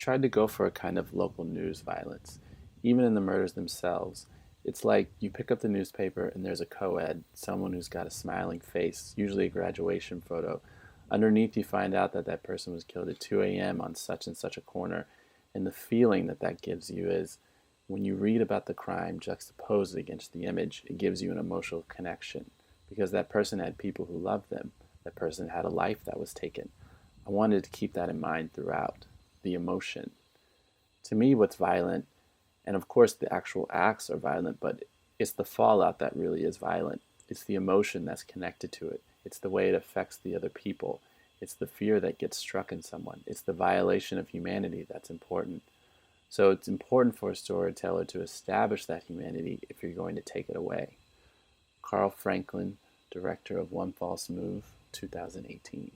tried to go for a kind of local news violence. Even in the murders themselves, it's like you pick up the newspaper and there's a co-ed, someone who's got a smiling face, usually a graduation photo. Underneath, you find out that that person was killed at 2 a.m. on such and such a corner. And the feeling that that gives you is when you read about the crime juxtaposed against the image, it gives you an emotional connection because that person had people who loved them. That person had a life that was taken. I wanted to keep that in mind throughout the emotion. To me, what's violent, and of course the actual acts are violent, but it's the fallout that really is violent. It's the emotion that's connected to it. It's the way it affects the other people. It's the fear that gets struck in someone. It's the violation of humanity that's important. So it's important for a storyteller to establish that humanity if you're going to take it away. Carl Franklin, director of One False Move, 2018.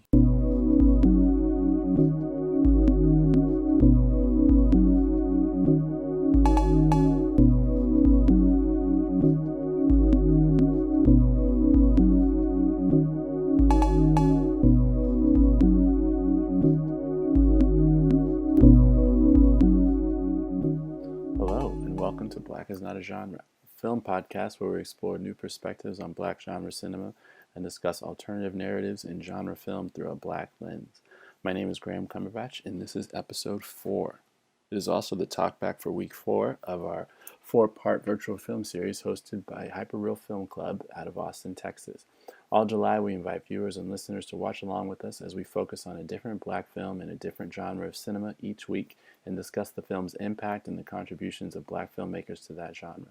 Hello, and welcome to Black is Not a Genre, a film podcast where we explore new perspectives on Black genre cinema and discuss alternative narratives in genre film through a Black lens. My name is Graham Cumberbatch, and this is episode 4. It is also the talkback for week 4 of our 4-part virtual film series hosted by Hyperreal Film Club out of Austin, Texas. All July, we invite viewers and listeners to watch along with us as we focus on a different Black film in a different genre of cinema each week and discuss the film's impact and the contributions of Black filmmakers to that genre.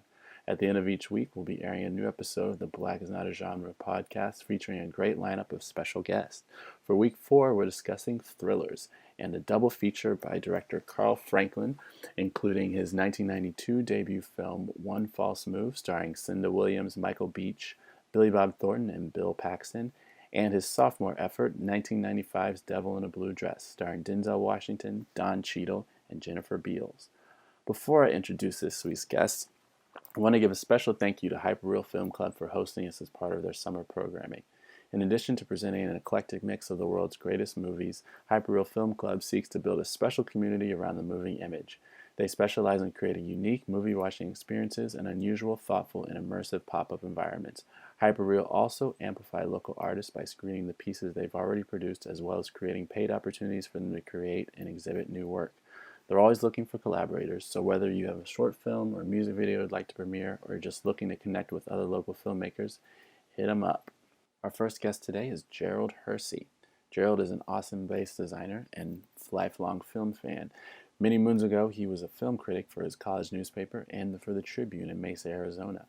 At the end of each week, we'll be airing a new episode of the Black is Not a Genre podcast featuring a great lineup of special guests. For week 4, we're discussing thrillers and a double feature by director Carl Franklin, including his 1992 debut film One False Move, starring Cinda Williams, Michael Beach, Billy Bob Thornton, and Bill Paxton, and his sophomore effort, 1995's Devil in a Blue Dress, starring Denzel Washington, Don Cheadle, and Jennifer Beals. Before I introduce this week's guest, I want to give a special thank you to Hyperreal Film Club for hosting us as part of their summer programming. In addition to presenting an eclectic mix of the world's greatest movies, Hyperreal Film Club seeks to build a special community around the moving image. They specialize in creating unique movie-watching experiences and unusual, thoughtful, and immersive pop-up environments. Hyperreal also amplify local artists by screening the pieces they've already produced as well as creating paid opportunities for them to create and exhibit new work. They're always looking for collaborators, so whether you have a short film or a music video you'd like to premiere or just looking to connect with other local filmmakers, hit them up. Our first guest today is Gerald Hersey. Gerald is an Austin-based designer and lifelong film fan. Many moons ago, he was a film critic for his college newspaper and for the Tribune in Mesa, Arizona.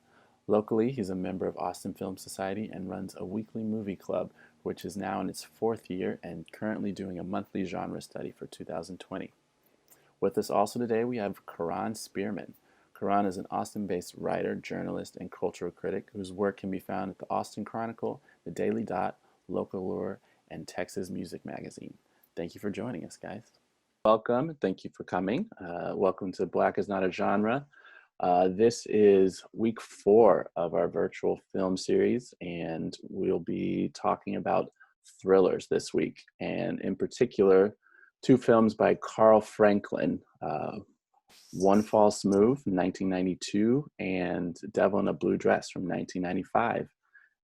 Locally, he's a member of Austin Film Society and runs a weekly movie club, which is now in its 4th year and currently doing a monthly genre study for 2020. With us also today, we have Karan Spearman. Karan is an Austin-based writer, journalist, and cultural critic whose work can be found at the Austin Chronicle, the Daily Dot, Local Lure, and Texas Music Magazine. Thank you for joining us, guys. Welcome. Thank you for coming. Welcome to Black is Not a Genre. This is week 4 of our virtual film series, and we'll be talking about thrillers this week, and in particular, 2 films by Carl Franklin, One False Move from 1992 and Devil in a Blue Dress from 1995.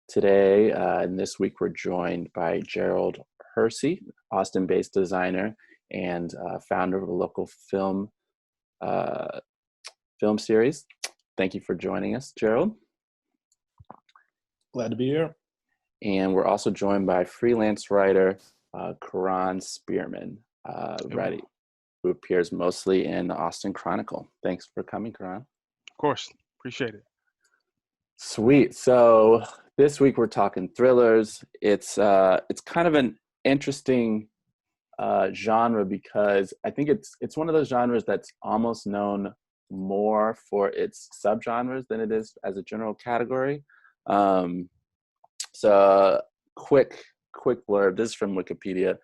Today, and this week, we're joined by Gerald Hersey, Austin-based designer and founder of a local film series. Thank you for joining us, Gerald. Glad to be here. And we're also joined by freelance writer Karan Spearman, who appears mostly in the Austin Chronicle. Thanks for coming, Karan. Of course. Appreciate it. Sweet. So this week we're talking thrillers. It's kind of an interesting genre because I think it's one of those genres that's almost known more for its subgenres than it is as a general category. So quick blurb. This is from Wikipedia.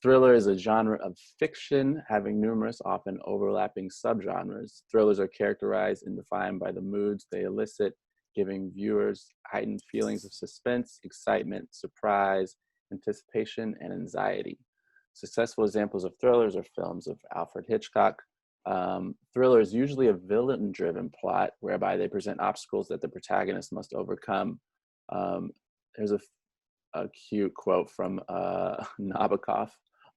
Thriller is a genre of fiction having numerous, often overlapping subgenres. Thrillers are characterized and defined by the moods they elicit, giving viewers heightened feelings of suspense, excitement, surprise, anticipation, and anxiety. Successful examples of thrillers are films of Alfred Hitchcock. Thriller is usually a villain-driven plot whereby they present obstacles that the protagonist must overcome. There's a cute quote from Nabokov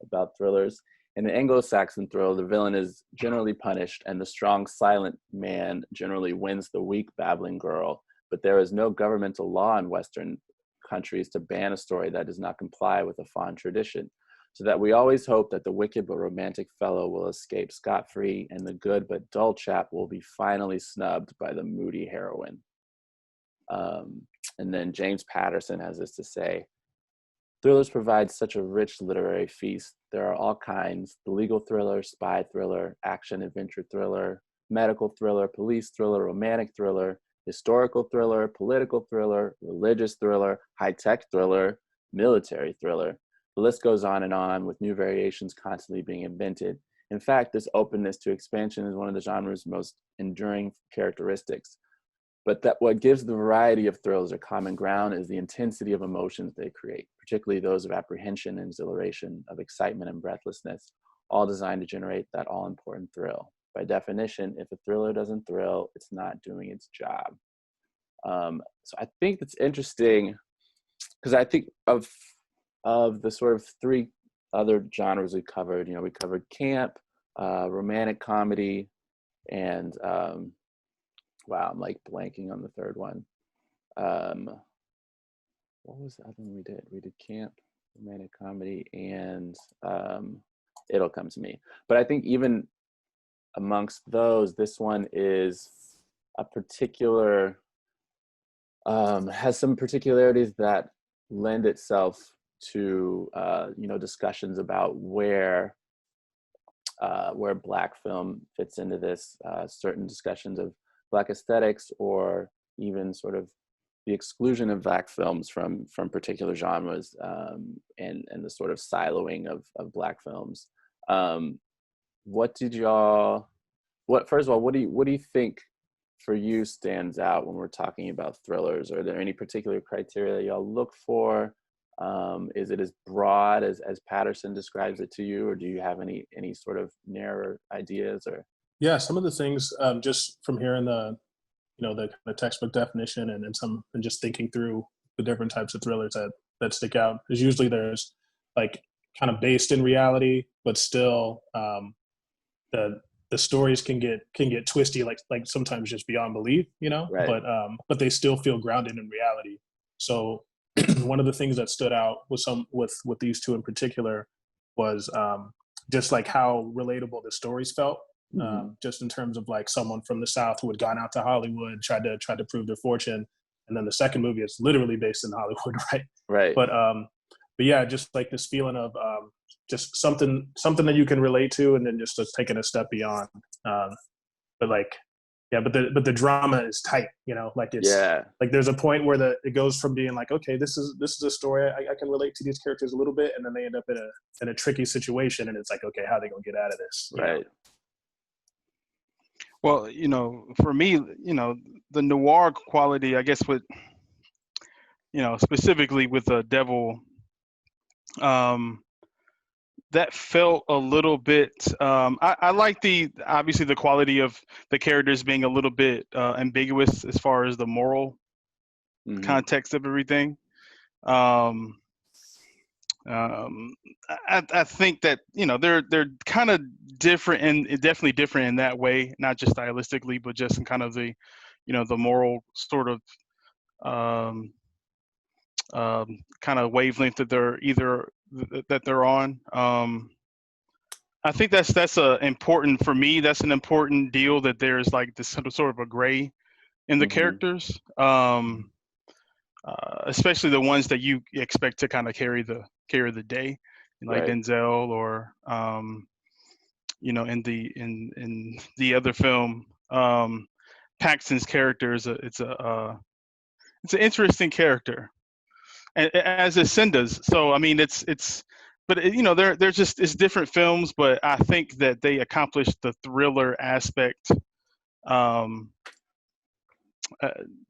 about thrillers. In the Anglo-Saxon thriller, the villain is generally punished and the strong, silent man generally wins the weak, babbling girl. But there is no governmental law in Western countries to ban a story that does not comply with a fond tradition, so that we always hope that the wicked but romantic fellow will escape scot-free and the good but dull chap will be finally snubbed by the moody heroine. And then James Patterson has this to say: thrillers provide such a rich literary feast. There are all kinds: the legal thriller, spy thriller, action adventure thriller, medical thriller, police thriller, romantic thriller, historical thriller, political thriller, religious thriller, high-tech thriller, military thriller. The list goes on, with new variations constantly being invented. In fact, this openness to expansion is one of the genre's most enduring characteristics. But that what gives the variety of thrills a common ground is the intensity of emotions they create, particularly those of apprehension and exhilaration, of excitement and breathlessness, all designed to generate that all-important thrill. By definition, if a thriller doesn't thrill, it's not doing its job. So I think that's interesting, because I think of the sort of three other genres we covered. We covered camp, romantic comedy, and wow, I'm like blanking on the third one. What was the other one we did? We did camp, romantic comedy, and It'll Come to Me. But I think even amongst those, this one is a particular, has some particularities that lend itself to discussions about where Black film fits into this, certain discussions of Black aesthetics, or even sort of the exclusion of Black films from particular genres, and the sort of siloing of Black films. First of all, what do you think for you stands out when we're talking about thrillers? Are there any particular criteria that y'all look for? Is it as broad as Patterson describes it to you, or do you have any sort of narrower ideas? Or yeah, some of the things, just from hearing the textbook definition and just thinking through the different types of thrillers that stick out, is usually there's like kind of based in reality, but still the stories can get twisty, like sometimes just beyond belief, right. But they still feel grounded in reality. So one of the things that stood out with these two in particular was just like how relatable the stories felt. Just in terms of like someone from the South who had gone out to Hollywood, tried to prove their fortune, and then the second movie is literally based in Hollywood, right? Right. But yeah, just like this feeling of just something that you can relate to, and then just taking a step beyond. But the drama is tight, like it's like there's a point where it goes from being like, okay, this is a story I can relate to these characters a little bit, and then they end up in a tricky situation, and it's like, okay, how are they gonna get out of this? Right. Well, for me, the noir quality, I guess, with, specifically with the Devil, that felt a little bit, I like obviously the quality of the characters being a little bit ambiguous as far as the moral context of everything. I think that they're kind of different, and definitely different in that way, not just stylistically, but just in kind of the the moral sort of kind of wavelength that they're on. I think that's important for me. That's an important deal, that there's like this sort of a gray in the characters, especially the ones that you expect to kind of carry the day, like right. Denzel, or in the other film, Paxton's character it's an interesting character, and as is Cinda's. So I mean, but they're just, it's different films, but I think that they accomplished the thriller aspect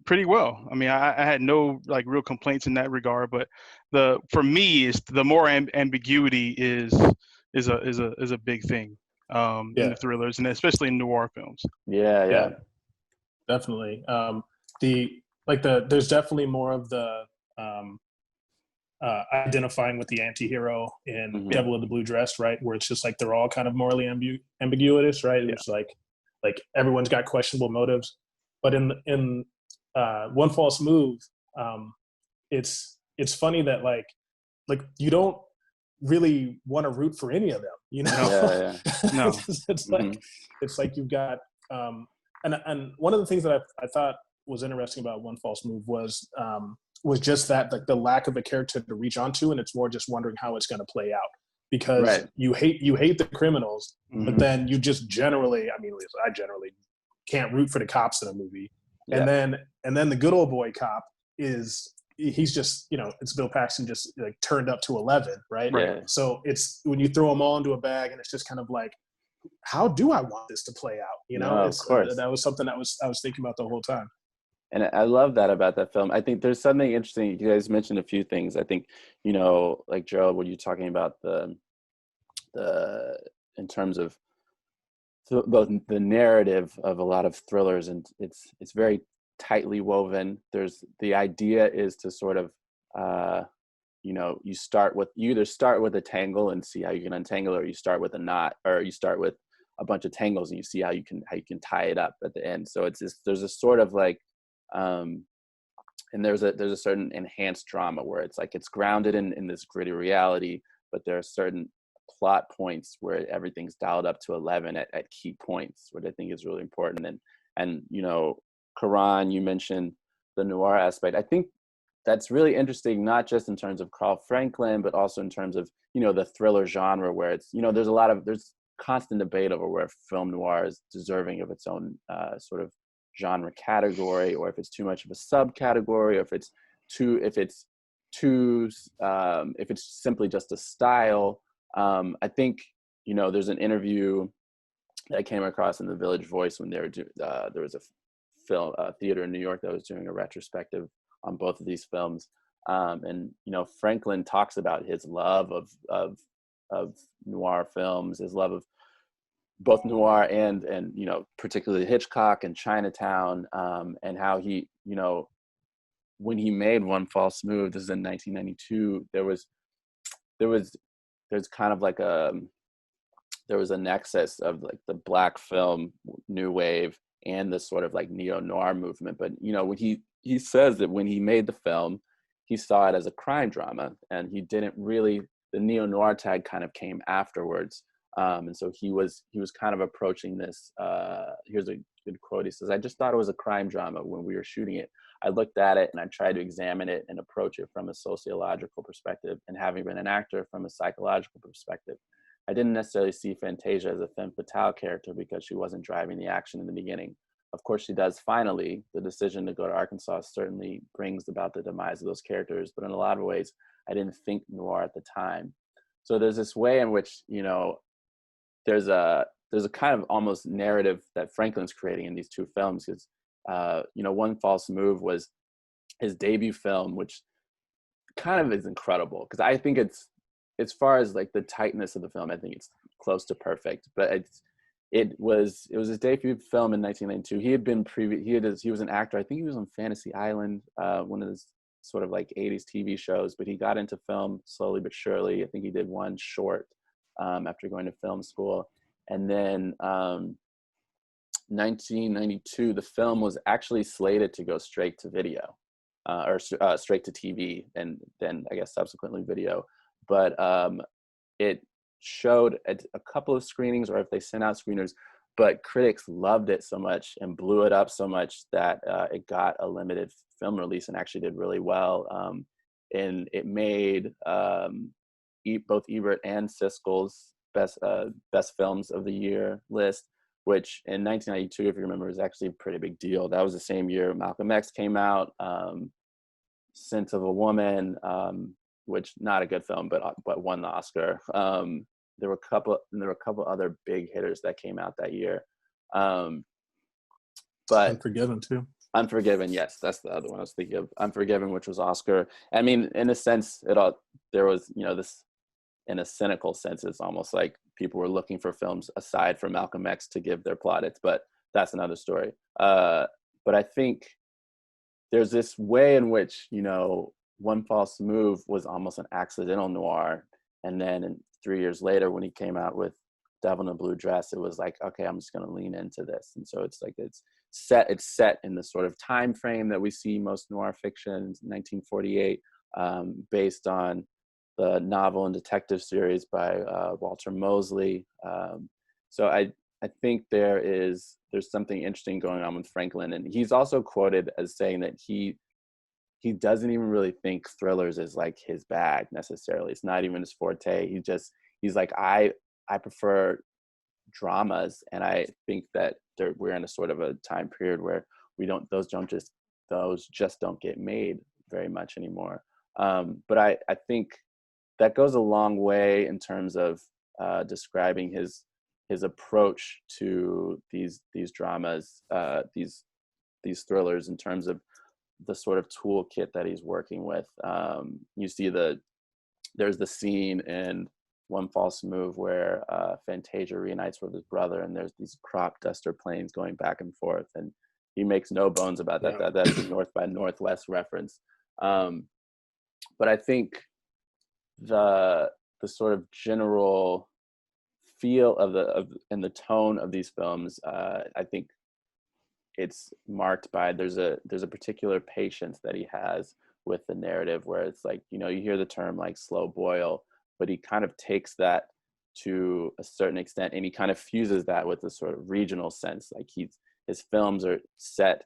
pretty well. I mean, I had no like real complaints in that regard. But for me, is the more ambiguity is a big thing in the thrillers, and especially in noir films. Yeah. Definitely. There's definitely more of the identifying with the anti-hero in Devil in the Blue Dress, right? Where it's just like they're all kind of morally ambiguous, right? It's like everyone's got questionable motives. But in One False Move, it's funny that like you don't really want to root for any of them, you know? No. It's like you've got and one of the things that I thought was interesting about One False Move was just that like the lack of a character to reach onto, and it's more just wondering how it's going to play out, because you hate the criminals, but then you just generally, I mean, I generally can't root for the cops in a movie. And then the good old boy cop he's just, you know, it's Bill Paxton just like turned up to 11, right? So it's when you throw them all into a bag, and it's just kind of like, how do I want this to play out? You know, of course. That was something I was thinking about the whole time. And I love that about that film. I think there's something interesting. You guys mentioned a few things. I think, you know, like Gerald, when you're talking about the in terms of both the narrative of a lot of thrillers, and it's very tightly woven. There's the idea is to sort of, you know, you either start with a tangle and see how you can untangle, or you start with a knot, or you start with a bunch of tangles and you see how you can tie it up at the end. So there's a sort of like, and there's a certain enhanced drama where it's like it's grounded in this gritty reality, but there are certain plot points where everything's dialed up to 11 at key points, which I think is really important. And you know, Karan, you mentioned the noir aspect. I think that's really interesting, not just in terms of Carl Franklin, but also in terms of, you know, the thriller genre, where it's, you know, there's constant debate over where film noir is deserving of its own sort of genre category, or if it's too much of a subcategory, or if it's simply just a style. I think, you know, there's an interview that I came across in the Village Voice when there was a film theater in New York that was doing a retrospective on both of these films, and you know, Franklin talks about his love of noir films, his love of both noir and you know, particularly Hitchcock and Chinatown, and how he, you know, when he made One False Move, this is in 1992, there's kind of like there was a nexus of like the black film new wave and the sort of like neo-noir movement. But you know, when he says that when he made the film, he saw it as a crime drama, and he didn't really, the neo-noir tag kind of came afterwards. And so he was kind of approaching this, here's a good quote. He says, "I just thought it was a crime drama when we were shooting it. I looked at it and I tried to examine it and approach it from a sociological perspective, and having been an actor, from a psychological perspective. I didn't necessarily see Fantasia as a femme fatale character because she wasn't driving the action in the beginning. Of course she does finally. The decision to go to Arkansas certainly brings about the demise of those characters, but in a lot of ways, I didn't think noir at the time." So there's this way in which, you know, there's a kind of almost narrative that Franklin's creating in these two films, because you know, One False Move was his debut film, which kind of is incredible, because I think it's, as far as like the tightness of the film, I think it's close to perfect. But it was his debut film in 1992. He had been he was an actor. I think he was on Fantasy Island, one of those sort of like 80s TV shows, but he got into film slowly but surely. I think he did one short after going to film school. And then 1992, the film was actually slated to go straight to video, or straight to TV, and then I guess subsequently video. But it showed at a couple of screenings, or if they sent out screeners, but critics loved it so much and blew it up so much that it got a limited film release and actually did really well. And it made both Ebert and Siskel's best films of the year list, which in 1992, if you remember, was actually a pretty big deal. That was the same year Malcolm X came out, Scent of a Woman, which not a good film, but won the Oscar. There were a couple other big hitters that came out that year. But Unforgiven too. Unforgiven, yes, that's the other one I was thinking of. Unforgiven, which was Oscar. I mean, in a sense, there was, this, in a cynical sense, it's almost like people were looking for films aside from Malcolm X to give their plaudits, but that's another story. But I think there's this way in which, One False Move was almost an accidental noir. And then 3 years later, when he came out with Devil in a Blue Dress, it was like, okay, I'm just going to lean into this. And so it's like, it's set in the sort of time frame that we see most noir fiction, 1948, based on the novel and detective series by Walter Mosley. So I think there's something interesting going on with Franklin. And he's also quoted as saying that he doesn't even really think thrillers is like his bag necessarily. It's not even his forte. He's like, I prefer dramas, and I think that we're in a sort of a time period where those just don't get made very much anymore. But I think that goes a long way in terms of describing his approach to these dramas, these thrillers, in terms of the sort of toolkit that he's working with. You see there's the scene in One False Move where Fantasia reunites with his brother, and there's these crop duster planes going back and forth, and he makes no bones about that. Yeah. That's a North by Northwest reference. But I think the sort of general feel and the tone of these films, I think it's marked by there's a particular patience that he has with the narrative, where it's like, you hear the term like slow boil, but he kind of takes that to a certain extent, and he kind of fuses that with a sort of regional sense. Like his films are set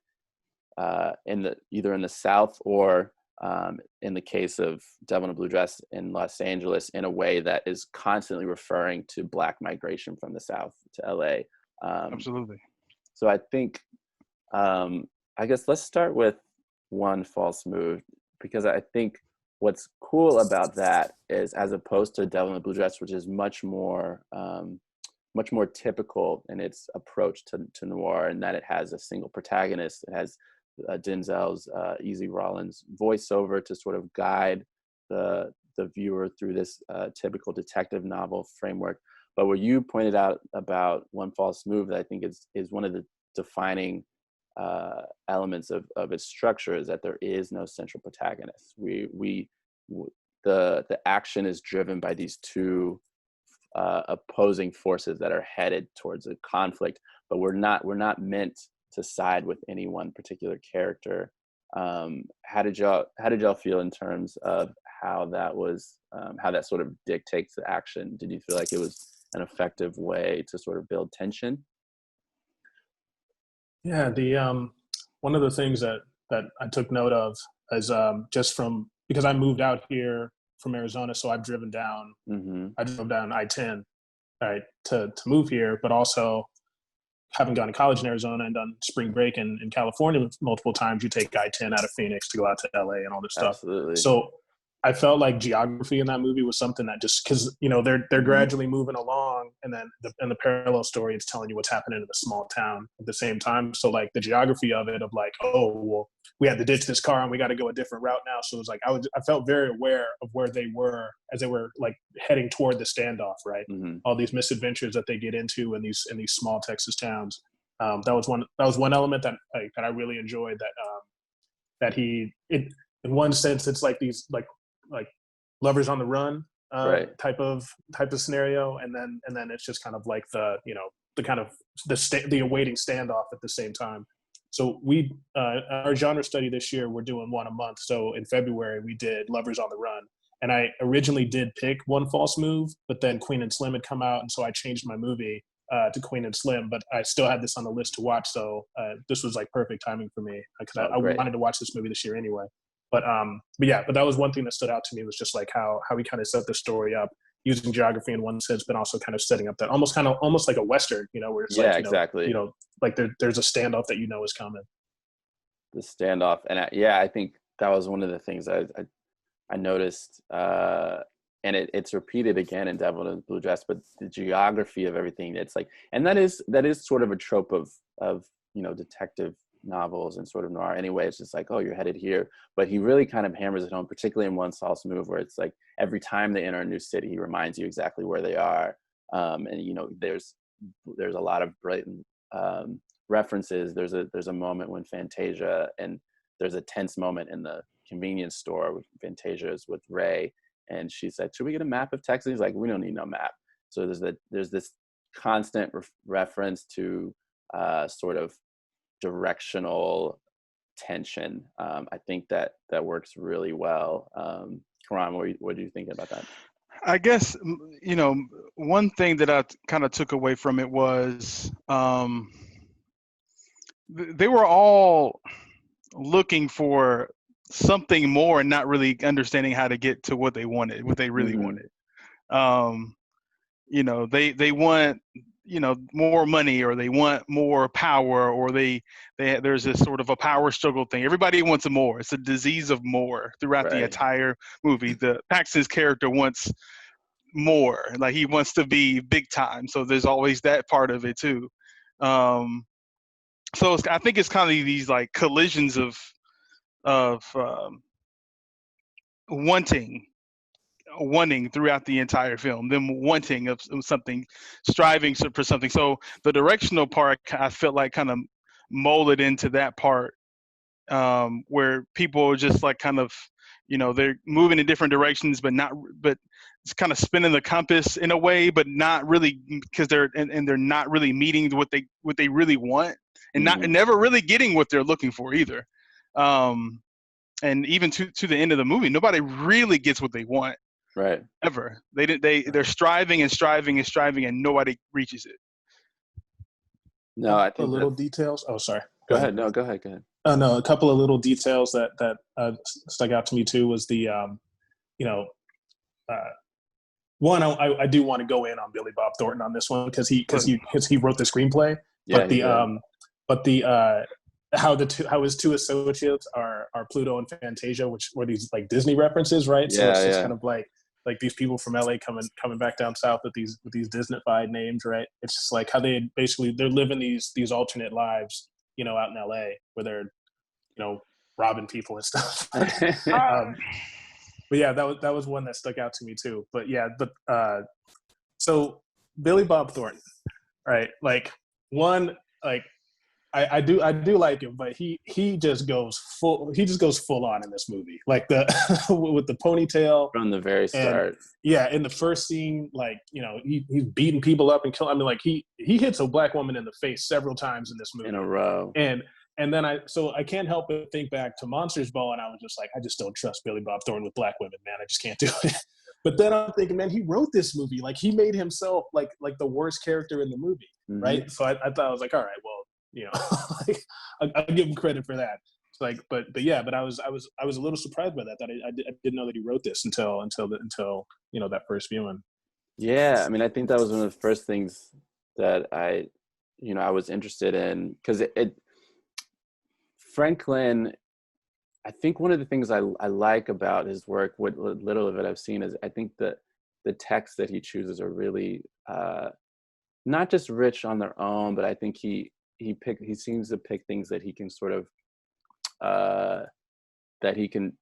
either in the South or in the case of Devil in a Blue Dress, in Los Angeles, in a way that is constantly referring to Black migration from the South to LA. Absolutely. So I think, I guess let's start with One False Move, because I think what's cool about that is, as opposed to Devil in a Blue Dress, which is much more typical in its approach to noir, and that it has a single protagonist. It has Denzel's Easy Rollins voiceover to sort of guide the viewer through this typical detective novel framework. But what you pointed out about One False Move, that I think is one of the defining elements of its structure, is that there is no central protagonist. The action is driven by these two opposing forces that are headed towards a conflict, but we're not meant to side with any one particular character. How did y'all feel in terms of how that sort of dictates the action? Did you feel like it was an effective way to sort of build tension? Yeah, the one of the things that I took note of is just because I moved out here from Arizona, so I've driven down. Mm-hmm. I drove down I-10, right, to move here, but also having gone to college in Arizona and done spring break in California multiple times. You take I-10 out of Phoenix to go out to LA and all this stuff. Absolutely. So I felt like geography in that movie was something that, just because they're gradually moving along, and then in the parallel story, it's telling you what's happening in the small town at the same time. So like the geography of it, of like, oh well, we had to ditch this car and we got to go a different route now. So it was like I felt very aware of where they were as they were like heading toward the standoff, right? Mm-hmm. All these misadventures that they get into in these small Texas towns. That was one element that I really enjoyed. That in one sense, it's like these like Lovers on the Run right. type of scenario, and then it's just kind of like the kind of the awaiting standoff at the same time. So we our genre study this year, we're doing one a month. So in February we did Lovers on the Run, and I originally did pick One False Move, but then Queen and Slim had come out, and so I changed my movie to Queen and Slim, but I still had this on the list to watch. So this was like perfect timing for me, because I wanted to watch this movie this year anyway. But that was one thing that stood out to me, was just like how we kind of set the story up using geography in one sense, but also kind of setting up that almost like a Western, where it's like, exactly. Like there's a standoff that is coming. The standoff. And I think that was one of the things I noticed, and it's repeated again in Devil in a Blue Dress, but the geography of everything, it's like, and that is sort of a trope of detective novels and sort of noir anyway. It's just like, oh, you're headed here. But he really kind of hammers it home, particularly in One False Move, where it's like every time they enter a new city, he reminds you exactly where they are. And you know, there's a lot of blatant references. There's a moment when Fantasia, and there's a tense moment in the convenience store with Fantasia is with Ray, and she said, should we get a map of Texas? He's like, we don't need no map. So there's this constant reference to sort of directional tension. I think that works really well. Karan, what do you think about that? I guess, you know, one thing that I kind of took away from it was they were all looking for something more and not really understanding how to get to what they wanted, what they really wanted. You know, they want, you know, more money, or they want more power, or there's this sort of a power struggle thing. Everybody wants more. It's a disease of more throughout the entire movie. The Paxton's character wants more, like he wants to be big time. So there's always that part of it too. So I think it's kind of these like collisions of wanting throughout the entire film, them wanting of something, striving for something. So the directional part, I felt like kind of molded into that part, where people are just like kind of, you know, they're moving in different directions, but it's kind of spinning the compass in a way, but not really, because they're not really meeting what they really want, and never really getting what they're looking for either. And even to the end of the movie, nobody really gets what they want. Right. Ever. They're striving and striving and striving, and nobody reaches it. No, I think little details. Oh, sorry. Go ahead. No, go ahead. No, a couple of little details that stuck out to me too was the, you know, one, I do want to go in on Billy Bob Thornton on this one because he wrote the screenplay. Yeah, how his two associates are Pluto and Fantasia, which were these like Disney references, right? Yeah, so it's just kind of like these people from LA coming back down south with these Disneyfied names, right? It's just like how they're living these alternate lives, you know, out in LA where they're, you know, robbing people and stuff. But yeah, that was one that stuck out to me too. But yeah, so Billy Bob Thornton, right? Like one, like I do like him, but he just goes full on in this movie, like the with the ponytail from the very start. Yeah, in the first scene, like, you know, he's beating people up and killing. I mean, like he hits a black woman in the face several times in this movie in a row. And then I can't help but think back to Monsters Ball, and I was just like, I just don't trust Billy Bob Thornton with black women, man. I just can't do it. But then I'm thinking, man, he wrote this movie. Like, he made himself like the worst character in the movie, right? So I thought, I was like, all right, well, you know, like, I give him credit for that. It's like, but I was a little surprised by that. I didn't know that he wrote this until you know, that first viewing. Yeah, I mean, I think that was one of the first things that I was interested in, because Franklin, I think one of the things I like about his work, what little of it I've seen, is I think that the texts that he chooses are really not just rich on their own, but I think he seems to pick things that he can sort of that he can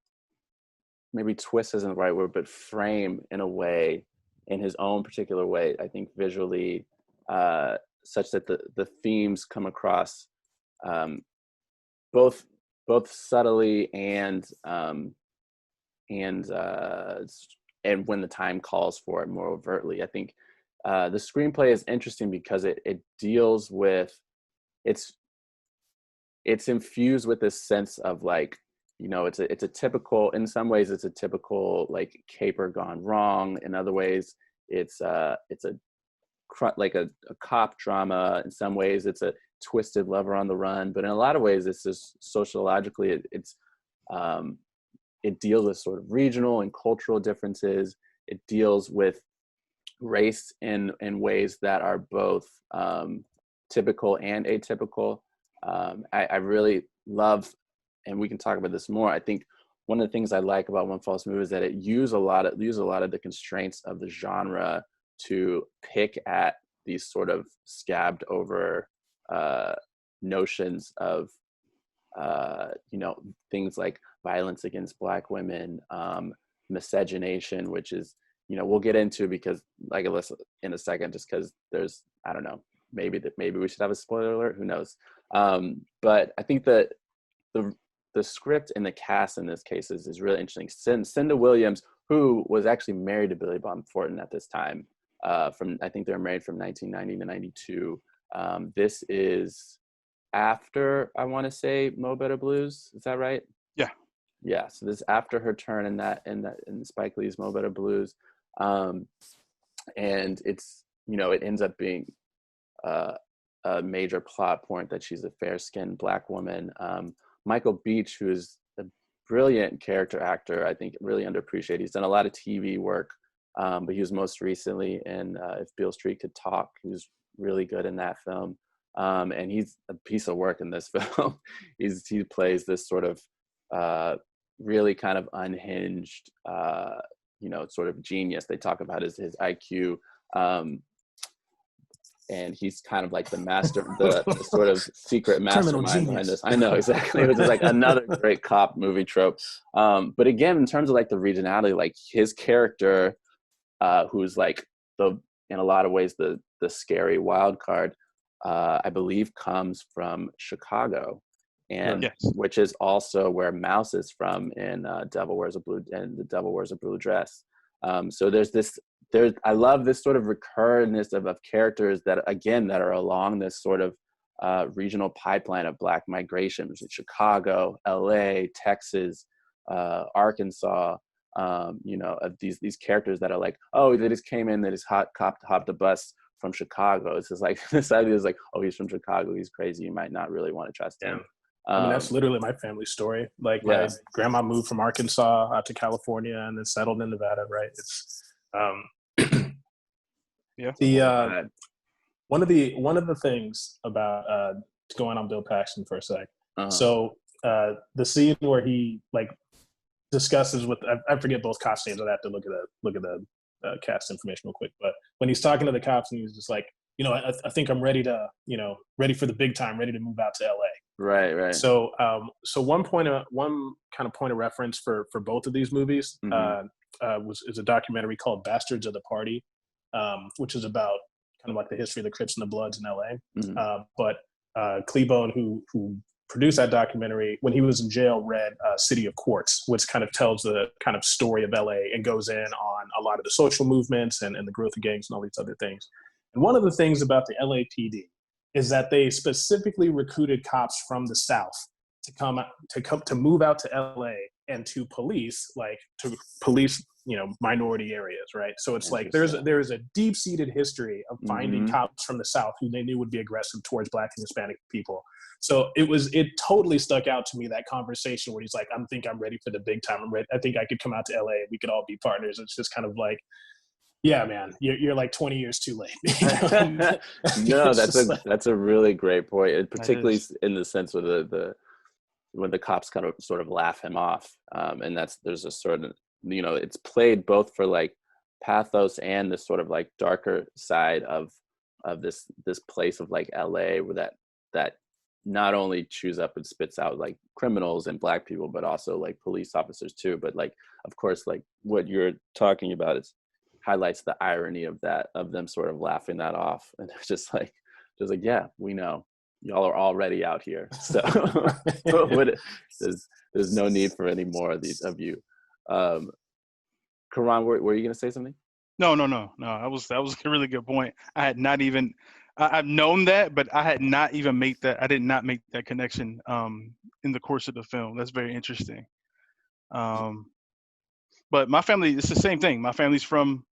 maybe twist isn't the right word, but frame in a way, in his own particular way, I think visually, such that the themes come across both subtly and when the time calls for it more overtly. I think the screenplay is interesting because it deals with, it's infused with this sense of, like, you know, it's a typical, in some ways it's a typical like caper gone wrong. In other ways it's like a cop drama. In some ways it's a twisted lover on the run, but in a lot of ways it's just sociologically it deals with sort of regional and cultural differences. It deals with race in ways that are both typical and atypical. I really love, and we can talk about this more, I think one of the things I like about One False Move is that it uses a lot of the constraints of the genre to pick at these sort of scabbed over notions of things like violence against Black women, miscegenation, which is, we'll get into because like in a second, just because there's, I don't know, maybe we should have a spoiler alert, who knows. But I think that the script and the cast in this case is really interesting. Cinda Williams, who was actually married to Billy Bob Thornton at this time, I think they were married from 1990 to 92. This is after, I want to say, Mo Better Blues. Is that right? Yeah. Yeah. So this is after her turn in Spike Lee's Mo Better Blues. And it's, it ends up being a major plot point that she's a fair-skinned Black woman. Michael Beach, who is a brilliant character actor, I think really underappreciated. He's done a lot of TV work, but he was most recently in If Beale Street Could Talk. He was really good in that film. And he's a piece of work in this film. He plays this sort of really kind of unhinged, sort of genius. They talk about his IQ. And he's kind of like the master, the sort of secret mastermind behind this. I know, exactly. Which is like another great cop movie trope. But again, in terms of like the regionality, like his character, who's like in a lot of ways the scary wild card, I believe comes from Chicago, and yes. which is also where Mouse is from in The Devil Wears a Blue Dress. So I love this sort of recurrence of characters that are along this sort of regional pipeline of Black migration, which is Chicago, LA, Texas, Arkansas, of these characters that are like, oh, they just came in, they just hopped a bus from Chicago. It's just like, this idea is like, oh, he's from Chicago, he's crazy, you might not really want to trust him. I mean, that's literally my family story. Like, my grandma moved from Arkansas out to California and then settled in Nevada, right? It's one of the things about going on Bill Paxton for a sec. So the scene where he like discusses with, I forget both cops' names. I'd have to look at the cast information real quick. But when he's talking to the cops and he's just like, I think I'm ready ready for the big time, ready to move out to LA. Right. So one kind of point of reference for both of these movies is a documentary called Bastards of the Party, which is about kind of like the history of the Crips and the Bloods in LA. But Cleabone, who produced that documentary, when he was in jail, read City of Quartz, which kind of tells the kind of story of LA and goes in on a lot of the social movements and the growth of gangs and all these other things. And one of the things about the LAPD is that they specifically recruited cops from the South to move out to LA and to police minority areas, right? So it's like there's a deep-seated history of finding cops from the South who they knew would be aggressive towards Black and Hispanic people. So it totally stuck out to me, that conversation where he's like, I think I'm ready for the big time. I'm ready. I think I could come out to LA and we could all be partners. It's just kind of like, yeah, man, you're like 20 years too late. No, that's a really great point, particularly in the sense of when the cops kind of sort of laugh him off, and there's a sort of, it's played both for like pathos and this sort of like darker side of this place of like LA, where that not only chews up and spits out like criminals and Black people, but also like police officers too. But like, of course, like what you're talking about is highlights the irony of them sort of laughing that off, and it's just like yeah, we know y'all are already out here, so there's no need for any more of these of you. Karan, were you gonna say something? No. That was a really good point. I've known that, but I did not make that connection in the course of the film. That's very interesting. But my family, it's the same thing. My family's from,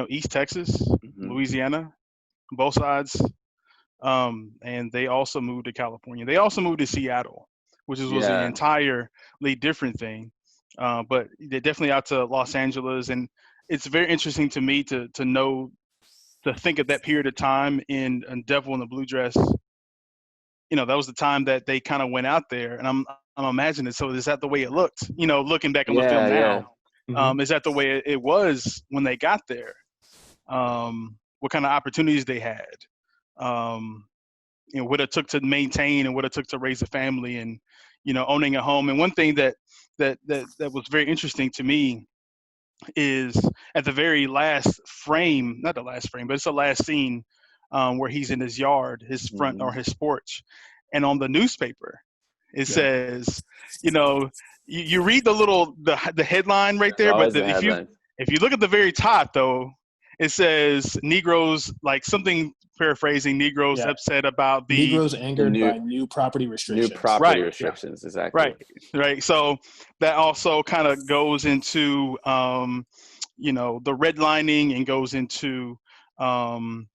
East Texas, Louisiana, both sides. And they also moved to California. They also moved to Seattle, which was an entirely different thing. But they're definitely out to Los Angeles. And it's very interesting to me to think of that period of time in Devil in the Blue Dress. That was the time that they kind of went out there. And I'm imagining, so is that the way it looked? Looking back on the film now, is that the way it was when they got there? What kind of opportunities they had? What it took to maintain and what it took to raise a family, and owning a home. And one thing that was very interesting to me is at the very last frame, not the last frame, but it's the last scene where he's in his yard, his front or his porch, and on the newspaper it says, you read the headline right there, but if you look at the very top though, it says Negroes, like something paraphrasing, Negroes upset about the Negroes angered by new property restrictions. New property restrictions, exactly. Right. So that also kind of goes into the redlining and goes into the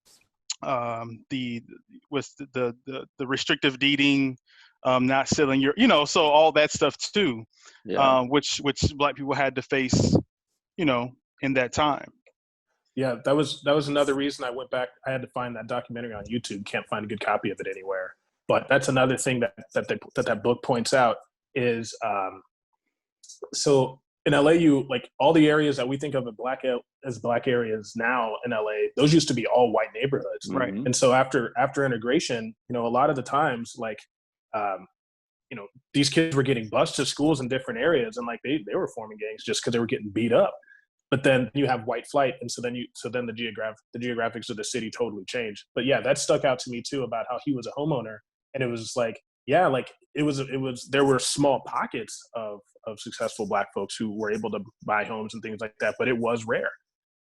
restrictive deeding, not selling your, so all that stuff too, which Black people had to face, in that time. Yeah, that was another reason I went back. I had to find that documentary on YouTube. Can't find a good copy of it anywhere. But that's another thing that book points out is, so in LA, you like all the areas that we think of as black areas now in LA, those used to be all white neighborhoods. Right. And so after integration, a lot of the times, like, these kids were getting bused to schools in different areas, and like they were forming gangs just because they were getting beat up. But then you have white flight, and so then the geographics of the city totally changed. But yeah, that stuck out to me too, about how he was a homeowner, and it was like, yeah, like it was there were small pockets of successful Black folks who were able to buy homes and things like that, but it was rare.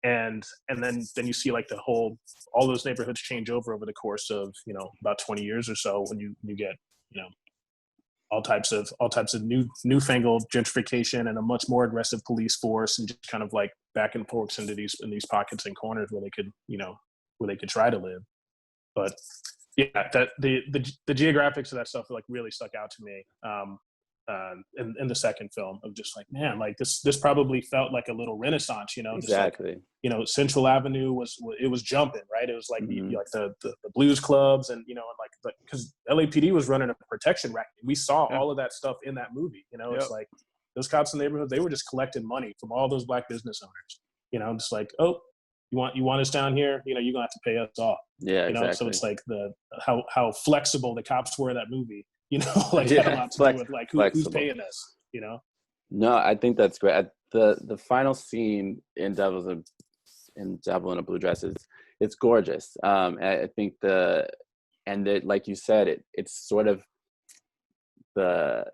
And then you see like all those neighborhoods change over the course of about 20 years or so, when you get all types of newfangled gentrification and a much more aggressive police force, and just kind of like back and forth in these pockets and corners where they could try to live. But yeah, that the geographics of that stuff like really stuck out to me in the second film, of just like, man, like this probably felt like a little renaissance, Exactly. Just like, Central Avenue was jumping, right? It was like like the blues clubs, and like because LAPD was running a protection racket. We saw all of that stuff in that movie. It's like those cops in the neighborhood, they were just collecting money from all those Black business owners. Just like, oh, you want us down here, you're gonna have to pay us off. Yeah, exactly. So it's like how flexible the cops were in that movie. Like had a lot to do with like who's paying us. No, I think that's great. The final scene in Devil in a Blue Dress it's gorgeous. I think like you said, it's sort of the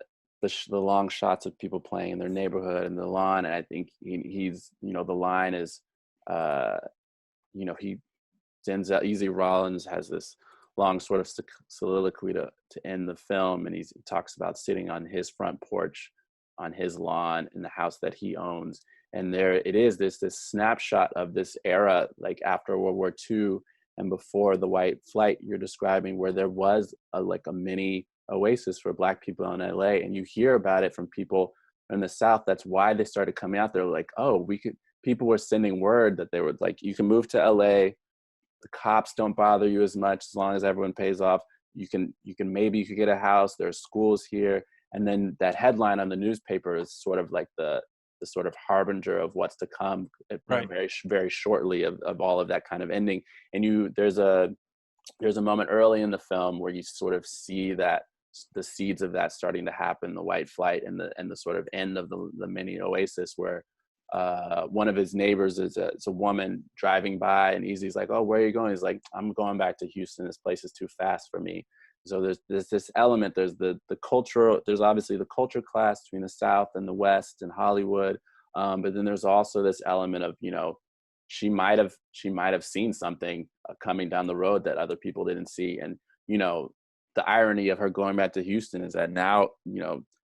long shots of people playing in their neighborhood and the lawn, and I think he's the line is Denzel Easy Rollins has this long sort of soliloquy to end the film, and he talks about sitting on his front porch on his lawn in the house that he owns, and there it is, this snapshot of this era, like after World War II and before the white flight you're describing, where there was a mini oasis for Black people in LA, and you hear about it from people in the South. That's why they started coming out. They're like, oh, people were sending word that they were like, you can move to LA, the cops don't bother you as much as long as everyone pays off. You can get a house. There's schools here. And then that headline on the newspaper is sort of like the sort of harbinger of what's to come, right, very, very shortly of all of that kind of ending. And there's a moment early in the film where you sort of see that the seeds of that starting to happen, the white flight and the sort of end of the mini oasis, where one of his neighbors is a woman driving by, and Easy's like, oh, where are you going? He's like, I'm going back to Houston. This place is too fast for me. So there's this element. There's the cultural. There's obviously the culture clash between the South and the West and Hollywood, but then there's also this element of she might have seen something coming down the road that other people didn't see, and the irony of her going back to Houston is that now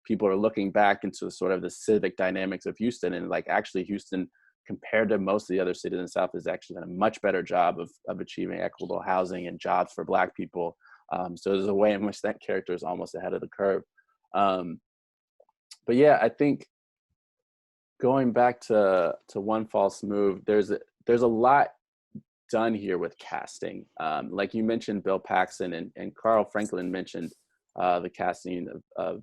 people are looking back into sort of the civic dynamics of Houston, and like actually Houston, compared to most of the other cities in the South, has actually done a much better job of achieving equitable housing and jobs for Black people. So there's a way in which that character is almost ahead of the curve. But yeah, I think going back to One False Move, there's a lot done here with casting. Like you mentioned, Bill Paxton and Carl Franklin mentioned the casting of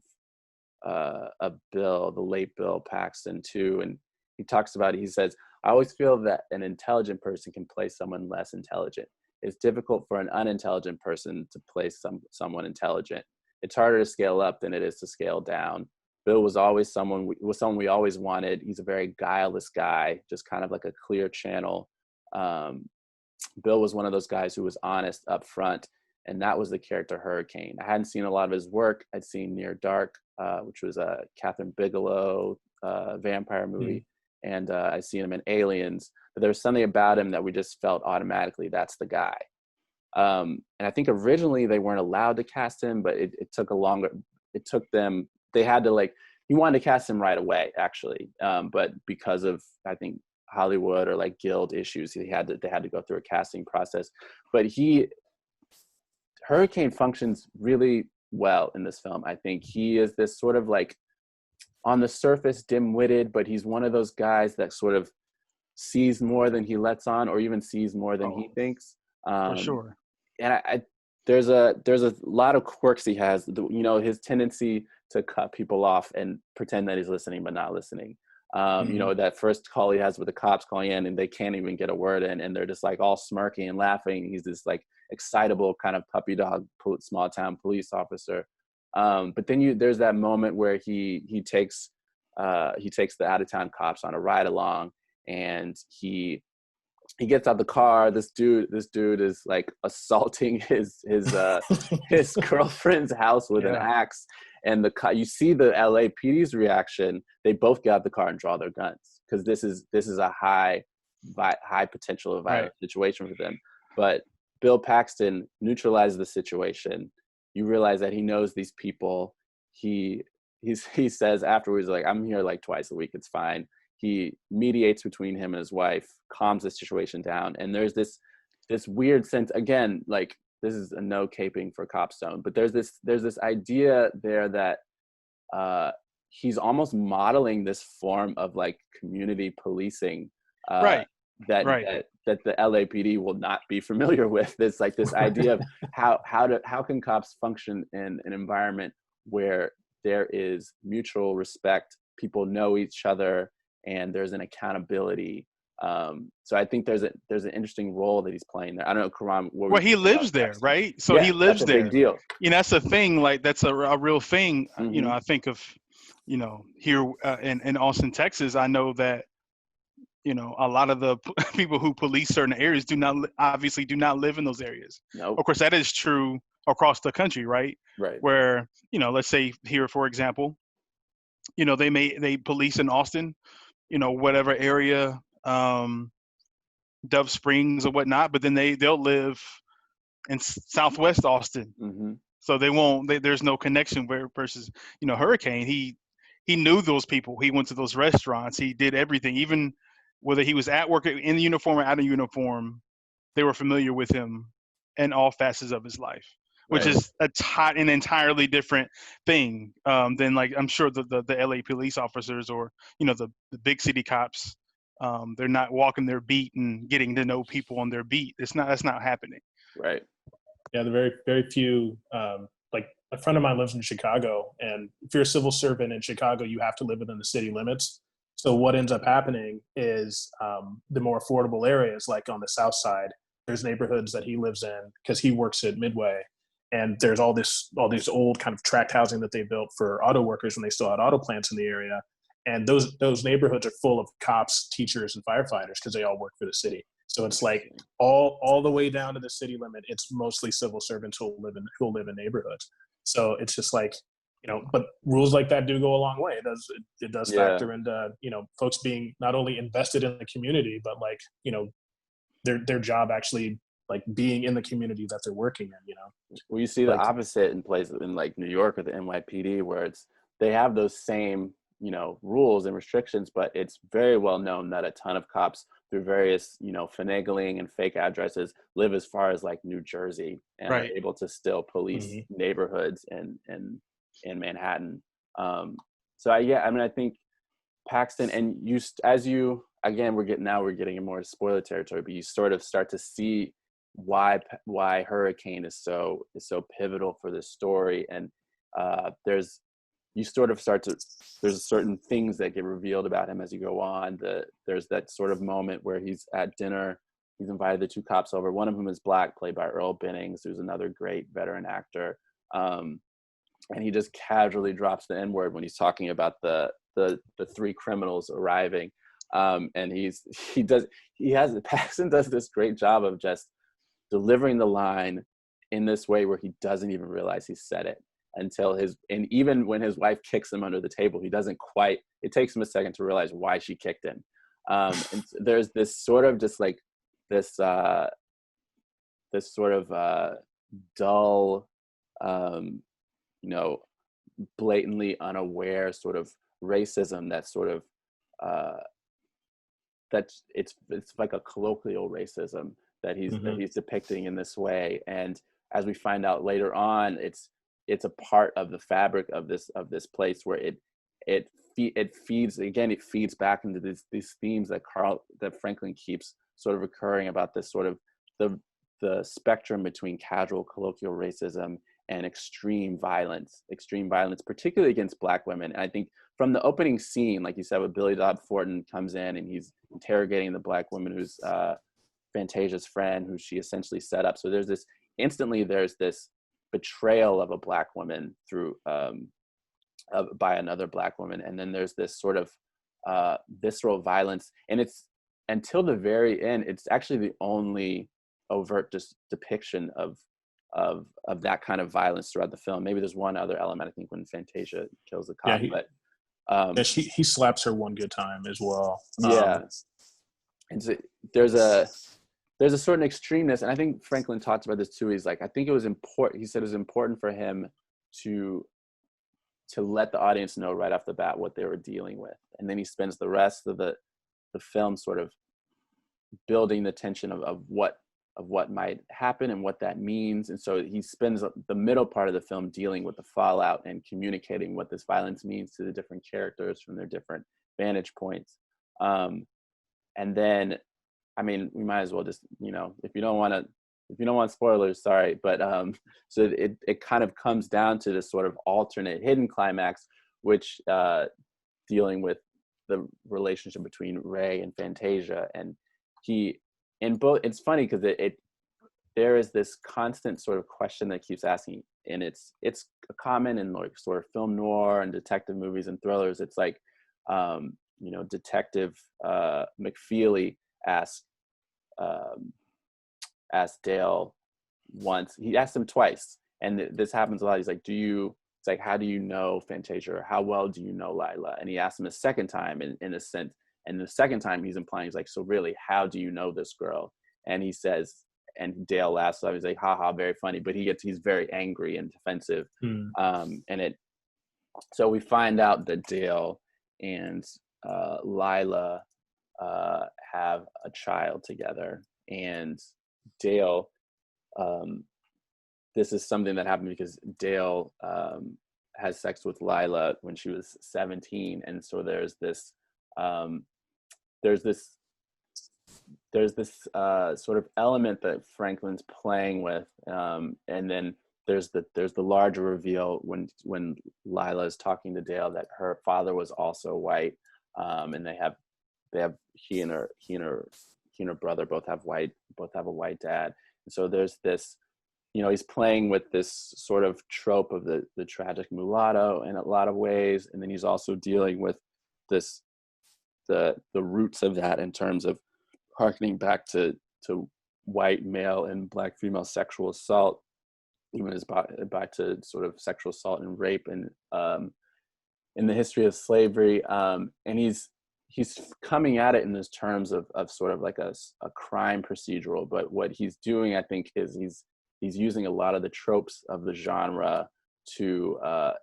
Bill, the late Bill Paxton too, and he talks about it. He says, I always feel that an intelligent person can play someone less intelligent. It's difficult for an unintelligent person to play someone intelligent. it's harder to scale up than it is to scale down. Bill was always someone we always wanted. He's a very guileless guy, just kind of like a clear channel. Bill was one of those guys who was honest up front, and that was the character Hurricane. I hadn't seen a lot of his work. I'd seen Near Dark, which was a Catherine Bigelow vampire movie, and I'd seen him in Aliens. But there was something about him that we just felt automatically that's the guy. And I think originally they weren't allowed to cast him, but it took them. They had to he wanted to cast him right away, actually, but because of I think Hollywood or guild issues, they had to go through a casting process. But Hurricane functions really well in this film. I think he is this sort of on the surface dim-witted, but he's one of those guys that sort of sees more than he lets on, or even sees more than he thinks. For sure. And there's a lot of quirks he has. His tendency to cut people off and pretend that he's listening but not listening. That first call he has with the cops calling in, and they can't even get a word in, and they're just all smirking and laughing. He's this excitable kind of puppy dog small town police officer. But then there's that moment where he takes the out of town cops on a ride along, and he gets out the car. This dude is assaulting his girlfriend's house with an axe. And you see the LAPD's reaction. They both get out the car and draw their guns, because this is a high potential of violent situation for them. But Bill Paxton neutralizes the situation. You realize that he knows these people. He says afterwards, I'm here twice a week. It's fine. He mediates between him and his wife, calms the situation down. And there's this weird sense, again, this is a no caping for Copstone, but there's this idea there that he's almost modeling this form of community policing, that the LAPD will not be familiar with. This idea of how can cops function in an environment where there is mutual respect, people know each other, and there's an accountability. So I think there's an interesting role that he's playing there. I don't know, Karan. Well, he lives there, right? So he lives that's a there. Big deal. That's a thing. That's a real thing. Mm-hmm. I think of, here in Austin, Texas. I know that, a lot of the people who police certain areas obviously do not live in those areas. Nope. Of course, that is true across the country, right? Right. Where let's say here, for example, they police in Austin, whatever area. Dove Springs or whatnot, but then they'll live in Southwest Austin, so they won't. There's no connection. Versus Hurricane, he knew those people. He went to those restaurants. He did everything, even whether he was at work in the uniform or out of uniform. They were familiar with him in all facets of his life, which is an entirely different thing than I'm sure the LA police officers or the big city cops. They're not walking their beat and getting to know people on their beat. That's not happening. Right. Yeah, the very, very few, a friend of mine lives in Chicago, and if you're a civil servant in Chicago, you have to live within the city limits. So what ends up happening is the more affordable areas, like on the South Side, there's neighborhoods that he lives in because he works at Midway. And there's all these old kind of tract housing that they built for auto workers when they still had auto plants in the area. And those neighborhoods are full of cops, teachers, and firefighters because they all work for the city. So it's all the way down to the city limit. It's mostly civil servants who'll live in neighborhoods. So it's just but rules like that do go a long way. It does factor into folks being not only invested in the community, but their job actually being in the community that they're working in. Well, you see the opposite in places in New York or the NYPD, where they have those same rules and restrictions, but it's very well known that a ton of cops, through various finagling and fake addresses, live as far as New Jersey and are able to still police neighborhoods in Manhattan. So I think Paxton, and we're getting in more spoiler territory, but you sort of start to see why Hurricane is so pivotal for this story. And there's certain things that get revealed about him as you go on. There's that sort of moment where he's at dinner. He's invited the two cops over. One of them is black, played by Earl Bennings, who's another great veteran actor. and he just casually drops the N-word when he's talking about the three criminals arriving. And Paxton does this great job of just delivering the line in this way where he doesn't even realize he said it and even when his wife kicks him under the table, he doesn't quite, it takes him a second to realize why she kicked him. And there's this sort of just like this sort of dull, blatantly unaware sort of racism that sort of it's like a colloquial racism that he's depicting in this way. And as we find out later on, it's a part of the fabric of this place where it feeds back into these themes that Franklin keeps sort of recurring about this sort of the spectrum between casual colloquial racism and extreme violence, particularly against Black women. And I think from the opening scene, like you said, with Billy Bob Thornton comes in and he's interrogating the Black woman who's Fantasia's friend, who she essentially set up. So there's this betrayal of a Black woman through by another Black woman, and then there's this sort of visceral violence, and it's until the very end, it's actually the only overt depiction of that kind of violence throughout the film. Maybe there's one other element, I think, when Fantasia kills the cop, he slaps her one good time as well. And so there's a certain extremeness, and I think Franklin talked about this too. He's like, I think it was important. He said it was important for him to let the audience know right off the bat what they were dealing with, and then he spends the rest of the film sort of building the tension of what might happen and what that means. And so he spends the middle part of the film dealing with the fallout and communicating what this violence means to the different characters from their different vantage points. And then, I mean, we might as well just, if you don't want spoilers, sorry, but so it kind of comes down to this sort of alternate hidden climax, which dealing with the relationship between Ray and Fantasia. And it's funny because there is this constant sort of question that keeps asking, and it's common in like sort of film noir and detective movies and thrillers. It's like, Detective McFeely asked Dale once. He asked him twice, and this happens a lot. He's like, it's like, how do you know Fantasia, or how well do you know Lila? And he asked him a second time in a sense, and the second time he's implying, he's like, so really, how do you know this girl? And he says, and Dale laughs, so he's like, haha, very funny, but he's very angry and defensive. So we find out that Dale and Lila have a child together, and Dale, this is something that happened because Dale has sex with Lila when she was 17, and so there's this sort of element that Franklin's playing with, and then there's the larger reveal when Lila is talking to Dale that her father was also white, and he and her brother both have a white dad. And so there's this, he's playing with this sort of trope of the tragic mulatto in a lot of ways, and then he's also dealing with the roots of that in terms of harkening back to white male and Black female sexual assault, even as back to sort of sexual assault and rape and in the history of slavery. And he's coming at it in those terms of sort of like a crime procedural, but what he's doing, I think, is he's using a lot of the tropes of the genre to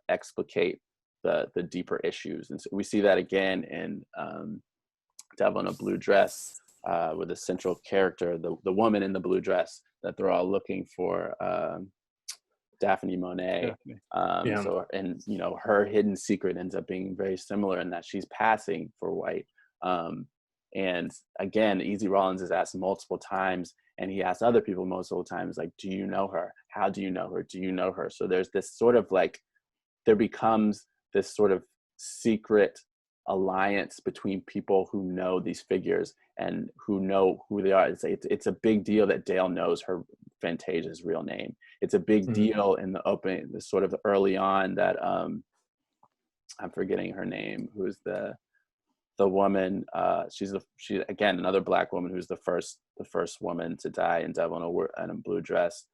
explicate the deeper issues. And so we see that again in Devil in a Blue Dress, with the central character, the woman in the blue dress, that they're all looking for Daphne Monet. So, and her hidden secret ends up being very similar in that she's passing for white. And again, Easy Rollins is asked multiple times, and he asks other people multiple times, like, do you know her? How do you know her? Do you know her? So there's this sort of like, there becomes this sort of secret alliance between people who know these figures and who know who they are. It's a big deal that Dale knows Fantasia's real name. It's a big deal in the opening, the sort of early on that I'm forgetting her name. Who's the woman? She's again another Black woman who's the first woman to die in Devil in a Blue Dress.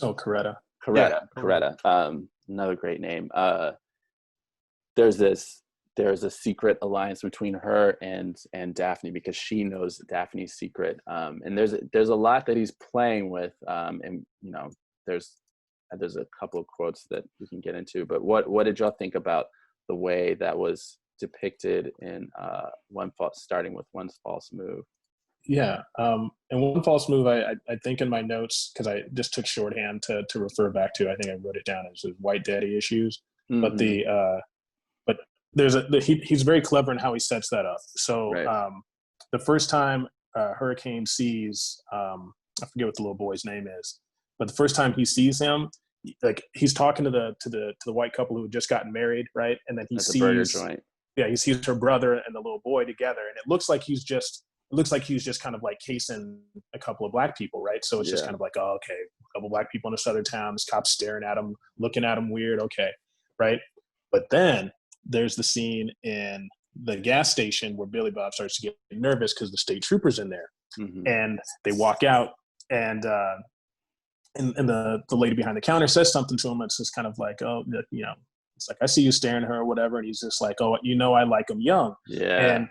Coretta. Another great name. There's a secret alliance between her and Daphne because she knows Daphne's secret. And there's a lot that he's playing with. And you know, there's a couple of quotes that we can get into. But what did y'all think about the way that was depicted in starting with One False Move? Yeah, and One False Move, I think in my notes, because I just took shorthand to refer back to, I think I wrote it down as White Daddy Issues. But but he's very clever in how he sets that up. So right. The first time Hurricane sees, I forget what the little boy's name is, but the first time he sees him, like he's talking to the white couple who had just gotten married, right? And then he sees the burger joint. Yeah, he sees her brother and the little boy together, and it looks like he's just kind of like casing a couple of Black people, right? So it's just kind of like, oh, okay, a couple of Black people in a southern town, this cop's staring at him, looking at him weird, okay, right? But then there's the scene in the gas station where Billy Bob starts to get nervous because the state trooper's in there. And they walk out, and the lady behind the counter says something to him. It's just kind of like, oh, you know, it's like, I see you staring at her or whatever. And he's just like, oh, you know, I like him young. Yeah.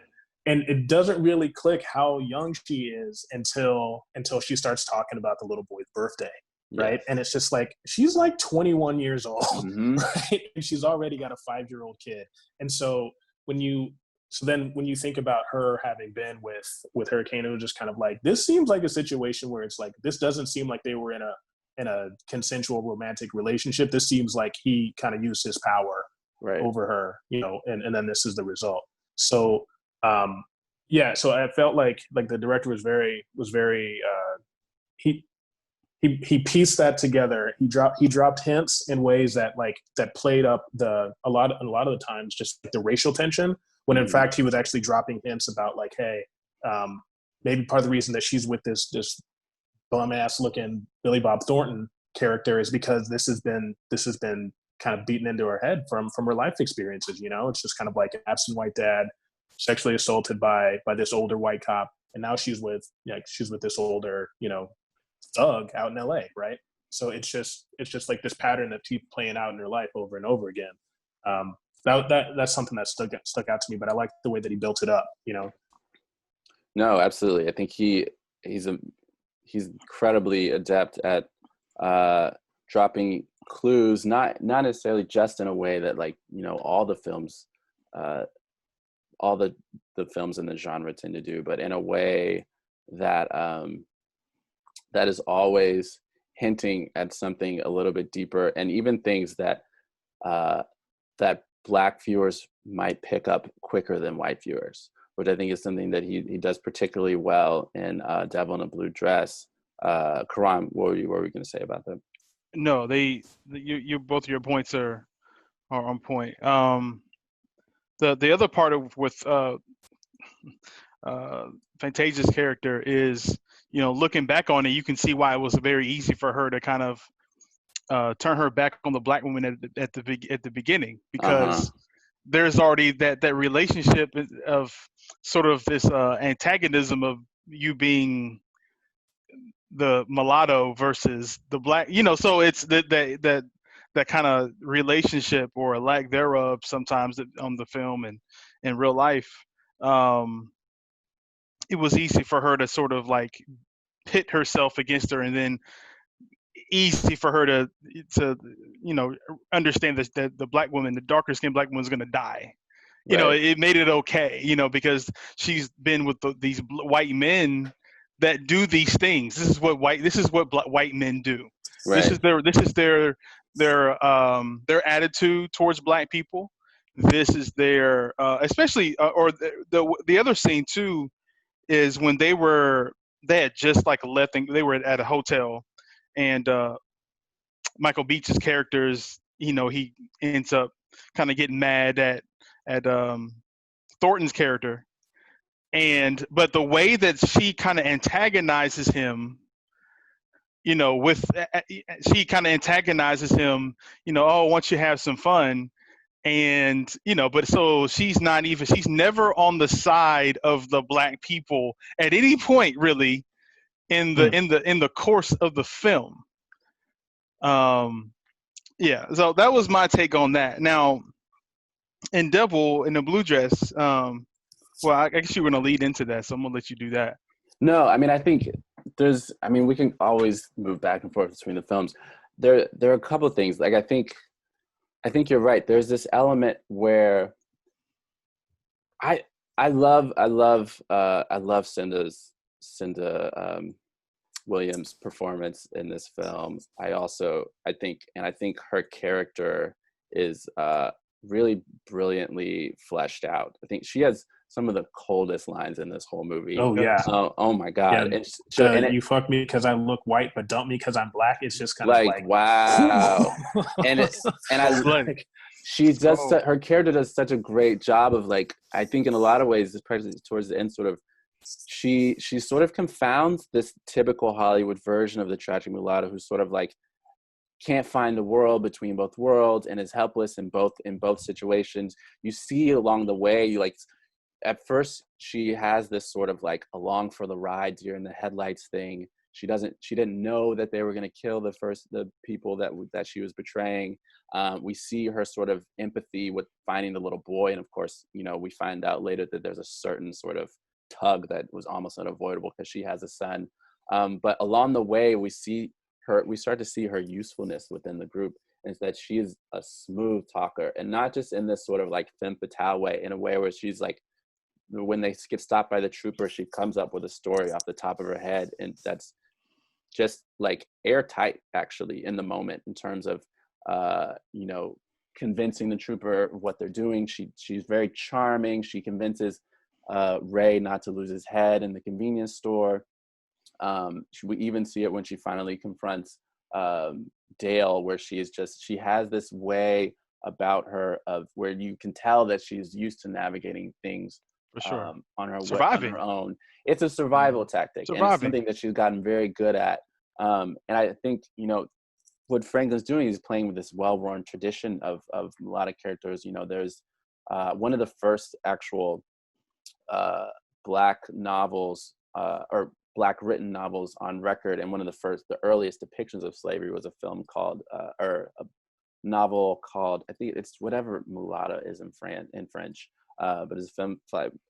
And it doesn't really click how young she is until she starts talking about the little boy's birthday. Right. And it's just like, she's like 21 years old, right? And she's already got a 5-year-old kid. And so when you think about her having been with Hurricane, it was just kind of like, this seems like a situation where it's like, this doesn't seem like they were in a consensual romantic relationship. This seems like he kind of used his power over her, you know, and then this is the result. So, so I felt like the director was very he pieced that together. He dropped hints in ways that played up a lot of the times just the racial tension, when in fact he was actually dropping hints about like, hey, maybe part of the reason that she's with this bum ass looking Billy Bob Thornton character is because this has been kind of beaten into her head from her life experiences. You know, it's just kind of like an absent white dad, sexually assaulted by this older white cop, and now she's with this older, you know, thug out in LA, right? So it's just like this pattern that keeps playing out in her life over and over again. That's something that stuck out to me, but I like the way that he built it up, you know. No, absolutely. I think he's incredibly adept at dropping clues, not necessarily just in a way that, like, you know, all the films in the genre tend to do, but in a way that that is always hinting at something a little bit deeper, and even things that that Black viewers might pick up quicker than white viewers, which I think is something that he does particularly well in Devil in a Blue Dress. Karan, what were you going to say about that? No, you both of your points are on point. The other part with Fantasia's character is, you know, looking back on it, you can see why it was very easy for her to kind of turn her back on the Black woman at the beginning, because there's already that relationship of sort of this antagonism of you being the mulatto versus the Black, you know, so it's that kind of relationship, or a lack thereof sometimes on the film and in real life. It was easy for her to sort of like pit herself against her, and then easy for her to you know, understand that the Black woman, the darker skinned Black woman, is going to die. You know, it made it okay, you know, because she's been with these white men that do these things. This is what white men do. This is their attitude towards Black people. This is their especially or the other scene too is when they had just like left. They were at a hotel, and Michael Beach's characters, you know, he ends up kind of getting mad at Thornton's character, but the way that she kind of antagonizes him you know, with she kind of antagonizes him, you know, oh, once you have some fun. And, you know, but so she's never on the side of the black people at any point, really, in the course of the film. Yeah, so that was my take on that. Now, in Devil in the Blue Dress, well, I guess you were gonna lead into that, so I'm gonna let you do that. No, I mean, I think we can always move back and forth between the films. There are a couple of things. Like, I think you're right. There's this element where I love Cinda Williams' performance in this film. I think her character is really brilliantly fleshed out. I think she has some of the coldest lines in this whole movie. Oh yeah. Oh my God. Yeah, you fuck me because I look white, but dump me because I'm black. It's just kind of like wow. Her character does such a great job of, like, I think in a lot of ways, especially towards the end, sort of, she sort of confounds this typical Hollywood version of the tragic mulatto, who sort of like can't find the world between both worlds and is helpless in both situations. You see along the way, at first she has this sort of like along for the ride, you're in the headlights thing. She didn't know that they were going to kill the people that she was betraying. We see her sort of empathy with finding the little boy. And of course, you know, we find out later that there's a certain sort of tug that was almost unavoidable because she has a son. But along the way, we start to see her usefulness within the group, and that she is a smooth talker, and not just in this sort of like femme fatale way, in a way where she's like, when they get stopped by the trooper, she comes up with a story off the top of her head, and that's just like airtight, actually, in the moment, in terms of you know, convincing the trooper of what they're doing. She's very charming. She convinces Ray not to lose his head in the convenience store. We even see it when she finally confronts Dale, where she has this way about her of where you can tell that she's used to navigating things For sure. on her own. It's a survival tactic, and it's something that she's gotten very good at. And I think, you know, what Franklin's doing is playing with this well-worn tradition of a lot of characters. You know, there's one of the first actual black novels or black written novels on record, and one of the earliest depictions of slavery was a film called or a novel called, I think it's whatever mulatto is in French, but it's a film.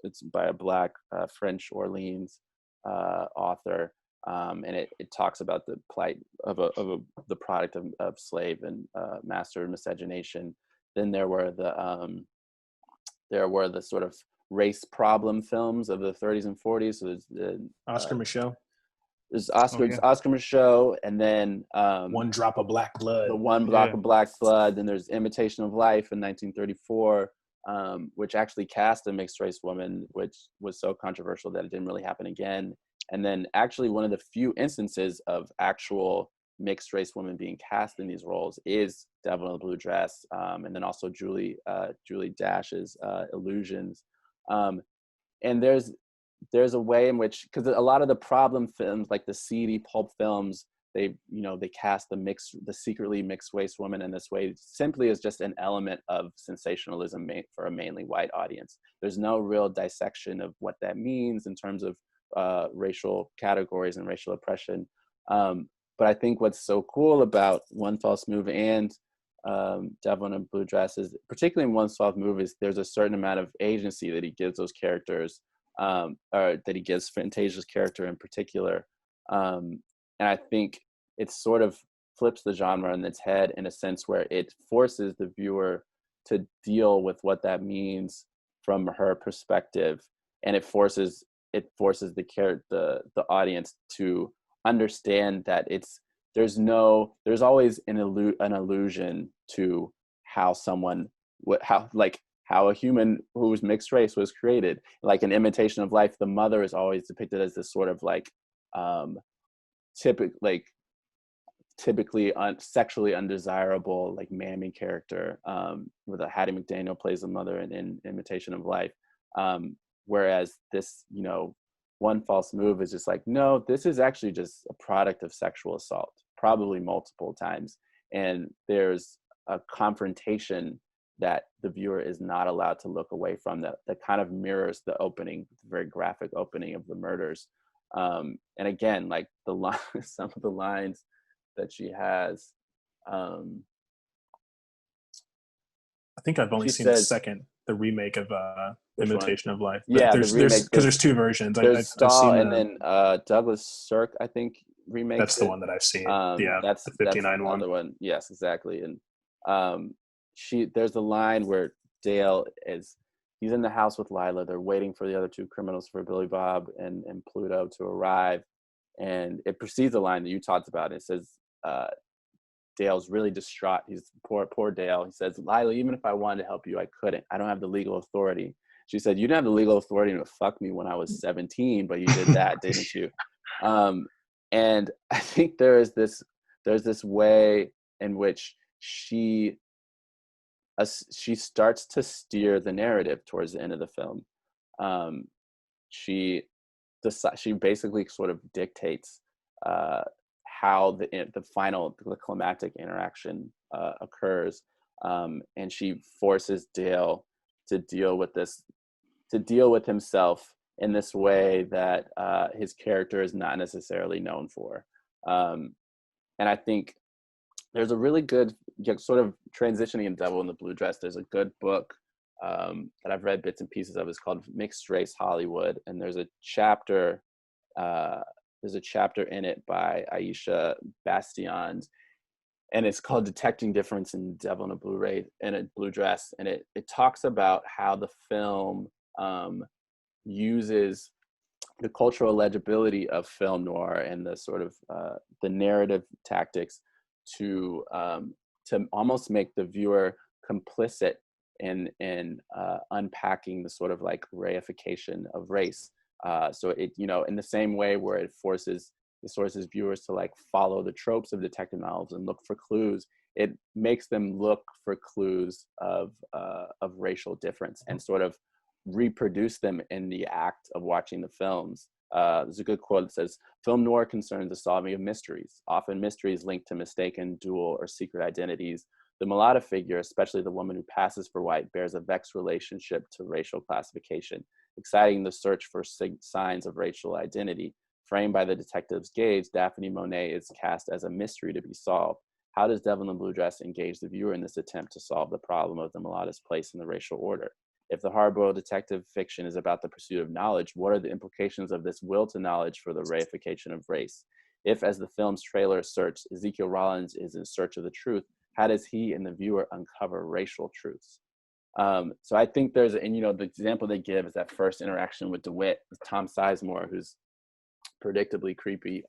It's by a black French Orleans author, and it talks about the plight of the product of slave and master miscegenation. Then there were the sort of race problem films of the 30s and 40s. So there's the Oscar Micheaux. There's Oscar Micheaux, and then One Drop of Black Blood. The One Drop of Black Blood. Then there's Imitation of Life in 1934, which actually cast a mixed race woman, which was so controversial that it didn't really happen again. And then actually one of the few instances of actual mixed race women being cast in these roles is Devil in the Blue Dress, and then also Julie Dash's Illusions. And there's a way in which, because a lot of the problem films, like the seedy pulp films, they cast the secretly mixed race woman in this way simply as just an element of sensationalism for a mainly white audience. There's no real dissection of what that means in terms of racial categories and racial oppression. But I think what's so cool about One False Move and Devil in a Blue Dress is, particularly in One False Move, is there's a certain amount of agency that he gives those characters, or that he gives Fantasia's character in particular. And I think it sort of flips the genre on its head in a sense where it forces the viewer to deal with what that means from her perspective, and it forces the audience to understand that there's always an allusion to how a human who's mixed race was created. Like in Imitation of Life, the mother is always depicted as this sort of like typically sexually undesirable, like mammy character, where Hattie McDaniel plays the mother in Imitation of Life. Whereas this, one false move is just like, no, this is actually just a product of sexual assault, probably multiple times. And there's a confrontation that the viewer is not allowed to look away from, that kind of mirrors the opening, the very graphic opening of the murders. And again, like some of the lines that she has. I think I've only seen the remake of Imitation of Life. But yeah, there's two versions. There's Stahl and then Douglas Sirk, I think, remake. That's the one that I've seen. That's the 59 one. Yes, exactly. And there's a line where Dale he's in the house with Lila. They're waiting for the other two criminals, for Billy Bob and Pluto, to arrive. And it precedes a line that you talked about. It says, Dale's really distraught. He's poor Dale. He says, Lila, even if I wanted to help you, I couldn't. I don't have the legal authority. She said, you didn't have the legal authority to fuck me when I was 17, but you did that, didn't you? And I think there's this way in which she starts to steer the narrative towards the end of the film. She basically sort of dictates how the climactic interaction occurs, and she forces Dale to deal with himself in this way that his character is not necessarily known for. And I think there's a really good sort of transitioning in Devil in the Blue Dress. There's a good book that I've read bits and pieces of. It's called Mixed Race Hollywood, and there's a chapter in it by Aisha Bastions, and it's called Detecting Difference in Devil in a Blue Dress. And it talks about how the film uses the cultural legibility of film noir and the sort of the narrative tactics to almost make the viewer complicit in unpacking the sort of like reification of race. So it, in the same way where it forces viewers to like follow the tropes of detective novels and look for clues, it makes them look for clues of racial difference and sort of reproduce them in the act of watching the films. There's a good quote that says, film noir concerns the solving of mysteries, often mysteries linked to mistaken, dual, or secret identities. The mulatto figure, especially the woman who passes for white, bears a vexed relationship to racial classification, exciting the search for signs of racial identity. Framed by the detective's gaze, Daphne Monet is cast as a mystery to be solved. How does Devil in the Blue Dress engage the viewer in this attempt to solve the problem of the mulatto's place in the racial order? If the hard-boiled detective fiction is about the pursuit of knowledge, what are the implications of this will to knowledge for the reification of race? If, as the film's trailer asserts, Ezekiel Rollins is in search of the truth, how does he and the viewer uncover racial truths? So I think the example they give is that first interaction with DeWitt, with Tom Sizemore, who's predictably creepy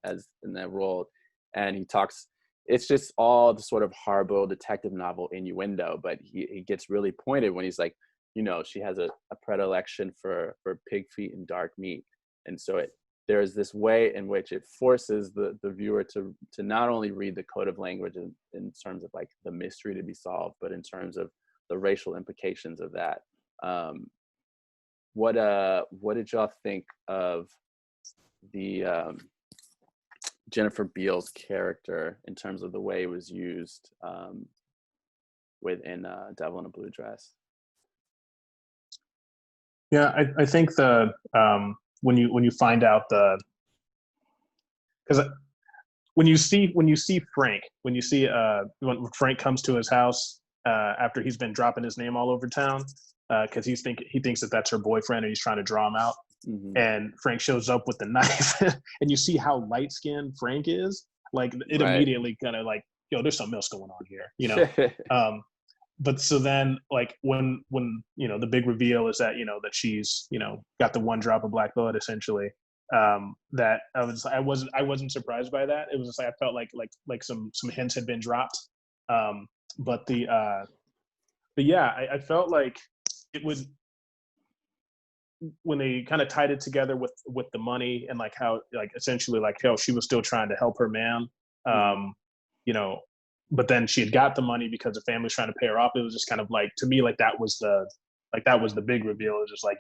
as in that role. And he talks, it's just all the sort of hard-boiled detective novel innuendo, but he gets really pointed when he's like, she has a predilection for pig feet and dark meat. And so there's this way in which it forces the viewer to not only read the code of language in terms of like the mystery to be solved, but in terms of the racial implications of that. What did y'all think of the Jennifer Beals character in terms of the way it was used within Devil in a Blue Dress? Yeah, I think when you find out because when you see Frank, when Frank comes to his house after he's been dropping his name all over town, because he thinks that that's her boyfriend and he's trying to draw him out. Mm-hmm. And Frank shows up with the knife and you see how light skinned Frank is, like it right. Immediately kind of like, there's something else going on here, but so then like when the big reveal is that that she's got the one drop of black blood essentially, that I wasn't surprised by that. It was just like I felt like some hints had been dropped, but yeah, I felt like it would, when they kind of tied it together with the money and like how like essentially like how she was still trying to help her man, but then she had got the money because the family was trying to pay her off. It was just kind of like, to me, like that was the big reveal. It was just like,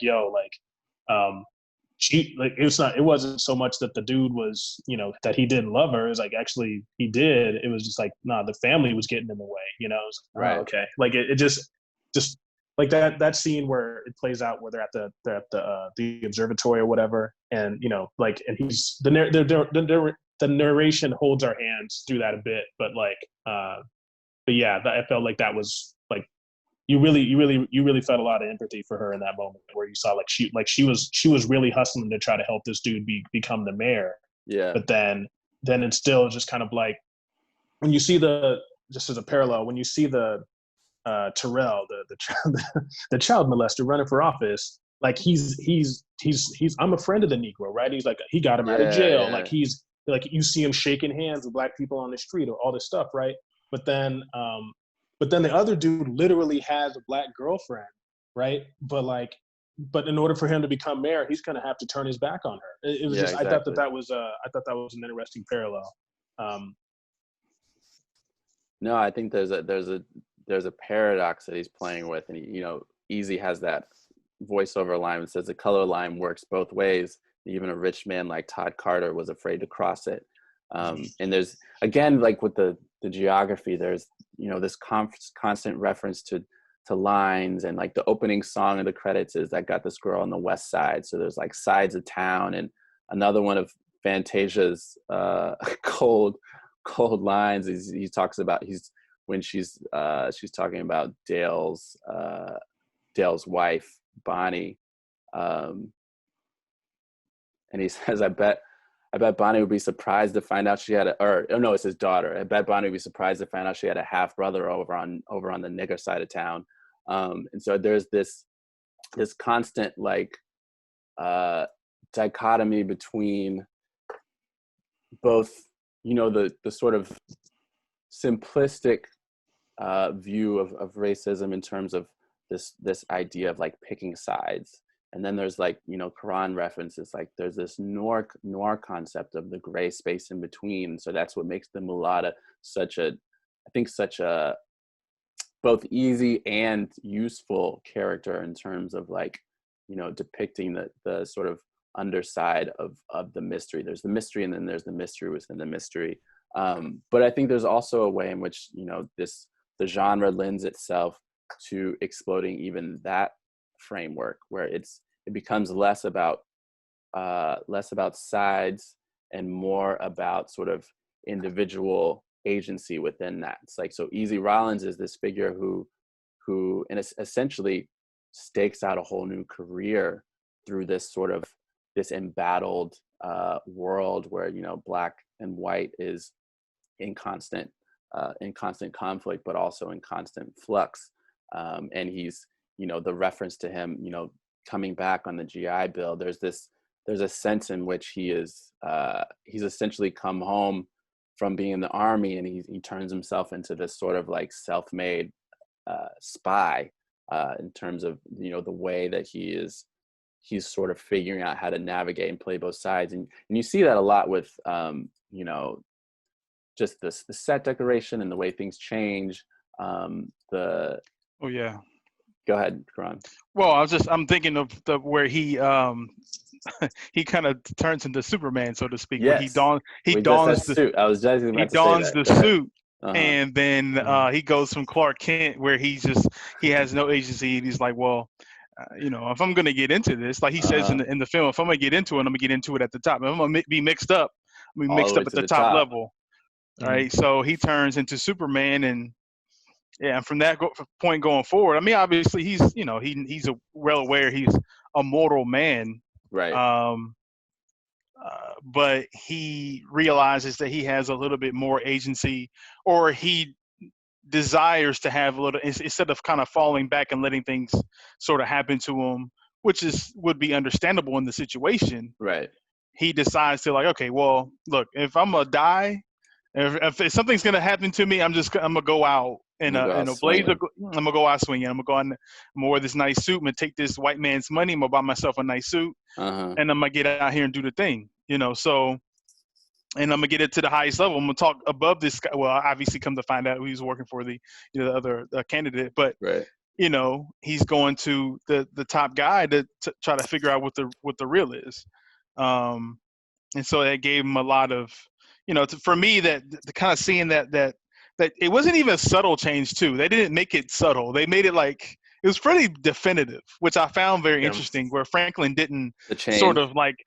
it wasn't so much that the dude was, that he didn't love her. It was like, actually he did. It was just like, nah, the family was getting in the way, it was like, Right. oh, okay. Like it just like that scene where it plays out where they're at the observatory or whatever. And, and he's the narration holds our hands through that a bit, but yeah, I felt like that was like, you really felt a lot of empathy for her in that moment where you saw she was really hustling to try to help this dude become the mayor. Yeah. But then it's still just kind of like, when you see just as a parallel, when you see the Terrell, the child molester running for office, like he's I'm a friend of the Negro, right? He's like, he got him out of jail. Yeah. Like he's like, you see him shaking hands with black people on the street or all this stuff, right? But then the other dude literally has a black girlfriend, right? But in order for him to become mayor, he's going to have to turn his back on her. It was just, exactly. I thought that was an interesting parallel. No, I think there's a paradox that he's playing with, and Easy has that voiceover line that says the color line works both ways. Even a rich man like Todd Carter was afraid to cross it. And there's, again, like with the geography, there's this constant reference to lines, and like the opening song of the credits is "I Got This Girl on the West Side." So there's like sides of town, and another one of Fantasia's cold lines is he talks about when she's talking about Dale's wife Bonnie, and he says, I bet Bonnie would be surprised to find out she had it's his daughter. I bet Bonnie would be surprised to find out she had a half brother over on the nigger side of town. And so there's this constant like dichotomy between both, the sort of simplistic view of racism in terms of this idea of like picking sides. And then there's like, Quran references, like there's this noir concept of the gray space in between. So that's what makes the mulatto such a both easy and useful character in terms of like, depicting the sort of underside of the mystery. There's the mystery, and then there's the mystery within the mystery. But I think there's also a way in which, the genre lends itself to exploding even that framework, where it becomes less about sides and more about sort of individual agency within that. It's like, so Easy Rollins is this figure who and essentially stakes out a whole new career through this embattled world where black and white is in constant conflict, but also in constant flux. And he's, the reference to him, coming back on the GI Bill, there's a sense in which he's essentially come home from being in the army, and he turns himself into this sort of like self-made spy in terms of, the way that he's sort of figuring out how to navigate and play both sides. And you see that a lot with, just the set decoration and the way things change. Oh yeah. Go ahead, Karan. Well, I'm thinking of where he he kind of turns into Superman, so to speak. Yes. He dons the suit. I was just about to say that. He dons the suit, Uh-huh. and then he goes from Clark Kent, where he has no agency, and he's like, well, if I'm gonna get into this, like he says in the film, if I'm gonna get into it, I'm gonna get into it at the top. If I'm gonna be mixed up, I'm gonna be mixed up at the top level. Mm-hmm. Right, so he turns into Superman, and from that point going forward, I mean, obviously he's well aware he's a mortal man, right? But he realizes that he has a little bit more agency, or he desires to have a little, instead of kind of falling back and letting things sort of happen to him, which would be understandable in the situation. Right. He decides to, like, okay, well, look, if I'm gonna die, if something's gonna happen to me, I'm gonna go out in a blaze. I'm gonna go out swinging. I'm gonna wear this nice suit. I'm gonna take this white man's money. I'm gonna buy myself a nice suit, and I'm gonna get out here and do the thing. So, and I'm gonna get it to the highest level. I'm gonna talk above this guy. Well, obviously, come to find out he's working for the other candidate, but right. he's going to the top guy to try to figure out what the real is. And so that gave him a lot of, for me, that the kind of seeing that it wasn't even a subtle change too. They didn't make it subtle. They made it like it was pretty definitive, which I found very interesting. Where Franklin didn't sort of like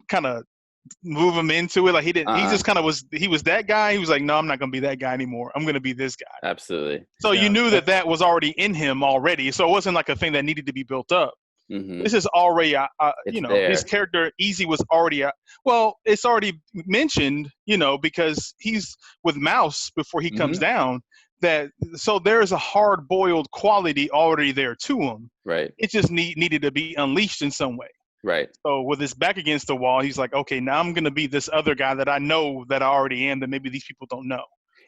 kind of move him into it. Like he didn't. He just kind of was. He was that guy. He was like, no, I'm not going to be that guy anymore. I'm going to be this guy. Absolutely. So you knew that was already in him already. So it wasn't like a thing that needed to be built up. Mm-hmm. This is already, there. his character Easy was already, it's already mentioned, because he's with Mouse before he comes down. So there's a hard-boiled quality already there to him. Right. It just needed to be unleashed in some way. Right. So with his back against the wall, he's like, okay, now I'm going to be this other guy that I know that I already am that maybe these people don't know.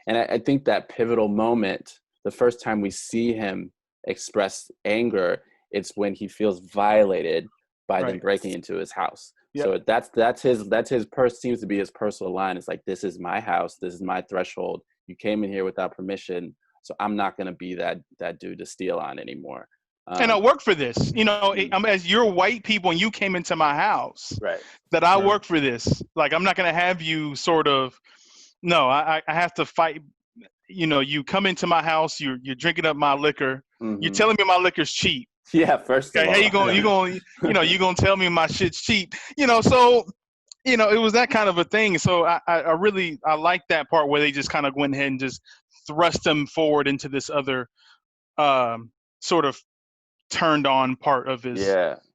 And I think that pivotal moment, the first time we see him express anger, it's when he feels violated by them breaking into his house. Yep. So that's his seems to be his personal line. It's like, this is my house. This is my threshold. You came in here without permission. So I'm not going to be that dude to steal on anymore. And I work for this, as you're white people and you came into my house, right? That I work for this. Like, I'm not going to have you sort of, no, I have to fight. You come into my house, you're drinking up my liquor. Mm-hmm. You're telling me my liquor's cheap. Yeah, first of all. Hey, you gonna tell me my shit's cheap. So, it was that kind of a thing. So I really like that part where they just kind of went ahead and just thrust him forward into this other sort of turned on part of his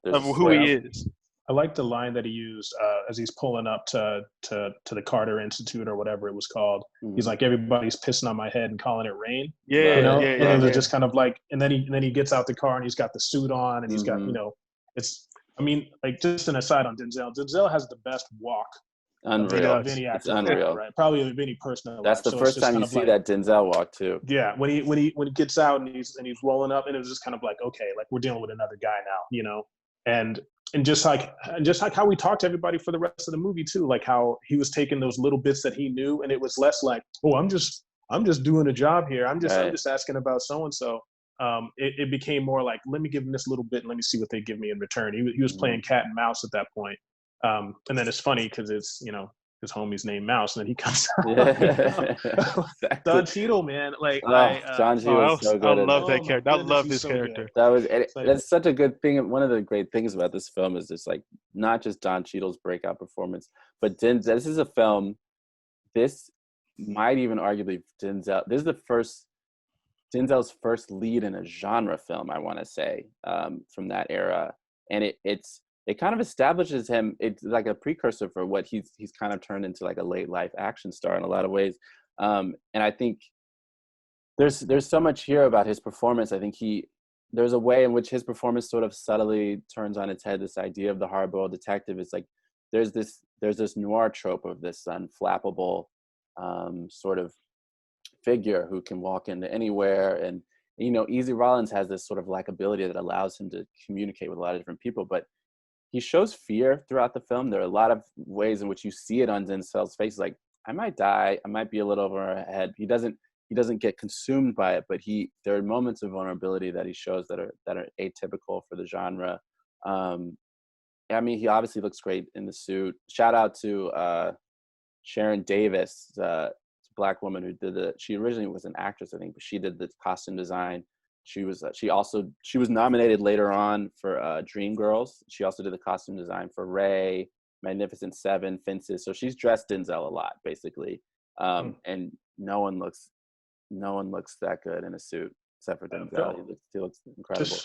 of who he is. I like the line that he used as he's pulling up to the Carter Institute or whatever it was called. Mm-hmm. He's like, everybody's pissing on my head and calling it rain. Yeah, and it was just kind of like, and then he gets out the car and he's got the suit on and he's got, it's, I mean, like, just an aside on Denzel. Denzel has the best walk. Unreal. Of any actor, it's unreal, right? Probably of any person. That's the first time you see that Denzel walk too. Yeah, when he gets out and he's rolling up, and it was just kind of like, okay, like we're dealing with another guy now, and just like how we talked to everybody for the rest of the movie too, like how he was taking those little bits that he knew, and it was less like, oh, I'm just doing a job here. I'm just asking about so and so. It became more like, let me give him this little bit and let me see what they give me in return. He was playing cat and mouse at that point. And then it's funny because it's, his homie's named Mouse, and then he comes out. Exactly. Don Cheadle, man. Like, John Cheadle was so good. I love that character. I love his character. That's such a good thing. One of the great things about this film is just like, not just Don Cheadle's breakout performance, but Denzel. This is a film, this might even arguably Denzel. This is Denzel's first lead in a genre film, I want to say, from that era. And it kind of establishes him. It's like a precursor for what he's kind of turned into, like a late life action star in a lot of ways. And I think there's so much here about his performance. I think there's a way in which his performance sort of subtly turns on its head this idea of the hard-boiled detective. It's like there's this noir trope of this unflappable sort of figure who can walk into anywhere. And Easy Rollins has this sort of likability that allows him to communicate with a lot of different people, but he shows fear throughout the film. There are a lot of ways in which you see it on Denzel's face. Like, I might die. I might be a little over my head. He doesn't get consumed by it, but there are moments of vulnerability that he shows that are atypical for the genre. I mean, he obviously looks great in the suit. Shout out to Sharon Davis, a Black woman who did she originally was an actress, I think, but she did the costume design. She was nominated later on for Dreamgirls. She also did the costume design for Ray, Magnificent Seven, Fences. So she's dressed Denzel a lot, basically. And no one looks that good in a suit except for Denzel. He looks incredible.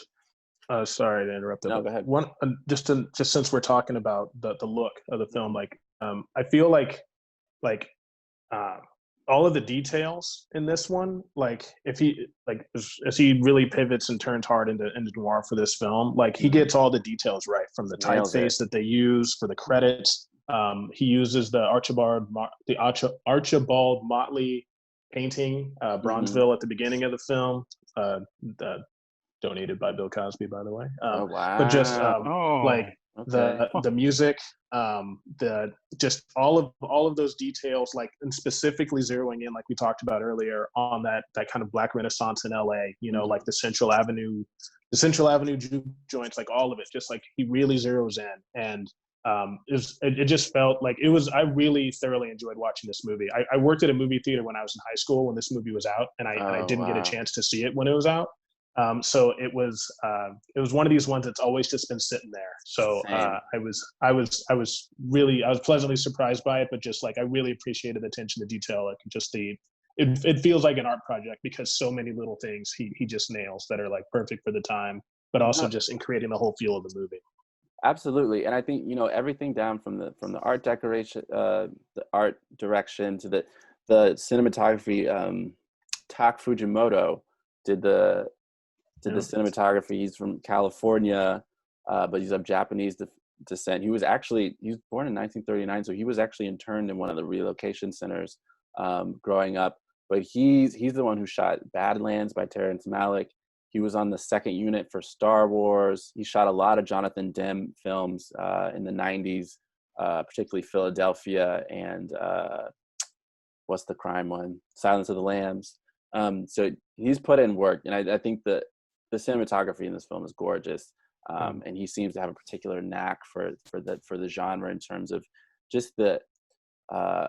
Sorry to interrupt. No, go ahead. One, just since we're talking about the look of the film, like I feel like all of the details in this one, like if he as he really pivots and turns hard into noir for this film, like he gets all the details right, from the typeface that they use for the credits. He uses the Archibald Motley painting, Bronzeville, at the beginning of the film, donated by Bill Cosby, by the way. Oh wow! But just Okay. The music, the just all of those details, like, and specifically zeroing in, like we talked about earlier, on that kind of Black Renaissance in LA, like the Central Avenue juke joints, like all of it, just like he really zeroes in. And it just felt like it was, I really thoroughly enjoyed watching this movie. I worked at a movie theater when I was in high school when this movie was out, and I didn't get a chance to see it when it was out. So it was one of these ones that's always just been sitting there. So I was pleasantly surprised by it, but just like I really appreciated the attention to detail, like just it feels like an art project because so many little things he just nails that are like perfect for the time, but also just in creating the whole feel of the movie. Absolutely. And I think, everything down from the art decoration, the art direction to the cinematography, Tak Fujimoto did the cinematography. He's from California, but he's of Japanese descent. He was born in 1939, so he was actually interned in one of the relocation centers growing up. But he's the one who shot Badlands by Terrence Malick. He was on the second unit for Star Wars. He shot a lot of Jonathan Demme films in the 90s, particularly Philadelphia and what's the crime one? Silence of the Lambs. So he's put in work, and I think the cinematography in this film is gorgeous, and he seems to have a particular knack for the genre in terms of just the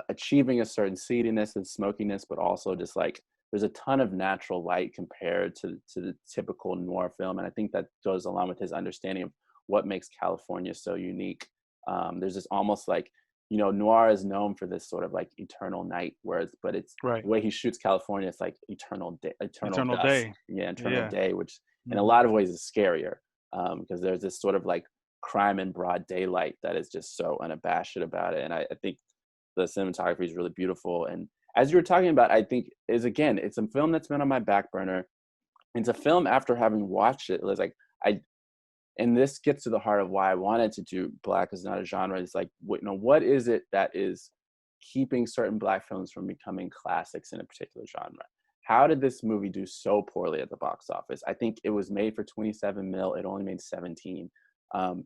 achieving a certain seediness and smokiness, but also just like there's a ton of natural light compared to the typical noir film, and I think that goes along with his understanding of what makes California so unique. There's this almost like, noir is known for this sort of like eternal night, but it's the way he shoots California, it's like eternal day, eternal day. Yeah, eternal day, which in a lot of ways is scarier because there's this sort of like crime in broad daylight that is just so unabashed about it. And I think the cinematography is really beautiful. And as you were talking about, I think it's a film that's been on my back burner. It's a film after having watched it, it's like and this gets to the heart of why I wanted to do Black is Not a Genre. It's like, what is it that is keeping certain Black films from becoming classics in a particular genre? How did this movie do so poorly at the box office? I think it was made for 27 mil. It only made 17. And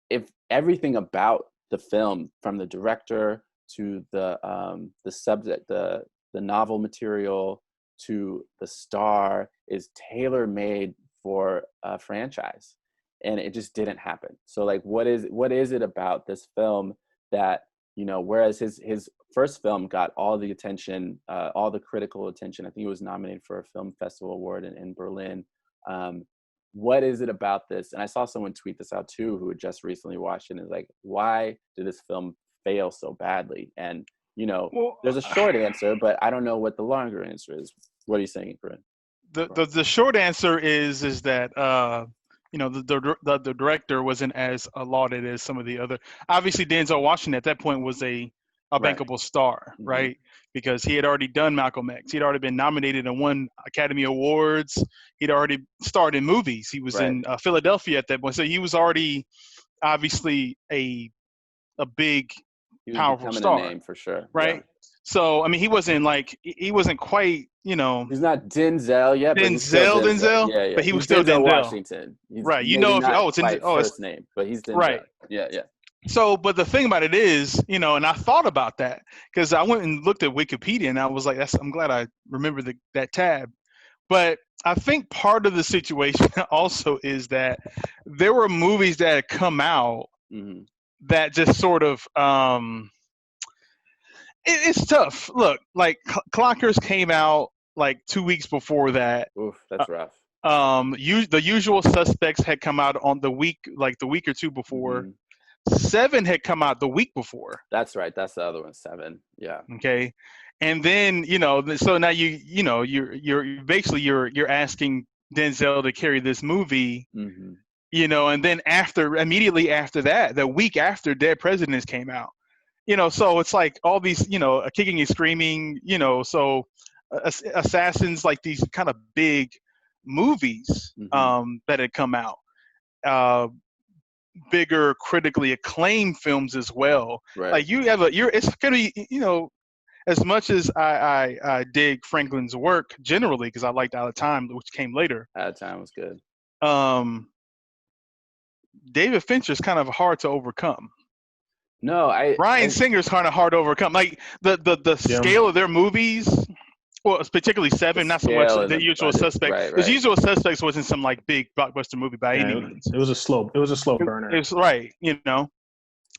if everything about the film, from the director to the subject, the novel material to the star, is tailor-made for a franchise, and it just didn't happen. So like, what is it about this film that, whereas his first film got all the attention, all the critical attention, I think he was nominated for a film festival award in Berlin. What is it about this? And I saw someone tweet this out too, who had just recently watched it, and is like, why did this film fail so badly? And there's a short answer, but I don't know what the longer answer is. What are you saying, Corinne? The short answer is that the director wasn't as lauded as some of the other. Obviously, Denzel Washington at that point was a bankable star, right? Because he had already done Malcolm X. He'd already been nominated and won Academy Awards. He'd already starred in movies. He was in Philadelphia at that point, so he was already obviously a big, powerful star, a name for sure, right? Yeah. So I mean, he wasn't quite, He's not Denzel yet. Denzel. Yeah. But he was still Denzel Washington. Right. First name, but he's Denzel. Right. Yeah. So, but the thing about it is, and I thought about that because I went and looked at Wikipedia, and I was like, I'm glad I remembered that tab. But I think part of the situation also is that there were movies that had come out that just sort of, it's tough. Look, like Clockers came out like 2 weeks before that. Oof, that's rough. The Usual Suspects had come out on the week or two before. Seven had come out the week before. That's right. That's the other one, Seven. Yeah. Okay. And then, so now you're basically you're asking Denzel to carry this movie, and then immediately after that, the week after Dead Presidents came out, so it's like all these, Kicking and Screaming, so Assassins, like these kind of big movies that had come out, bigger critically acclaimed films as well. Right. Like it's gonna be, as much as I dig Franklin's work generally, because I liked Out of Time, which came later. Out of Time was good. David Fincher's kind of hard to overcome. No, Bryan Singer's kind of hard to overcome. Like the scale of their movies, well, particularly Seven, not so much The Usual Suspects. Right. The Usual Suspects wasn't some like big blockbuster movie by any means. It was a slow burner. It was right,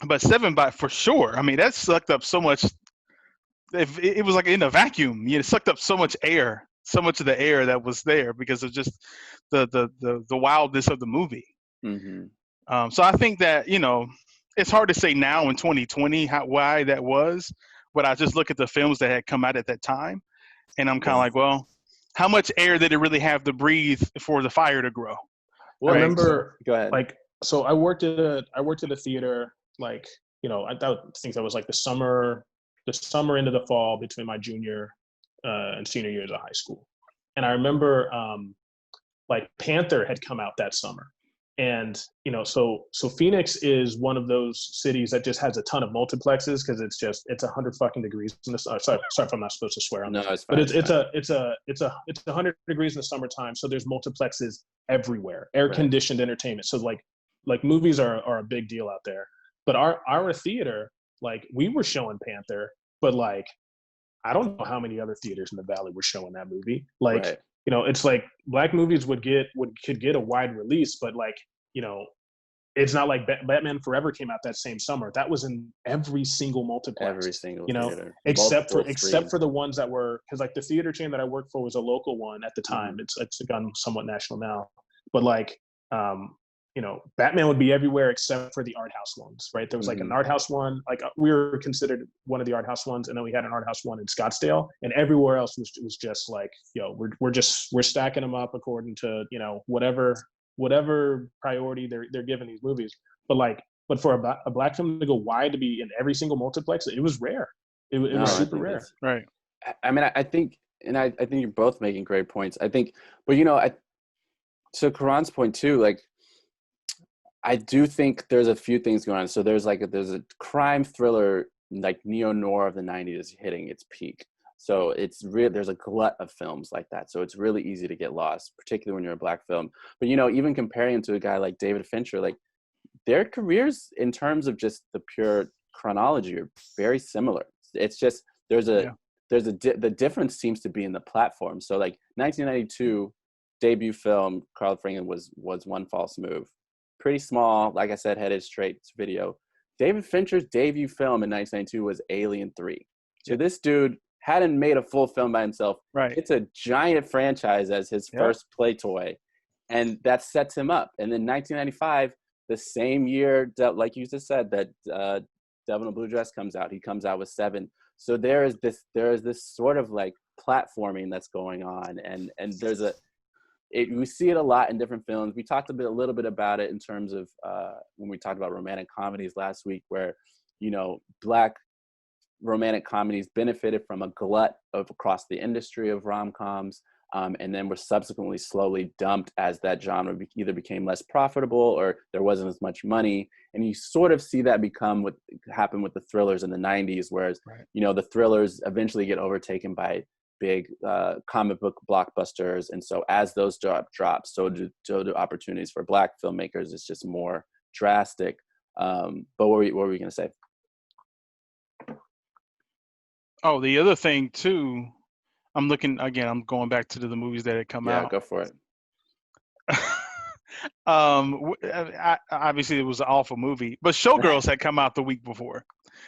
but Seven for sure. I mean, that sucked up so much. It was like in a vacuum. It sucked up so much air, so much of the air that was there because of just the wildness of the movie. Mm-hmm. So I think that it's hard to say now in 2020 why that was, but I just look at the films that had come out at that time, and I'm kind of like, well, how much air did it really have to breathe for the fire to grow? Well, right? I remember, go ahead. Like, so I worked at a theater, like, I think that was like the summer into the fall between my junior and senior years of high school, and I remember like Panther had come out that summer. And, so Phoenix is one of those cities that just has a ton of multiplexes because it's 100 fucking degrees in the sorry if I'm not supposed to swear on no, this, but it's 100 degrees in the summertime. So there's multiplexes everywhere, air conditioned entertainment. So like movies are a big deal out there. But our theater, like we were showing Panther, but like I don't know how many other theaters in the Valley were showing that movie. Like. Right. It's like black movies could get a wide release, but like, it's not like Batman Forever came out that same summer. That was in every single multiplex. Every single theater. Except for the ones that were, because like the theater chain that I worked for was a local one at the time. Mm-hmm. It's gone somewhat national now, but like Batman would be everywhere except for the art house ones, right? There was like an art house one, like we were considered one of the art house ones, and then we had an art house one in Scottsdale, and everywhere else was just like, we're stacking them up according to whatever priority they're giving these movies. But for a black film to go wide to be in every single multiplex, it was rare. It was super rare. Right. I mean, I think you're both making great points. I think, but to Karan's point too, like. I do think there's a few things going on. So there's a crime thriller, like neo-noir of the 90s hitting its peak. So there's a glut of films like that. So it's really easy to get lost, particularly when you're a black film. But, even comparing them to a guy like David Fincher, like their careers in terms of just the pure chronology are very similar. It's just, the difference seems to be in the platform. So like 1992 debut film, Carl Franklin was One False Move. Pretty small, like I said, headed straight to video. David Fincher's debut film in 1992 was Alien 3. So this dude hadn't made a full film by himself. Right. It's a giant franchise as his first play toy. And that sets him up. And then 1995, the same year, like you just said, that Devil in a Blue Dress comes out. He comes out with Seven. So there is this sort of like platforming that's going on. And there's we see it a lot in different films. We talked a little bit about it in terms of when we talked about romantic comedies last week, where, black romantic comedies benefited from a glut across the industry of rom-coms, and then were subsequently slowly dumped as that genre either became less profitable or there wasn't as much money. And you sort of see that become what happened with the thrillers in the 90s, whereas, the thrillers eventually get overtaken by big comic book blockbusters, and so as those drops, so do opportunities for black filmmakers. It's just more drastic. But what were we going to say? Oh, the other thing too, I'm going back to the movies that had come out. Yeah, go for it. Obviously it was an awful movie, but Showgirls had come out the week before.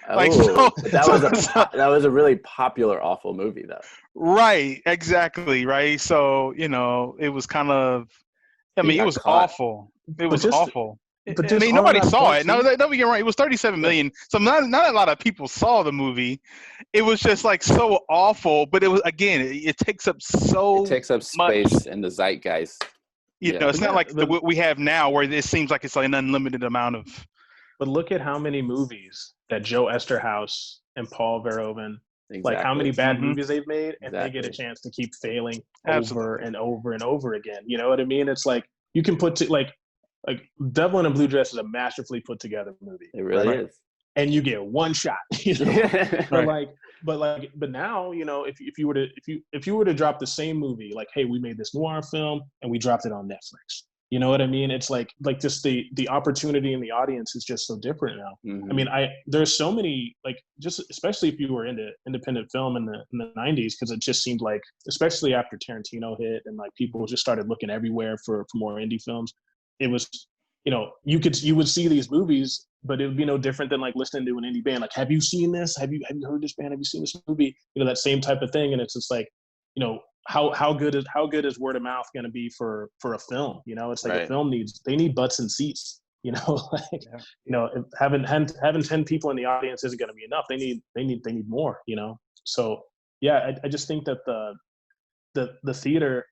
That was a really popular awful movie though. Right, exactly, right. So it was kind of, it was awful. It was awful. But nobody saw it. No, don't get right. It was 37 million. So not a lot of people saw the movie. It was just like so awful. But it was, again, it takes up space in the zeitgeist. It's not like what we have now, where it seems like it's like an unlimited amount of. But look at how many movies that Joe Esterhaus and Paul Verhoeven, like how many bad movies they've made, and they get a chance to keep failing over and over and over again. You know what I mean? It's like you can put like Devil in a Blue Dress is a masterfully put together movie. It really is. And you get one shot. But now, if you were to drop the same movie, like, hey, we made this noir film and we dropped it on Netflix. You know what I mean? It's like just the opportunity in the audience is just so different now. Mm-hmm. I mean, there's so many, like, just especially if you were into independent film in the 90s, because it just seemed like, especially after Tarantino hit and like people just started looking everywhere for more indie films, it was, you know, you would see these movies, but it would be no different than like listening to an indie band. Like, have you seen this? Have you heard this band? Have you seen this movie? You know, that same type of thing. And it's just like, you know, how good is word of mouth going to be for a film? You know, it's like Right. a film they need butts and seats. You know, like, you know, having 10 people in the audience isn't going to be enough. They need more. You know, so yeah, I just think that the theater,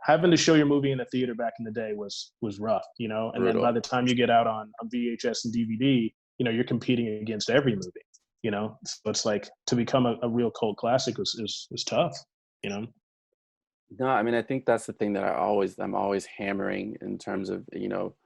having to show your movie in the theater back in the day was rough. You know, and Brutal. then by the time you get out on VHS and DVD, you know, you're competing against every movie. You know, so it's like to become a real cult classic is tough. You know. No, I mean, I think that's the thing that I'm always hammering in terms of, you know,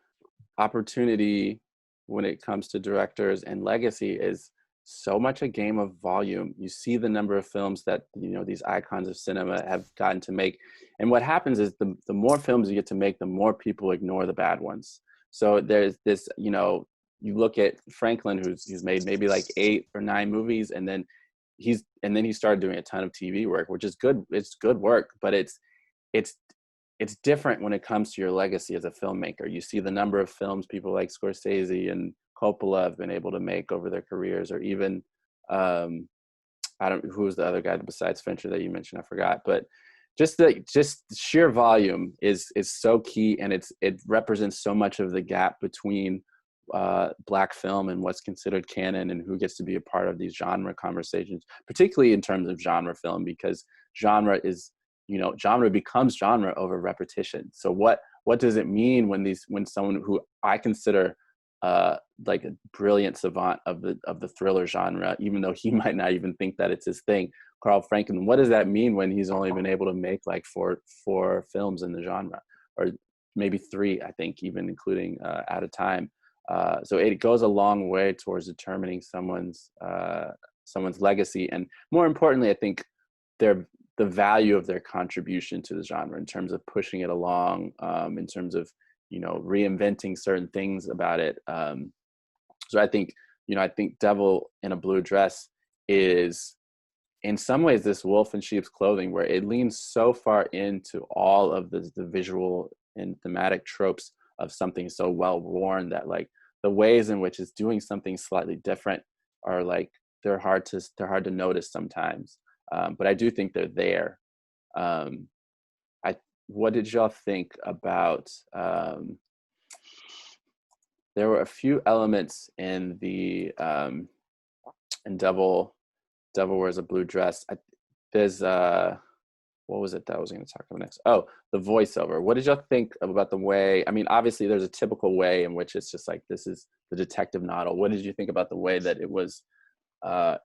opportunity when it comes to directors and legacy is so much a game of volume. You see the number of films that, you know, these icons of cinema have gotten to make. And what happens is the more films you get to make, the more people ignore the bad ones. So there's this, you know, you look at Franklin, he's made maybe like 8 or 9 movies, and then he started doing a ton of TV work, which is good. It's good work, but it's different when it comes to your legacy as a filmmaker. You see the number of films people like Scorsese and Coppola have been able to make over their careers, or even who was the other guy besides Fincher that you mentioned? I forgot, but just sheer volume is so key, and it represents so much of the gap between Black film and what's considered canon and who gets to be a part of these genre conversations, particularly in terms of genre film, because genre becomes genre over repetition. So what does it mean when someone who I consider like a brilliant savant of the thriller genre, even though he might not even think that it's his thing, Carl Franklin, what does that mean when he's only been able to make like four films in the genre, or maybe 3, I think, even including At a Time. So it goes a long way towards determining someone's legacy, and more importantly, I think the value of their contribution to the genre in terms of pushing it along, in terms of, you know, reinventing certain things about it. So I think Devil in a Blue Dress is in some ways this wolf in sheep's clothing, where it leans so far into all of the visual and thematic tropes of something so well worn that like the ways in which it's doing something slightly different are like they're hard to notice sometimes, but I do think they're there. What did y'all think about there were a few elements in the in Devil Wears a Blue Dress. There's what was it that I was going to talk about next? Oh, the voiceover. What did y'all think about the way? I mean, obviously, there's a typical way in which it's just like, this is the detective novel. What did you think about the way that it was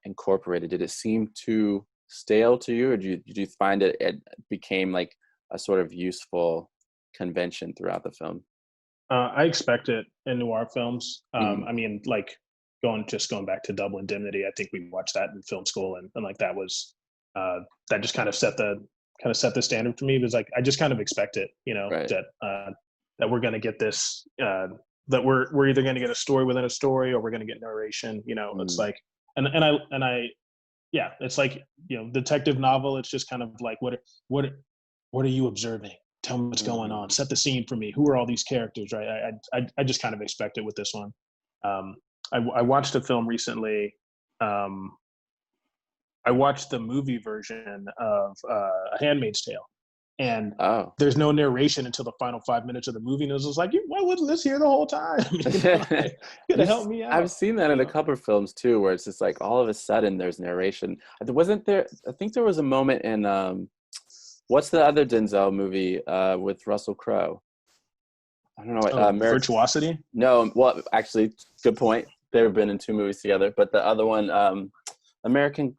incorporated? Did it seem too stale to you, or did you find it became like a sort of useful convention throughout the film? I expect it in noir films. Mhm. I mean, like going back to Double Indemnity, I think we watched that in film school, and like that was that just kind of set the standard for me. It was like I just kind of expect it, you know, Right. that we're going to get this, that we're either going to get a story within a story, or we're going to get narration. You know, it's like, and I yeah, it's like, you know, detective novel. It's just kind of like what are you observing? Tell me what's going on. Set the scene for me. Who are all these characters? Right. I just kind of expect it with this one. I watched a film recently. I watched the movie version of A Handmaid's Tale, and there's no narration until the final 5 minutes of the movie. And it was just like, why wasn't this here the whole time? You know, like, you gotta help me out. I've seen that in a couple of films too, where it's just like all of a sudden there's narration. Wasn't there? I think there was a moment in what's the other Denzel movie with Russell Crowe? I don't know. Virtuosity? No, well, actually, good point. They've been in 2 movies together, but the other one, American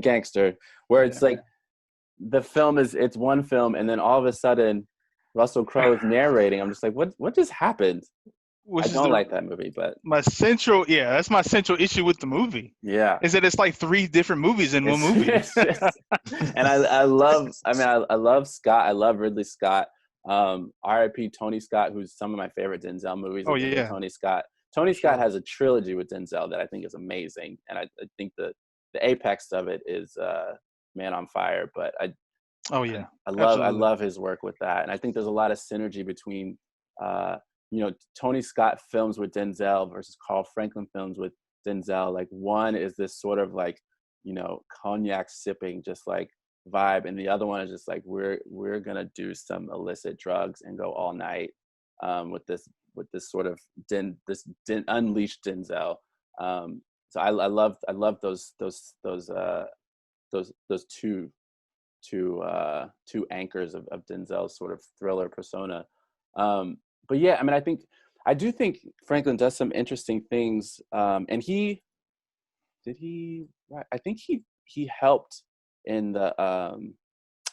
Gangster, where it's like the film it's one film, and then all of a sudden Russell Crowe is narrating. I'm just like, what just happened? I don't like that movie, but that's my central issue with the movie. Yeah, is that it's like 3 different movies in one movie. And I love Scott. I love Ridley Scott. R.I.P. Tony Scott, who's some of my favorite Denzel movies. Oh yeah. Tony Scott. Tony Scott has a trilogy with Denzel that I think is amazing, and I think the apex of it is Man on Fire. But I love his work with that, and I think there's a lot of synergy between Tony Scott films with Denzel versus Carl Franklin films with Denzel. Like, one is this sort of like, cognac sipping, just like vibe, and the other one is just like, we're gonna do some illicit drugs and go all night with this sort of unleashed Denzel. So I love those two anchors of Denzel's sort of thriller persona. But yeah, I mean, I do think Franklin does some interesting things. And I think he helped in the,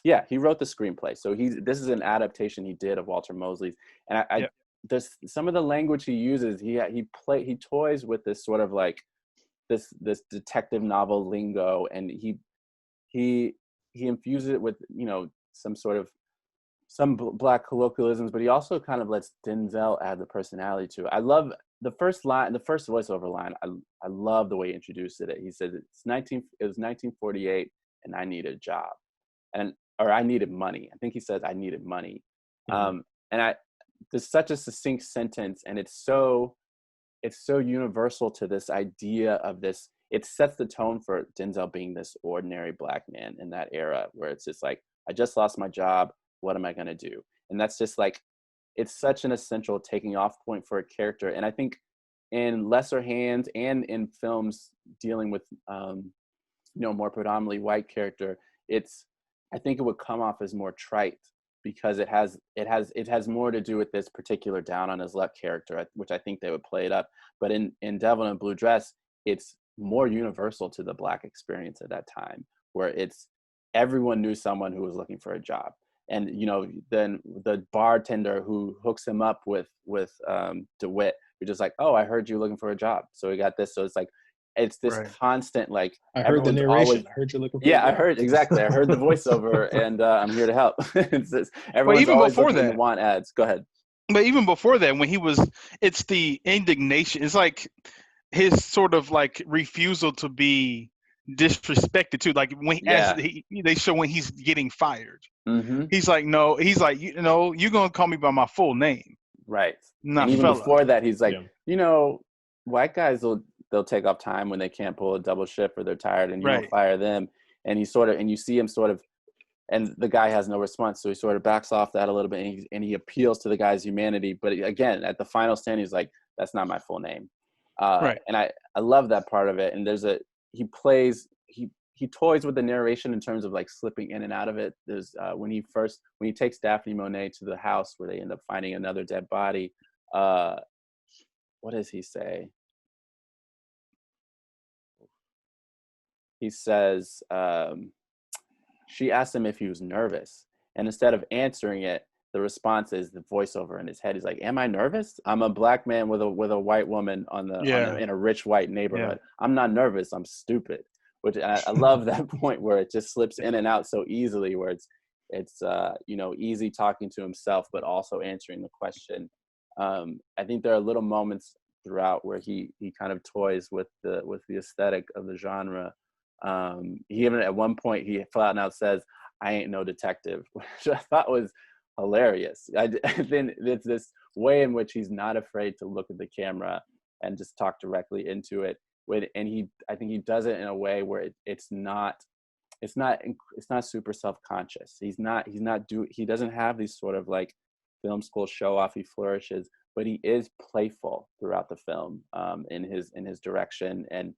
he wrote the screenplay. So this is an adaptation he did of Walter Mosley's. And there's some of the language he uses, he toys with this sort of like this detective novel lingo, and he infuses it with, some Black colloquialisms, but he also kind of lets Denzel add the personality to it. I love the first voiceover line. I love the way he introduced it. He said it was 1948 and I needed a job, or I needed money. I think he says I needed money. Mm-hmm. There's such a succinct sentence, and it's so universal to this idea of this. It sets the tone for Denzel being this ordinary Black man in that era, where it's just like, I just lost my job. What am I going to do? And that's just like, it's such an essential taking off point for a character. And I think in lesser hands and in films dealing with, more predominantly white character, I think it would come off as more trite, because it has more to do with this particular down on his luck character, which I think they would play it up. But in Devil in a Blue Dress, it's more universal to the Black experience at that time, where everyone knew someone who was looking for a job. And, then the bartender who hooks him up with DeWitt, you're just like, oh, I heard you looking for a job. So we got this. So it's like, it's this constant, like, I heard the narration. I heard you looking for a job. I heard the voiceover, and I'm here to help. Everyone's always looking to want ads. Go ahead. But even before that, it's the indignation. It's like his sort of like refusal to be disrespected too. Like they show when he's getting fired. Mm-hmm. He's like, no. He's like, you're gonna call me by my full name, right? Not and even fella. Before that, he's like, white guys they'll take off time when they can't pull a double shift or they're tired, and you don't fire them. And you see him sort of, and the guy has no response, so he sort of backs off that a little bit, and he appeals to the guy's humanity. But again, at the final stand, he's like, that's not my full name. And I love that part of it. And he toys with the narration in terms of like slipping in and out of it. There's when he takes Daphne Monet to the house where they end up finding another dead body. What does he say? He says, she asked him if he was nervous, and instead of answering it, the response is the voiceover in his head. He's like, am I nervous? I'm a Black man with a white woman in a rich white neighborhood. Yeah. I'm not nervous. I'm stupid. Which I love that point where it just slips in and out so easily, where it's easy talking to himself, but also answering the question. I think there are little moments throughout where he kind of toys with the aesthetic of the genre. He even at one point he flat out says, I ain't no detective, which I thought was hilarious. Then it's this way in which he's not afraid to look at the camera and just talk directly into it. I think he does it in a way where it's not super self-conscious. He doesn't have these sort of like film school show-offy flourishes, but he is playful throughout the film, in his direction, and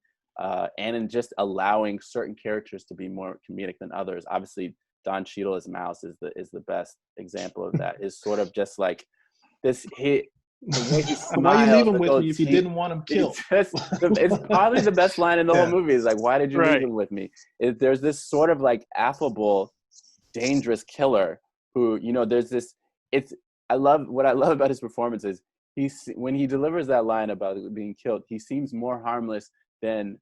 in just allowing certain characters to be more comedic than others. Obviously, Don Cheadle as Mouse is the best example of that. Is sort of just like this hit. The way he smiles, why you leave him with me if you didn't want him killed? It's probably the best line in the whole movie. Is like, why did you leave him with me? There's this sort of like affable, dangerous killer who, there's this. What I love about his performance is when he delivers that line about being killed, he seems more harmless than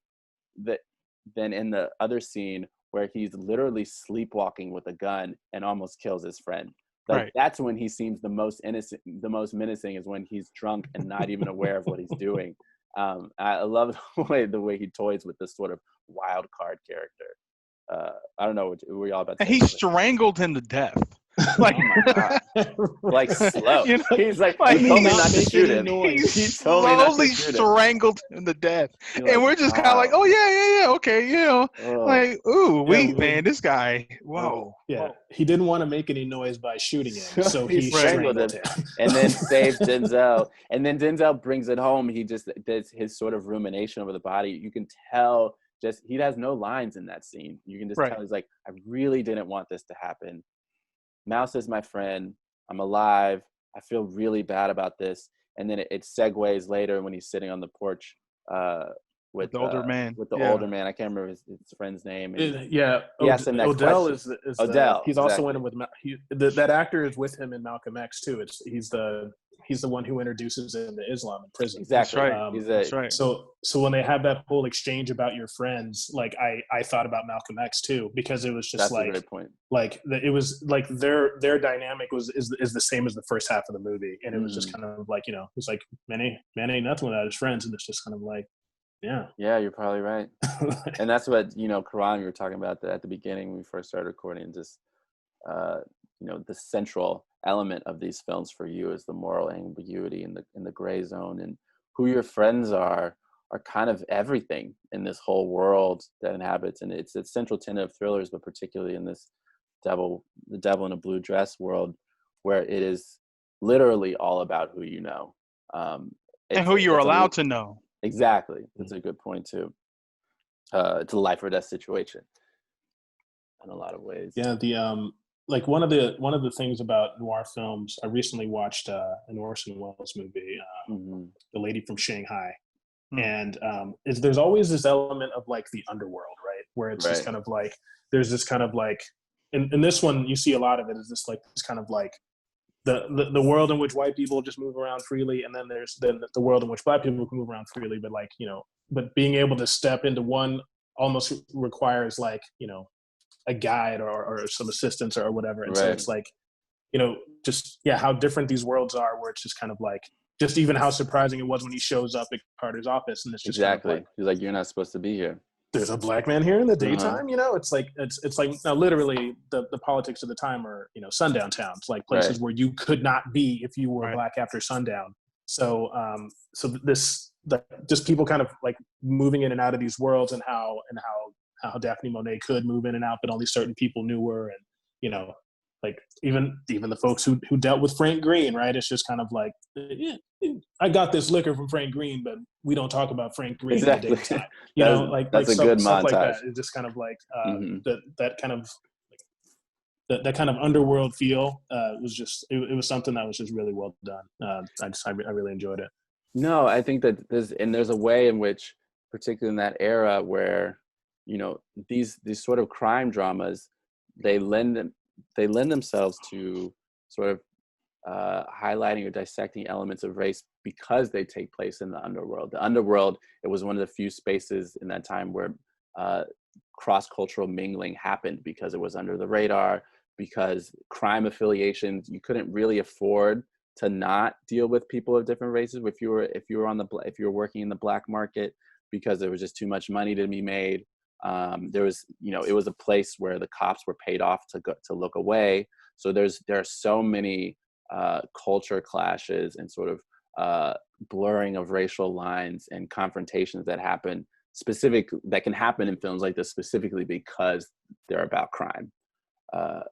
in the other scene where he's literally sleepwalking with a gun and almost kills his friend. Like Right. that's when he seems the most innocent, the most menacing is when he's drunk and not even aware of what he's doing. I love the way he toys with this sort of wild card character. I don't know, were y'all about to And say he something? strangled him to death. Like, Oh my god, like slow. you know, He's like, like he told me not not to make shoot any him. noise. he He told me not to slowly shoot him. strangled him to death. You're And like, we're just kind of like, wow. oh yeah, okay, you know, Oh, like, ooh, Yeah, man, this guy, whoa. yeah. He didn't want to make any noise by shooting him, so he he strangled strangled him him. and then saves Denzel. And then Denzel brings it home. He just does his sort of rumination over the body. You can tell just he has no lines in that scene. You can just Right. tell he's like, I really didn't want this to happen. Mouse is my friend. I'm alive. I feel really bad about this. And then it segues later when he's sitting on the porch with The older man. With the Yeah. older man. I can't remember his friend's name. And Yeah, he asked him that Odell question. is Odell, he's also exactly. in with that actor is with him in Malcolm X too. He's the one who introduces him to Islam in prison. Exactly. That's right. That's right. So when they have that whole exchange about your friends, like I thought about Malcolm X too, because it was just that's a great point. It was like their dynamic is the same as the first half of the movie, and it was just kind of like, you know, it's like man ain't nothing without his friends, and it's just kind of like, yeah, you're probably right. And that's what, you know, Karan, we were talking about at the beginning when we first started recording, just you know, the central element of these films for you is the moral ambiguity in the gray zone, and who your friends are kind of everything in this whole world that inhabits. And it's a central tenet of thrillers, but particularly in this the devil in a blue dress world, where it is literally all about who you know, And who you're allowed to know. Exactly. That's a good point too. It's a life or death situation in a lot of ways. Yeah, the like one of the things about noir films, I recently watched an Orson Welles movie, The Lady from Shanghai, and there's always this element of like the underworld, right? Where it's just kind of like there's this kind of like in this one you see a lot of it is this kind of like the world in which white people just move around freely, and then there's the world in which black people can move around freely, but like, you know, but being able to step into one almost requires like, you know, a guide or some assistance or whatever. And so it's like, you know, just, yeah, how different these worlds are, where it's just kind of like, just even how surprising it was when he shows up at Carter's office, and it's just exactly kind of like, he's like, you're not supposed to be here. There's a black man here in the daytime, you know. It's like now literally the politics of the time are, you know, sundown towns, like places where you could not be if you were black after sundown. So just people kind of like moving in and out of these worlds, and how Daphne Monet could move in and out, but only certain people knew her, and, you know, like even the folks who dealt with Frank Green, right? It's just kind of like, yeah, I got this liquor from Frank Green, but we don't talk about Frank Green in the daytime. You know, like that's like a good stuff montage. like that. It's just kind of like that kind of underworld feel was just it was something that was just really well done. I really enjoyed it. No, I think that there's a way in which, particularly in that era, where, you know, these sort of crime dramas, they lend themselves to sort of highlighting or dissecting elements of race because they take place in the underworld. The underworld, it was one of the few spaces in that time where cross-cultural mingling happened, because it was under the radar, because crime affiliations, you couldn't really afford to not deal with people of different races if you were working in the black market, because there was just too much money to be made. There was, you know, it was a place where the cops were paid off to look away. So there are so many culture clashes and sort of blurring of racial lines and confrontations that can happen in films like this, specifically because they're about crime,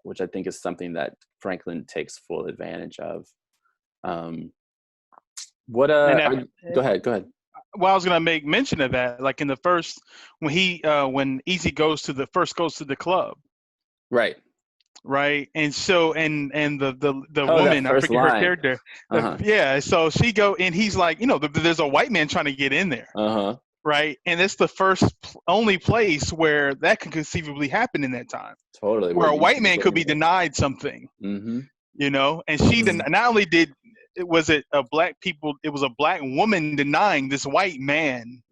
which I think is something that Franklin takes full advantage of. Go ahead. Well, I was gonna make mention of that, like in the first, when Easy goes to the club, right, and so and the woman, I forget her character, so she go, and he's like, you know, there's a white man trying to get in there, right, and it's the only place where that could conceivably happen in that time, totally, where a white man could be denied something, you know, and she not only did. It was a black woman denying this white man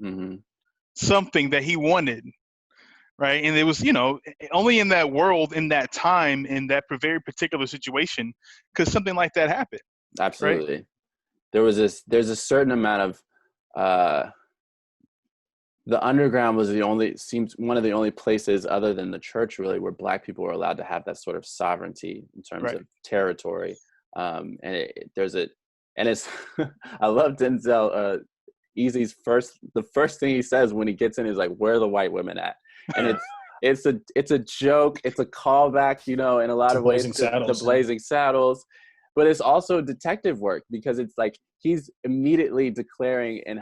something that he wanted, right? And it was, only in that world, in that time, in that very particular situation, could something like that happen. Absolutely. Right? There's a certain amount of the underground was seems one of the only places other than the church really where Black people were allowed to have that sort of sovereignty in terms of territory. And it's I love Denzel. Easy's the first thing he says when he gets in is like, "Where are the white women at?" And it's a joke. It's a callback, in a lot of ways to Blazing Saddles. But it's also detective work because it's like he's immediately declaring and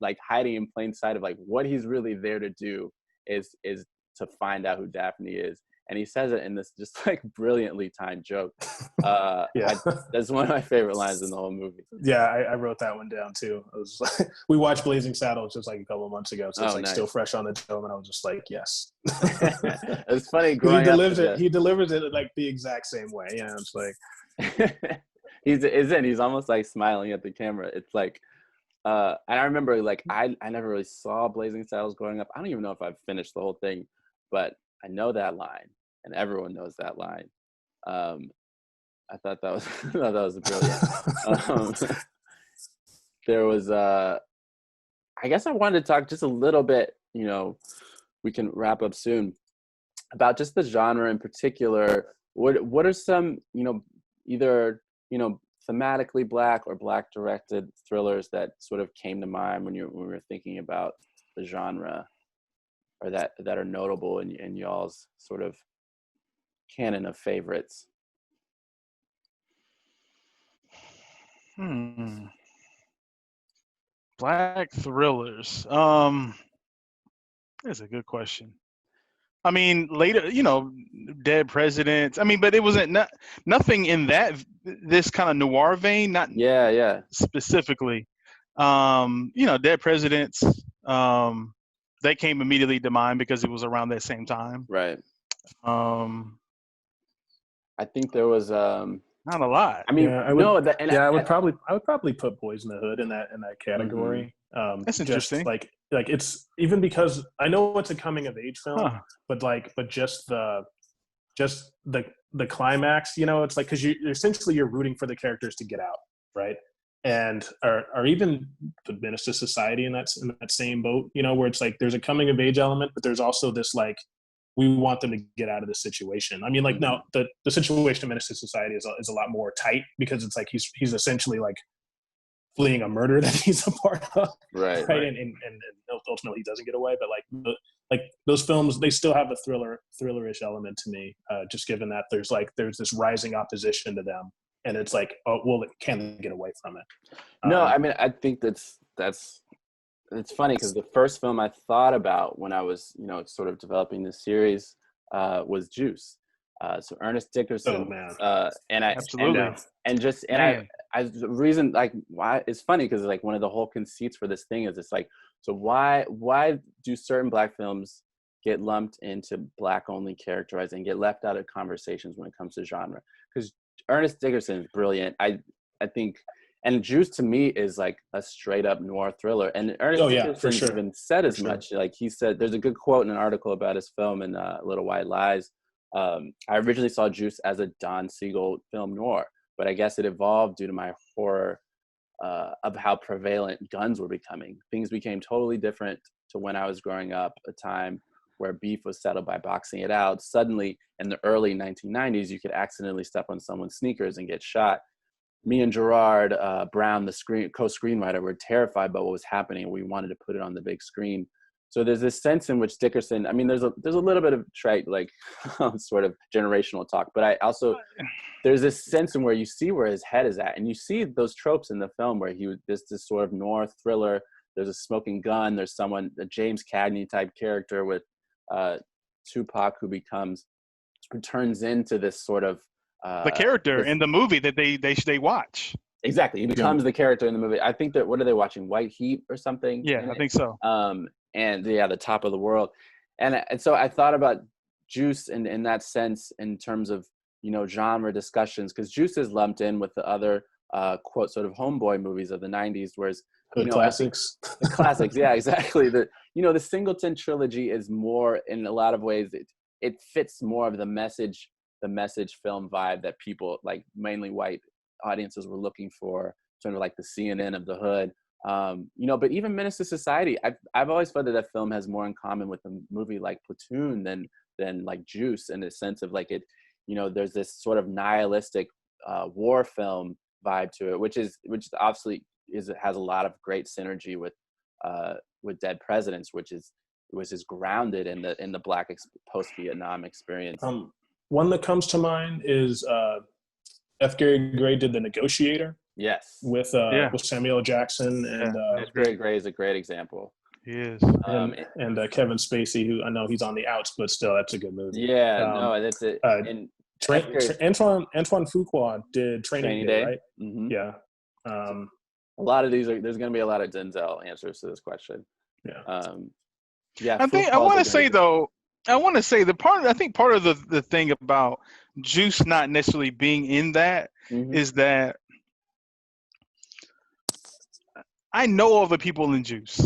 like hiding in plain sight of like what he's really there to do is to find out who Daphne is. And he says it in this just like brilliantly timed joke. That's one of my favorite lines in the whole movie. Yeah, I wrote that one down too. I was like, we watched Blazing Saddles just like a couple of months ago, so it's still fresh on the dome, and I was just like, yes. It's funny. He delivers it like the exact same way. Yeah, it's like he's almost like smiling at the camera. It's like and I remember like I never really saw Blazing Saddles growing up. I don't even know if I've finished the whole thing, but I know that line and everyone knows that line. I thought that was brilliant. There was I guess I wanted to talk just a little bit, we can wrap up soon, about just the genre in particular. What are some, either, thematically Black or Black directed thrillers that sort of came to mind when we were thinking about the genre, or that are notable in y'all's sort of canon of favorites? Black thrillers. That's a good question. I mean, later, Dead Presidents. I mean, but it wasn't nothing in this kind of noir vein. Not specifically. Dead Presidents. They came immediately to mind because it was around that same time. Right. I think there was not a lot. I mean, I would probably put Boys in the Hood in that category. That's interesting. Like it's even because I know it's a coming of age film, but just the climax, it's like, because you're rooting for the characters to get out, right? And or even the Menace to Society in that same boat, where it's like there's a coming of age element, but there's also this like, we want them to get out of this situation. I mean, like, now the situation of Menace to Society is a lot more tight because it's like he's essentially like fleeing a murder that he's a part of, right? And ultimately he doesn't get away. But like those films, they still have a thrillerish element to me, just given that there's this rising opposition to them, and it's like, oh well, can they get away from it? No, I mean, I think that's. It's funny because the first film I thought about when I was, sort of developing this series was Juice. So Ernest Dickerson. Oh man. The reason, like, why it's funny because like one of the whole conceits for this thing is it's like, so why do certain Black films get lumped into Black only characterizing and get left out of conversations when it comes to genre? Because Ernest Dickerson is brilliant. I think. And Juice to me is like a straight up noir thriller. And Ernest Dickerson even said as much. Like he said, there's a good quote in an article about his film in Little White Lies. I originally saw Juice as a Don Siegel film noir, but I guess it evolved due to my horror of how prevalent guns were becoming. Things became totally different to when I was growing up, a time where beef was settled by boxing it out. Suddenly, in the early 1990s, you could accidentally step on someone's sneakers and get shot. Me and Gerard Brown, the co-screenwriter, were terrified by what was happening. We wanted to put it on the big screen. So there's this sense in which Dickerson, I mean, there's a little bit of like sort of generational talk, but there's this sense in where you see where his head is at, and you see those tropes in the film where there's this sort of noir thriller. There's a smoking gun. There's a James Cagney type character with Tupac who turns into this sort of the character in the movie that they watch. Exactly, he becomes the character in the movie. I think that, what are they watching? White Heat or something? Yeah, I think so. And the top of the world, and so I thought about Juice in that sense in terms of genre discussions, because Juice is lumped in with the other quote sort of homeboy movies of the 90s, whereas Hood classics. The classics, yeah, exactly. The Singleton trilogy is more, in a lot of ways, it fits more of the message film vibe that people, like mainly white audiences, were looking for, sort of like the CNN of the hood. But even Menace to Society, I've always felt that that film has more in common with a movie like Platoon than like Juice, in the sense of like it, there's this sort of nihilistic war film vibe to it, which obviously has a lot of great synergy with Dead Presidents, which is grounded in the Black post-Vietnam experience. One that comes to mind is F. Gary Gray did The Negotiator. Yes. With Samuel L. Jackson and Gary Gray is a great example. He is. And Kevin Spacey, who I know he's on the outs, but still, that's a good movie. Yeah, that's it. Antoine Fuqua did Training Day, right? Mm-hmm. Yeah. A lot of these there's going to be a lot of Denzel answers to this question. Yeah. I want to say part of the thing about Juice not necessarily being in that is that I know all the people in Juice.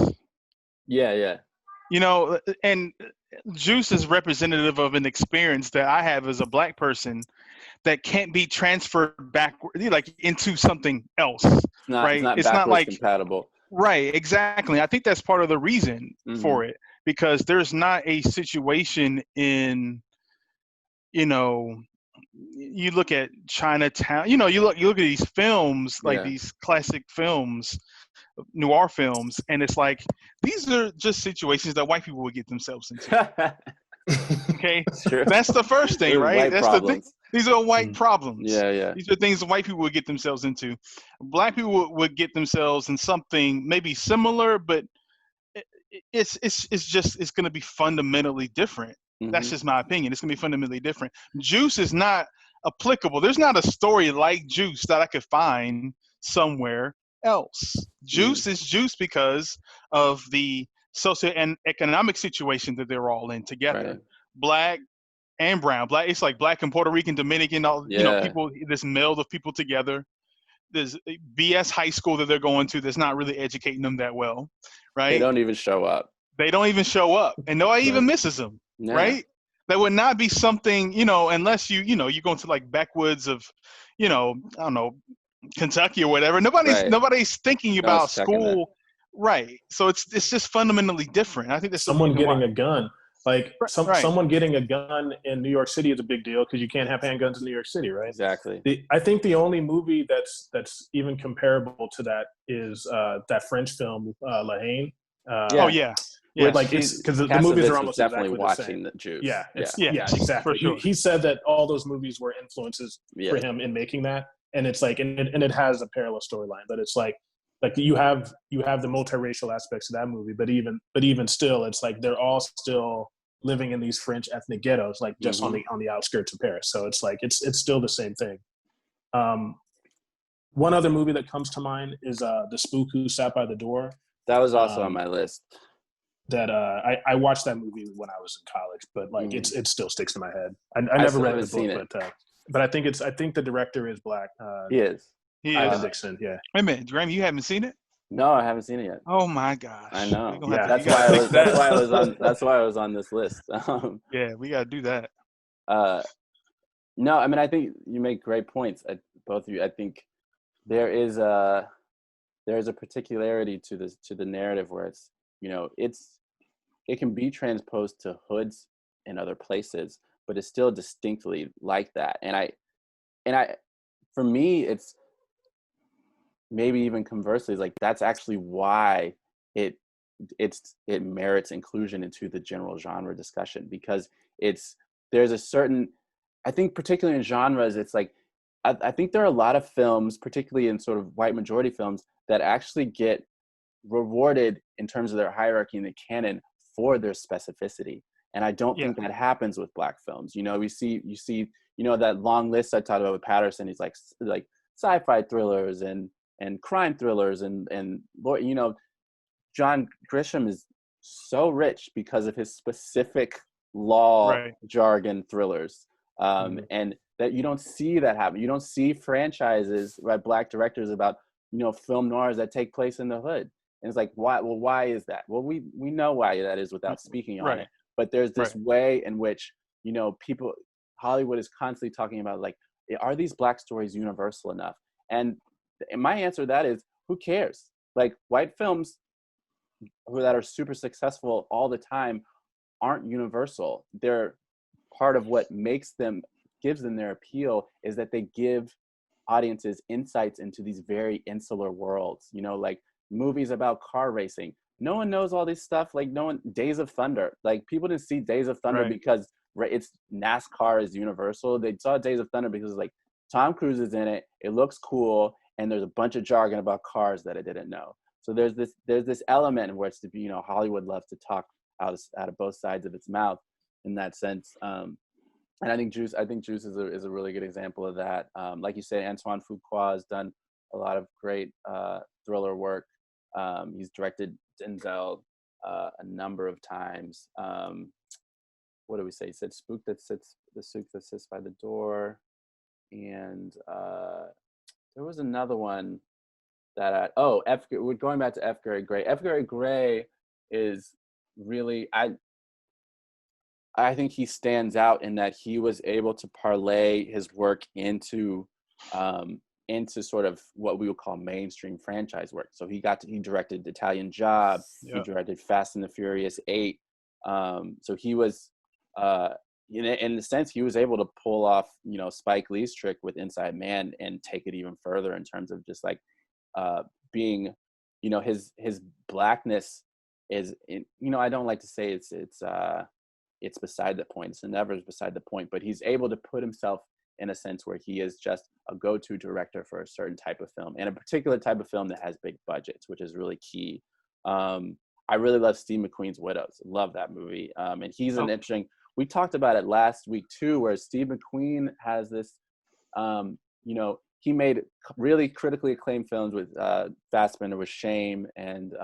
Yeah. And Juice is representative of an experience that I have as a Black person that can't be transferred backward, like into something else. It's not like compatible. Right, exactly. I think that's part of the reason for it, because there's not a situation in, you look at Chinatown, you look at these films, like these classic films, noir films, and it's like, these are just situations that white people would get themselves into. Okay, that's the first thing, right? That's the thing. These are white problems. Yeah. These are things that white people would get themselves into. Black people would get themselves in something maybe similar, but it's going to be fundamentally different. That's just my opinion. It's going to be fundamentally different. Juice is not applicable. There's not a story like Juice that I could find somewhere else. Juice is Juice because of the socio and economic situation that they're all in together. Right. Black and brown. It's like Black and Puerto Rican, Dominican, people, this meld of people together. There's BS high school that they're going to that's not really educating them that well, right? They don't even show up. And nobody even misses them, right? That would not be something, unless you go into like backwoods of, I don't know, Kentucky or whatever. Nobody's thinking about school. Right. So it's just fundamentally different. I think there's someone getting a gun. Like someone getting a gun in New York City is a big deal because you can't have handguns in New York City, right? Exactly. I think the only movie that's even comparable to that is that French film La Haine. Where, like, it's because the movies are almost definitely exactly watching the Juice. Yeah, exactly. For sure. He said that all those movies were influences for him in making that, and it's like, and it has a parallel storyline, but it's like you have the multiracial aspects of that movie, but even still, it's like they're all still living in these French ethnic ghettos, like just on the outskirts of Paris. So it's like it's still the same thing. One other movie that comes to mind is The Spook Who Sat by the Door. That was also on my list. That I watched that movie when I was in college, but like it still sticks in my head. I never read the book, but I think the director is Black. He is. Ivan Dixon. Yeah. Wait a minute, Graham, you haven't seen it? No, I haven't seen it yet. Oh my gosh! I know. That's why I was on this list. Yeah, we gotta do that. No, I mean, I think you make great points, both of you. I think there is a particularity to the narrative where it's it can be transposed to hoods in other places, but it's still distinctly like that. And I for me, it's maybe even conversely, like that's actually why it merits inclusion into the general genre discussion, because there's a certain, I think particularly in genres, it's like I think there are a lot of films, particularly in sort of white majority films, that actually get rewarded in terms of their hierarchy in the canon for their specificity. And I don't think that happens with Black films. You see that long list I talked about with Patterson. He's like sci-fi thrillers and crime thrillers and John Grisham is so rich because of his specific law jargon thrillers. And that you don't see that happen. You don't see franchises by Black directors about, film noirs that take place in the hood. And it's like, why? Well, why is that? Well, we know why that is without speaking on it. But there's this way in which, Hollywood is constantly talking about, like, are these Black stories universal enough? And my answer to that is, who cares? Like, white films that are super successful all the time aren't universal. They're part of what gives them their appeal, is that they give audiences insights into these very insular worlds, like movies about car racing. No one knows all this stuff. Like, Days of Thunder, like, people didn't see Days of Thunder because it's NASCAR is universal. They saw Days of Thunder because, like, Tom Cruise is in it, it looks cool, and there's a bunch of jargon about cars that I didn't know. So there's this element where it's, Hollywood loves to talk out of both sides of its mouth in that sense. And I think Juice is a really good example of that. Like you say, Antoine Fuqua has done a lot of great thriller work. He's directed Denzel a number of times. What do we say? He said the Spook That Sits by the Door. And there was another one that we're going back to F. Gary Gray. F. Gary Gray is really, I think he stands out in that he was able to parlay his work into sort of what we would call mainstream franchise work. So he directed Italian Job. He directed Fast and the Furious 8. So he was, in the sense, he was able to pull off, Spike Lee's trick with Inside Man and take it even further in terms of just like being, his Blackness is, I don't like to say it's beside the point. It's never beside the point, but he's able to put himself in a sense where he is just a go-to director for a certain type of film, and a particular type of film that has big budgets, which is really key. I really love Steve McQueen's Widows. Love that movie. And he's an interesting, we talked about it last week too, where Steve McQueen has this, he made really critically acclaimed films with Fassbender, with Shame, and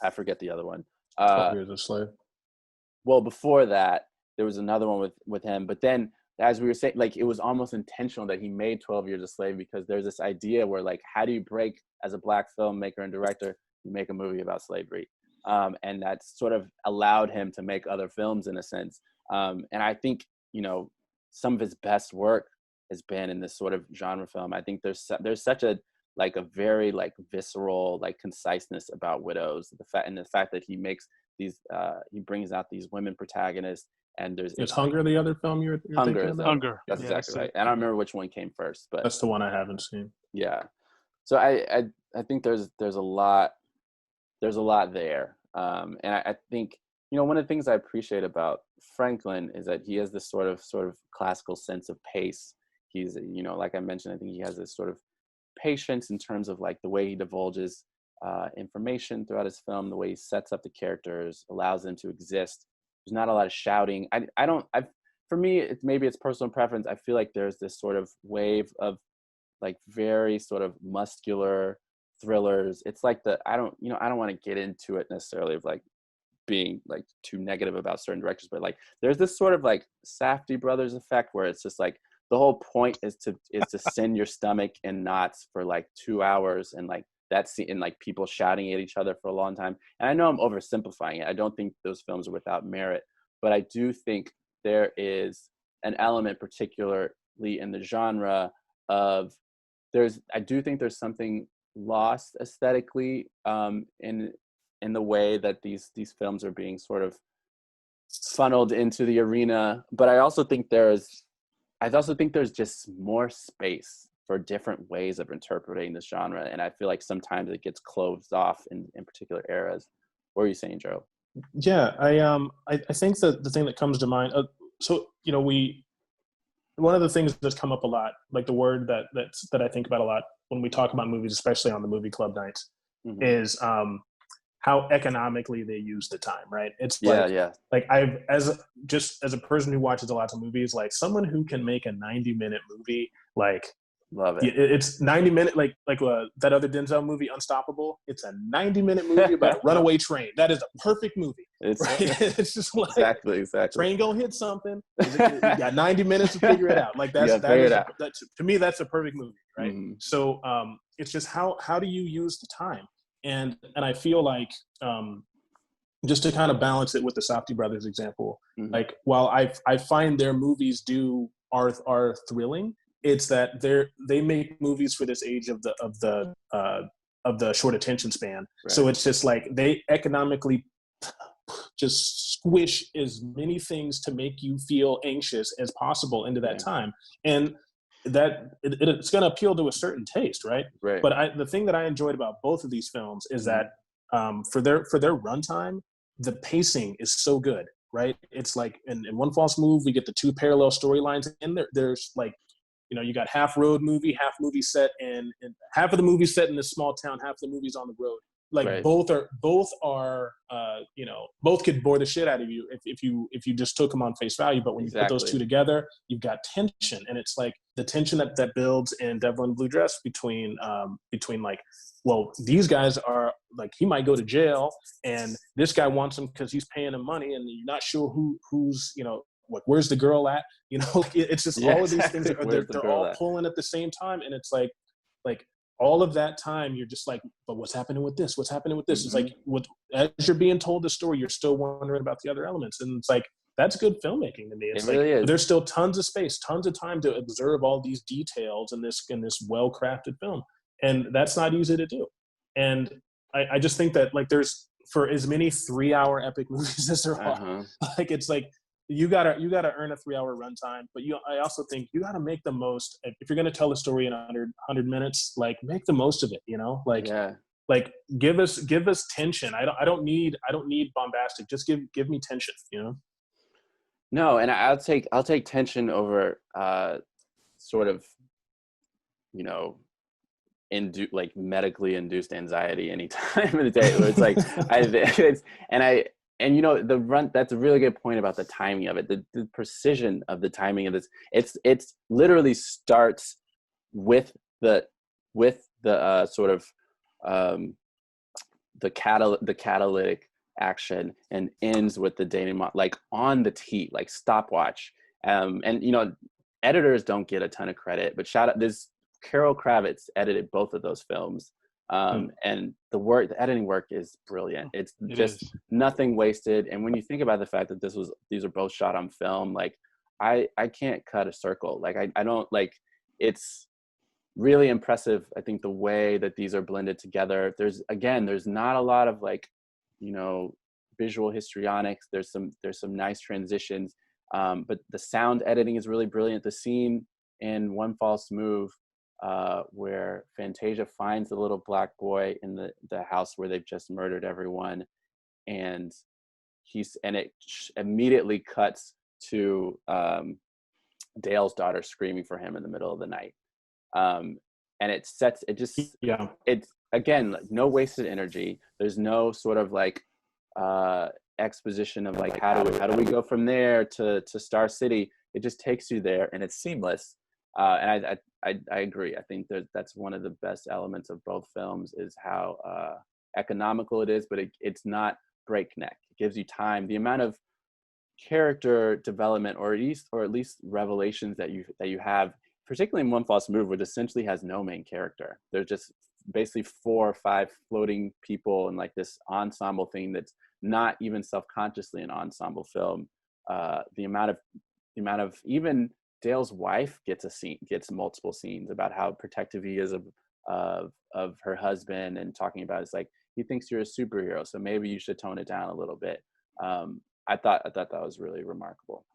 I forget the other one. 12 Years a Slave. Well, before that, there was another one with him. But then, as we were saying, like, it was almost intentional that he made 12 Years a Slave, because there's this idea where, like, how do you break as a Black filmmaker and director? You make a movie about slavery. And that sort of allowed him to make other films in a sense. And I think, some of his best work has been in this sort of genre film. I think there's such a very visceral conciseness about Widows. The fact that he makes these, he brings out these women protagonists, and Is Hunger the other film you're Hunger thinking about? Hunger. That's exactly right. And I don't remember which one came first, but that's the one I haven't seen. Yeah. So I think there's a lot there. And I think, one of the things I appreciate about Franklin is that he has this sort of classical sense of pace. He's, like I mentioned, I think he has this sort of patience in terms of the way he divulges information throughout his film, the way he sets up the characters, allows them to exist. There's not a lot of shouting. For me, maybe it's personal preference. I feel like there's this sort of wave of very sort of muscular thrillers. It's like I don't want to get into it necessarily of being too negative about certain directors, but there's this sort of Safdie brothers effect where it's just the whole point is to send your stomach in knots for 2 hours, and that's and people shouting at each other for a long time. And I know I'm oversimplifying it. I don't think those films are without merit, but I do think there is an element, particularly in the genre, of I do think there's something lost aesthetically in the way that these films are being sort of funneled into the arena. But I also think there's just more space for different ways of interpreting this genre, and I feel like sometimes it gets closed off in particular eras. What are you saying, Joe? Yeah, I think that the thing that comes to mind. One of the things that's come up a lot, the word that I think about a lot when we talk about movies, especially on the movie club nights, mm-hmm. is how economically they use the time. Right? It's as a person who watches a lot of movies, someone who can make a 90-minute movie Love it. It's 90 minutes, like that other Denzel movie, Unstoppable. It's a 90-minute movie about a runaway train. That is a perfect movie. It's, right? It's just like exactly. train gonna hit something. You got 90 minutes to figure it out. Like that's to me that's a perfect movie, right? Mm-hmm. So it's just how do you use the time? And I feel like just to kind of balance it with the Safdie brothers example, mm-hmm. like while I find their movies are thrilling, it's that they make movies for this age of the short attention span. Right. So it's just like they economically just squish as many things to make you feel anxious as possible into that time, and that it's going to appeal to a certain taste, right? Right. But the thing that I enjoyed about both of these films is that for their runtime, the pacing is so good, right? It's like in One False Move, we get the two parallel storylines, and there's like, you got half road movie, half movie set, and half of the movie set in this small town, half the movie's on the road. Like right. both are both could bore the shit out of you if you just took them on face value. But when you put those two together, you've got tension, and it's like the tension that builds in Devil in Blue Dress between like, well, these guys are like, he might go to jail, and this guy wants him because he's paying him money, and you're not sure who's like, where's the girl at? It's just all of these things they're all pulling at the same time, and it's like all of that time you're just like, but what's happening with this? What's happening with this? Mm-hmm. It's like as you're being told the story, you're still wondering about the other elements, and it's like that's good filmmaking to me. It's really is. There's still tons of space, tons of time to observe all these details in this well-crafted film, and that's not easy to do. And I just think that like there's, for as many 3-hour epic movies as there are, like it's like you gotta earn a 3-hour runtime, but I also think you gotta make the most. If you're gonna tell a story in 100 minutes, like make the most of it. Like give us tension. I don't need bombastic. Just give me tension. No, and I'll take tension over sort of like medically induced anxiety any time of the day. Where it's like that's a really good point about the timing of it, the precision of the timing of this. It's literally starts with the sort of the catalytic action and ends with the denouement, like on the T, like stopwatch. And editors don't get a ton of credit, but shout out, this Carol Kravitz edited both of those films. And the editing work is brilliant. It's just nothing wasted. And when you think about the fact that these are both shot on film, like I can't cut a circle. Like I don't, like, it's really impressive. I think the way that these are blended together, there's not a lot of like, visual histrionics. There's some nice transitions. But the sound editing is really brilliant. The scene in One False Move, where Fantasia finds the little black boy in the house where they've just murdered everyone, and it immediately cuts to Dale's daughter screaming for him in the middle of the night, and it's again, like, no wasted energy. There's no sort of like exposition of like how do we go from there to Star City. It just takes you there, and it's seamless. And I agree. I think that's one of the best elements of both films is how economical it is, but it's not breakneck. It gives you time. The amount of character development, or at least revelations that you have, particularly in One False Move, which essentially has no main character. There's just basically 4 or 5 floating people and like this ensemble thing that's not even self-consciously an ensemble film. The amount of even Dale's wife gets multiple scenes about how protective he is of her husband, and talking about, it's like, he thinks you're a superhero, so maybe you should tone it down a little bit. I thought that was really remarkable.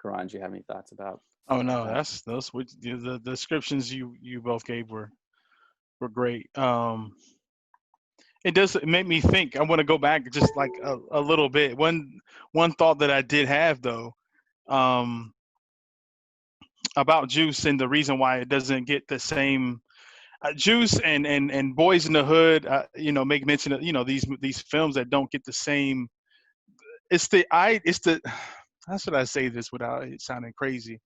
Karan, do you have any thoughts about? Oh no, the descriptions you both gave were great. It made me think. I want to go back just like a little bit. One thought that I did have though, about Juice, and the reason why it doesn't get the same Juice and Boys in the Hood, make mention of these films that don't get the same. How should I say this without it sounding crazy?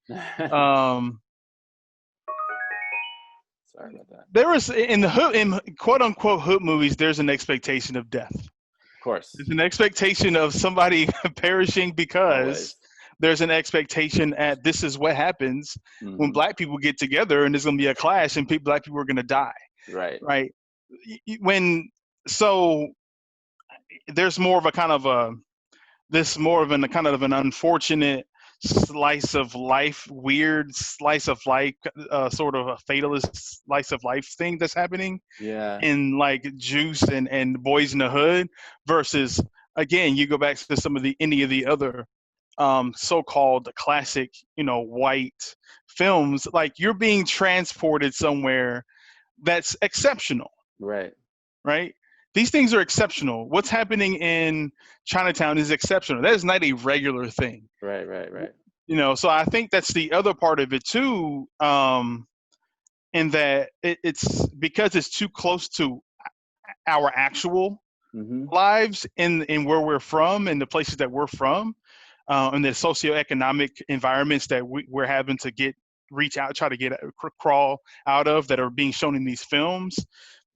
Sorry about that. There is in the hood, in quote unquote hood movies, there's an expectation of death. Of course. There's an expectation of somebody perishing because Always. there's an expectation at this is what happens when black people get together and there's going to be a clash and black people are going to die. Right. Right. So there's more of a kind of an unfortunate slice of life, weird slice of life, sort of a fatalist slice of life thing that's happening in like Juice and Boys in the Hood versus, again, you go back to any of the other so-called classic, white films, like you're being transported somewhere that's exceptional. Right. These things are exceptional. What's happening in Chinatown is exceptional. That is not a regular thing. Right. So I think that's the other part of it too, in that it's because it's too close to our actual lives in where we're from and the places that we're from, and the socioeconomic environments that we're having to crawl out of that are being shown in these films.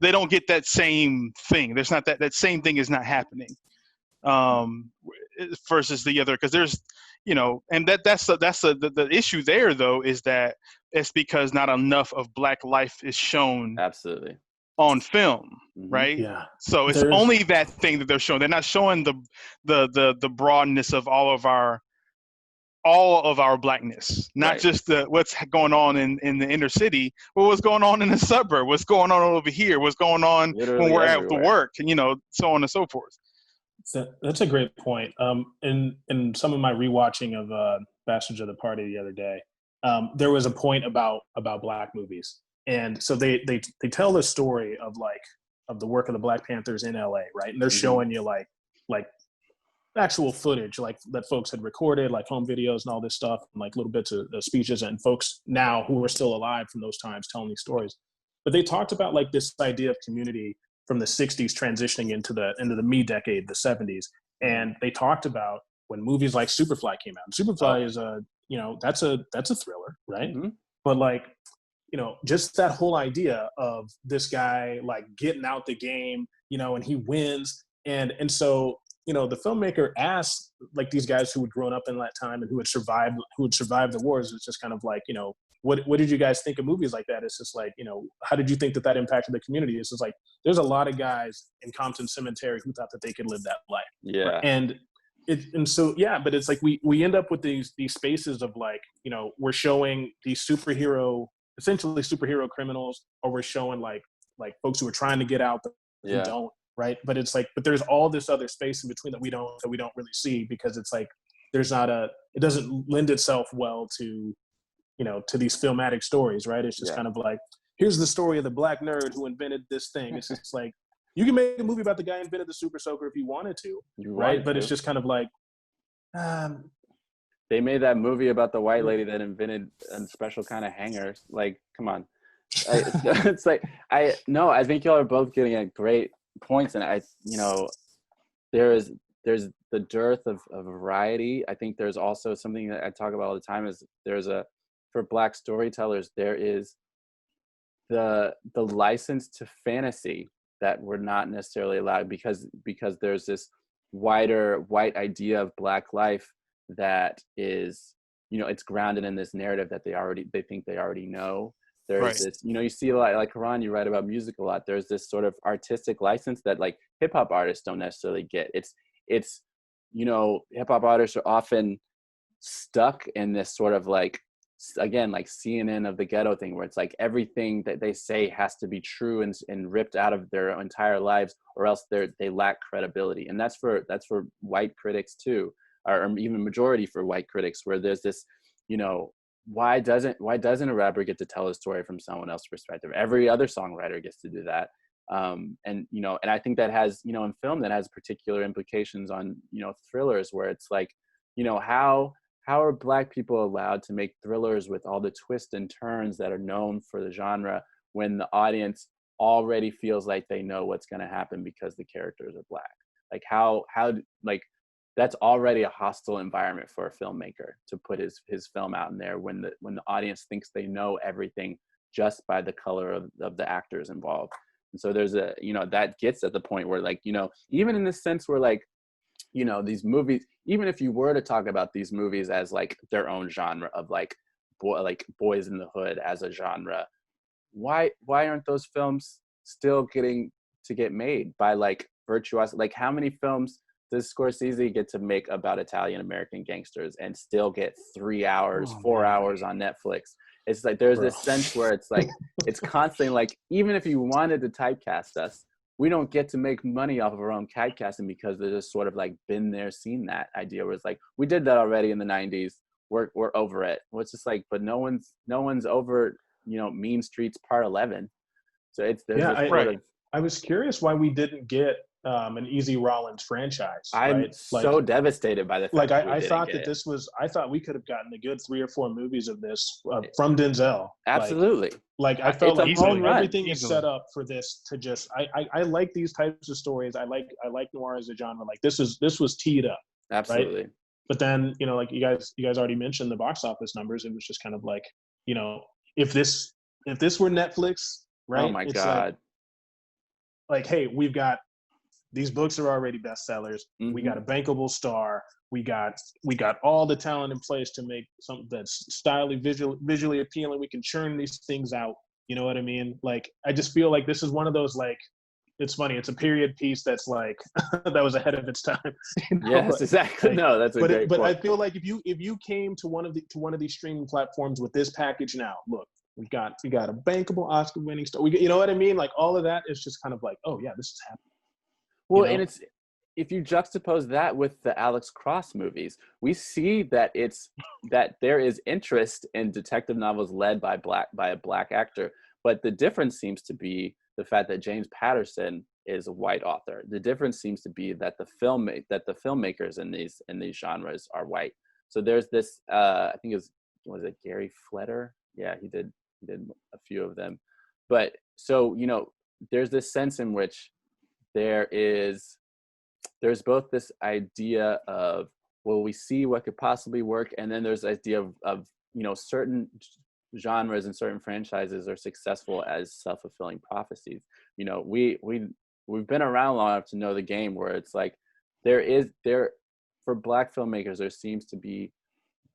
They don't get that same thing. There's not that same thing is not happening, versus the other, because there's, and that's the issue there though, is that it's because not enough of black life is shown absolutely on film, right? Yeah. So it's only that thing that they're showing. They're not showing the broadness of all of our blackness, not just what's going on in the inner city, but what's going on in the suburb, what's going on over here, what's going on when we're out to work, and so on and so forth. That's a great point. In some of my rewatching of Bastards of the Party the other day, there was a point about black movies, and so they tell the story of the work of the Black Panthers in LA, right? And they're showing you like actual footage that folks had recorded, like home videos and all this stuff, and like little bits of speeches, and folks now who are still alive from those times telling these stories. But they talked about like this idea of community from the 60s transitioning into the me decade, the 70s. And they talked about when movies like Superfly came out. Superfly is that's a thriller, right? But just that whole idea of this guy like getting out the game, and he wins. And so the filmmaker asked like these guys who had grown up in that time and who had survived the wars. It's just kind of like, what did you guys think of movies like that? It's just like, how did you think that impacted the community? It's just like, there's a lot of guys in Compton Cemetery who thought that they could live that life. Yeah. But it's like, we end up with these spaces of like, we're showing these essentially superhero criminals, or we're showing like folks who are trying to get out who don't. Right. But it's like, but there's all this other space in between that we don't really see, because it's like, it doesn't lend itself well to, to these filmatic stories. Right. It's just kind of like, here's the story of the black nerd who invented this thing. It's just like, you can make a movie about the guy who invented the Super Soaker if you wanted to. But it's just kind of like, they made that movie about the white lady that invented a special kind of hangers. Like, come on. It's like, I think y'all are both getting at great points, and there's the dearth of variety. I think there's also something that I talk about all the time is for black storytellers, there is the license to fantasy that we're not necessarily allowed, because there's this wider white idea of black life that is, it's grounded in this narrative that they think they already know. There's this, you see a lot, like Karan, you write about music a lot. There's this sort of artistic license that like hip hop artists don't necessarily get. It's hip hop artists are often stuck in this sort of like, again, like CNN of the ghetto thing, where it's like everything that they say has to be true and ripped out of their entire lives, or else they lack credibility. And that's for white critics too, or even majority for white critics, where there's this, why doesn't a rapper get to tell a story from someone else's perspective? Every other songwriter gets to do that. And I think that has, in film, that has particular implications on, thrillers, where it's like, how are black people allowed to make thrillers with all the twists and turns that are known for the genre, when the audience already feels like they know what's going to happen because the characters are black? Like how that's already a hostile environment for a filmmaker to put his film out in there, when the audience thinks they know everything just by the color of the actors involved. And so there's a, you know, that gets at the point where, like, you know, even in the sense where, like, you know, these movies, even if you were to talk about these movies as like their own genre of like Boys in the Hood as a genre, why aren't those films still getting to get made by like virtuoso? Like, how many films does Scorsese get to make about Italian American gangsters and still get 3 hours, 4 hours on Netflix? It's like there's this sense where it's like it's constantly like, even if you wanted to typecast us, we don't get to make money off of our own typecasting because there's just sort of like been there, seen that idea where it's like, we did that already in the 90s. We're over it. Well, it's just like, but no one's over, you know, Mean Streets Part 11. So it's there's this sort of, I was curious why we didn't get an Easy Rollins franchise. I'm right? so devastated by the fact like that we I didn't thought get that it. this was, I thought we could have gotten a good 3 or 4 movies of this from Denzel. Absolutely. Like I felt like home run. everything is set up for this to just, I like these types of stories. I like noir as a genre. Like this was teed up. Absolutely. Right? But then, you know, like you guys already mentioned the box office numbers. It was just kind of like, you know, if this were Netflix, right? Oh my God. Like, hey, we've got, these books are already bestsellers. Mm-hmm. We got a bankable star. We got all the talent in place to make something that's visually appealing. We can churn these things out. You know what I mean? Like, I just feel like this is one of those, like, it's funny. It's a period piece that's like that was ahead of its time. You know? Yes, exactly. Like, no, that's a great but point. I feel like if you came to one of these streaming platforms with this package now, look, we got a bankable Oscar-winning star. You know what I mean? Like, all of that is just kind of like, oh yeah, this is happening. Well, you know? and it's, if you juxtapose that with the Alex Cross movies, we see that that there is interest in detective novels led by a black actor, but the difference seems to be the fact that James Patterson is a white author. The difference seems to be that the filmmakers in these genres are white. So there's this, I think was it Gary Fletter? Yeah, he did a few of them. But so, you know, there's this sense in which there's both this idea of, well, we see what could possibly work, and then there's the idea of you know, certain genres and certain franchises are successful as self-fulfilling prophecies. You know, we've been around long enough to know the game where it's like for black filmmakers,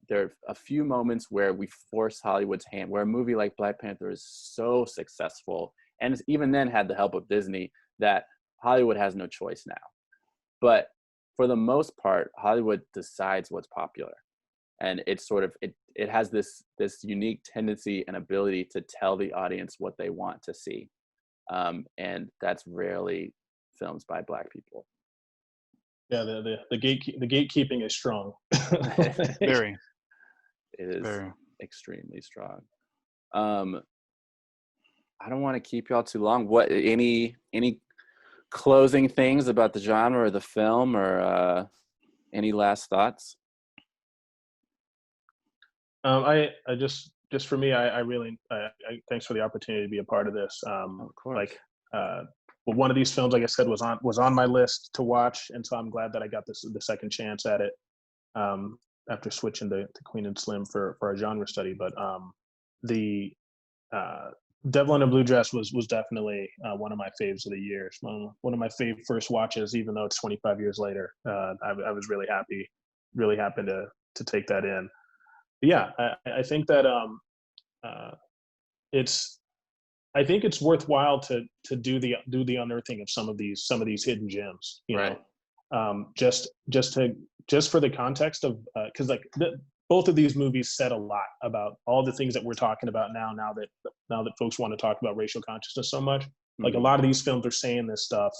there are a few moments where we force Hollywood's hand, where a movie like Black Panther is so successful, and even then had the help of Disney, that Hollywood has no choice now. But for the most part, Hollywood decides what's popular. And it's sort of, it has this unique tendency and ability to tell the audience what they want to see. And that's rarely films by Black people. Yeah, the gatekeeping is strong. Very. It is Very. extremely strong. I don't want to keep y'all too long. What, any closing things about the genre or the film, or any last thoughts? I just for me, I really thanks for the opportunity to be a part of this. Of course. Like, well, one of these films, like I said, was on my list to watch, and so I'm glad that I got the second chance at it after switching to Queen and Slim for our genre study. But the Devil in a Blue Dress was definitely one of my faves of the year. One of my first watches, even though it's 25 years later. I was really happy to take that in. But yeah, I think that I think it's worthwhile to do the unearthing of some of these hidden gems. You Right. know, just for the context of because like both of these movies said a lot about all the things that we're talking about now that folks want to talk about racial consciousness so much. Mm-hmm. Like a lot of these films are saying this stuff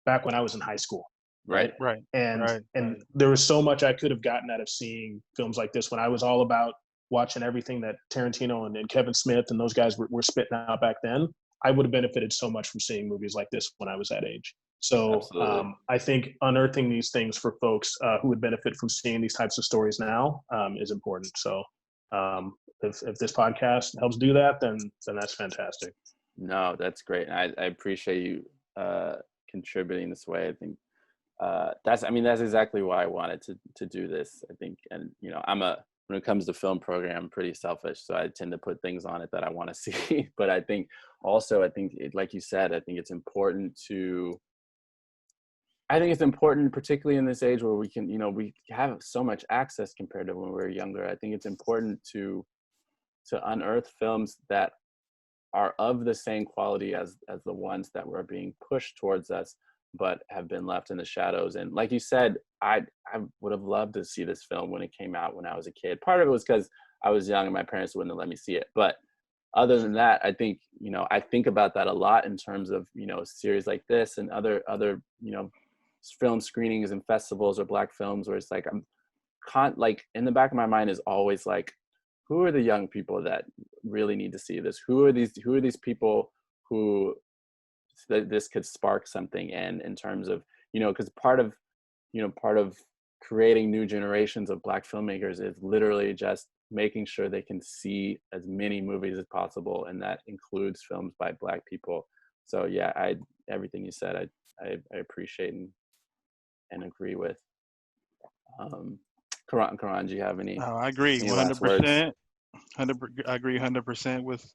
back when I was in high school. Right. And there was so much I could have gotten out of seeing films like this when I was all about watching everything that Tarantino and Kevin Smith and those guys were spitting out back then. I would have benefited so much from seeing movies like this when I was that age. So I think unearthing these things for folks who would benefit from seeing these types of stories now is important. So if this podcast helps do that, then that's fantastic. No, that's great. I appreciate you contributing this way. I think that's exactly why I wanted to do this. I think, and you know, when it comes to film program, I'm pretty selfish. So I tend to put things on it that I want to see. But I think also, like you said, I think it's important particularly in this age where we can, we have so much access compared to when we were younger. I think it's important to unearth films that are of the same quality as the ones that were being pushed towards us, but have been left in the shadows. And like you said, I would have loved to see this film when it came out when I was a kid. Part of it was because I was young and my parents wouldn't have let me see it. But other than that, I think, I think about that a lot in terms of, a series like this and other, film screenings and festivals or Black films, where it's like, like in the back of my mind is always like, who are the young people that really need to see this? Who are these people who this could spark something in terms of, because part of creating new generations of Black filmmakers is literally just making sure they can see as many movies as possible, and that includes films by Black people. So yeah, everything you said, I appreciate and agree with. Karan, do you have any? I agree Any last words? 100%. I agree 100% with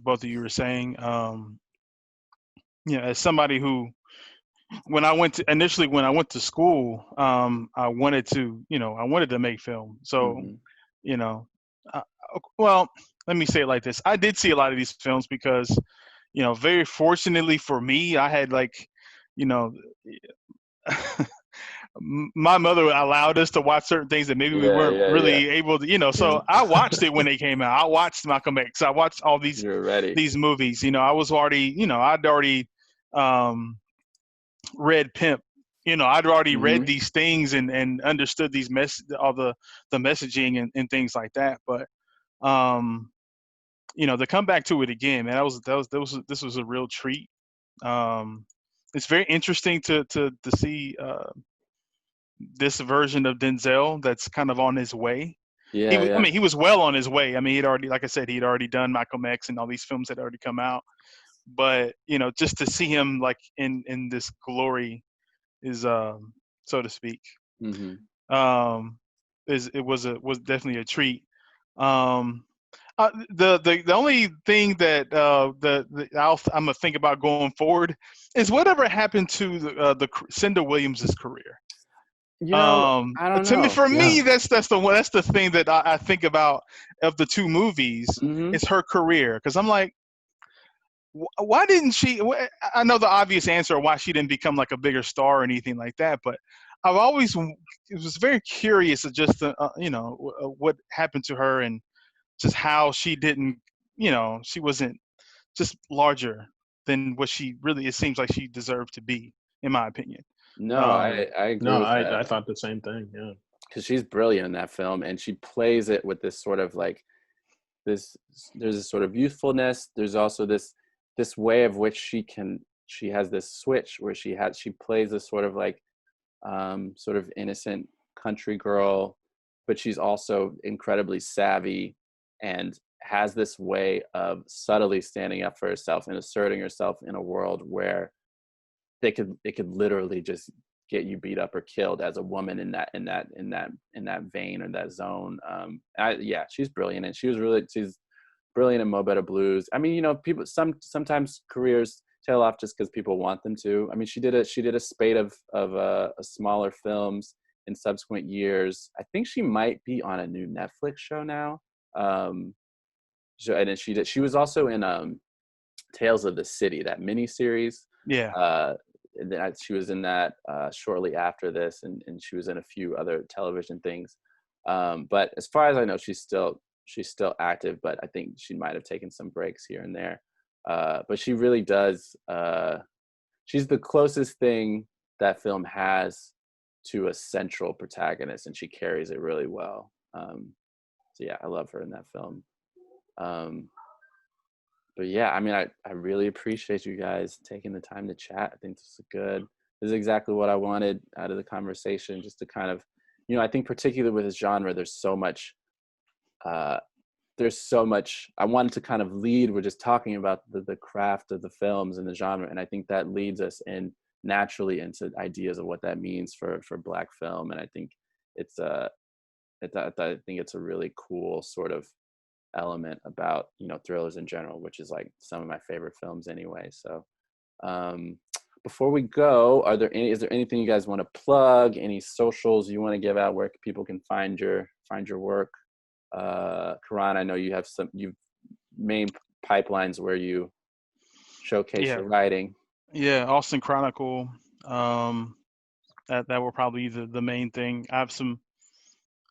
both of you were saying. As somebody who, when I went to school, I wanted to make film. So, uh, well, let me say it like this: I did see a lot of these films because, very fortunately for me, I had my mother allowed us to watch certain things that maybe we weren't really able to, so I watched it when they came out. I watched Malcolm X. I watched all these movies. I was already, I'd already read Pimp. I'd already read these things and understood these all the messaging and things like that. But to come back to it again, man, this was a real treat. It's very interesting to see this version of Denzel that's kind of on his way. I mean, he was well on his way. I mean, he'd already, like I said, he'd already done Malcolm X and all these films had already come out. But just to see him like in this glory is, so to speak, was definitely a treat. The only thing that I'm gonna think about going forward is whatever happened to the Cinda Williams' career. I don't know. For me, that's the thing that I think about of the two movies. It's her career, because I'm like, why didn't she? I know the obvious answer why she didn't become like a bigger star or anything like that, but I've always was very curious of just what happened to her and just how she didn't, she wasn't just larger than what she really, it seems like she deserved to be, in my opinion. No, I agree. No, I thought the same thing. Yeah, because she's brilliant in that film, and she plays it with this sort of like there's a sort of youthfulness. There's also this way of which she has this switch where she plays this sort of like sort of innocent country girl, but she's also incredibly savvy and has this way of subtly standing up for herself and asserting herself in a world where it could literally just get you beat up or killed as a woman in that vein or that zone. She's brilliant, and she's brilliant in Mo Better Blues. I mean, people sometimes careers tail off just because people want them to. I mean, she did a spate of smaller films in subsequent years. I think she might be on a new Netflix show now. And then she was also in Tales of the City, that miniseries. Yeah. And then she was in that shortly after this, and she was in a few other television things. But as far as I know, she's still active, but I think she might have taken some breaks here and there. But she really does. She's the closest thing that film has to a central protagonist, and she carries it really well. So yeah, I love her in that film. But yeah, I mean, I really appreciate you guys taking the time to chat. I think this is exactly what I wanted out of the conversation, just to kind of, I think particularly with this genre, there's so much I wanted to kind of lead with just talking about the craft of the films and the genre. And I think that leads us in naturally into ideas of what that means for Black film. And I think it's I think it's a really cool sort of element about, you know, thrillers in general, which is like some of my favorite films anyway. So before we go, is there anything you guys want to plug, any socials you want to give out where people can find your work? Karan, I know you have you've main pipelines where you showcase your writing. Yeah, Austin Chronicle. That will probably be the main thing. I have some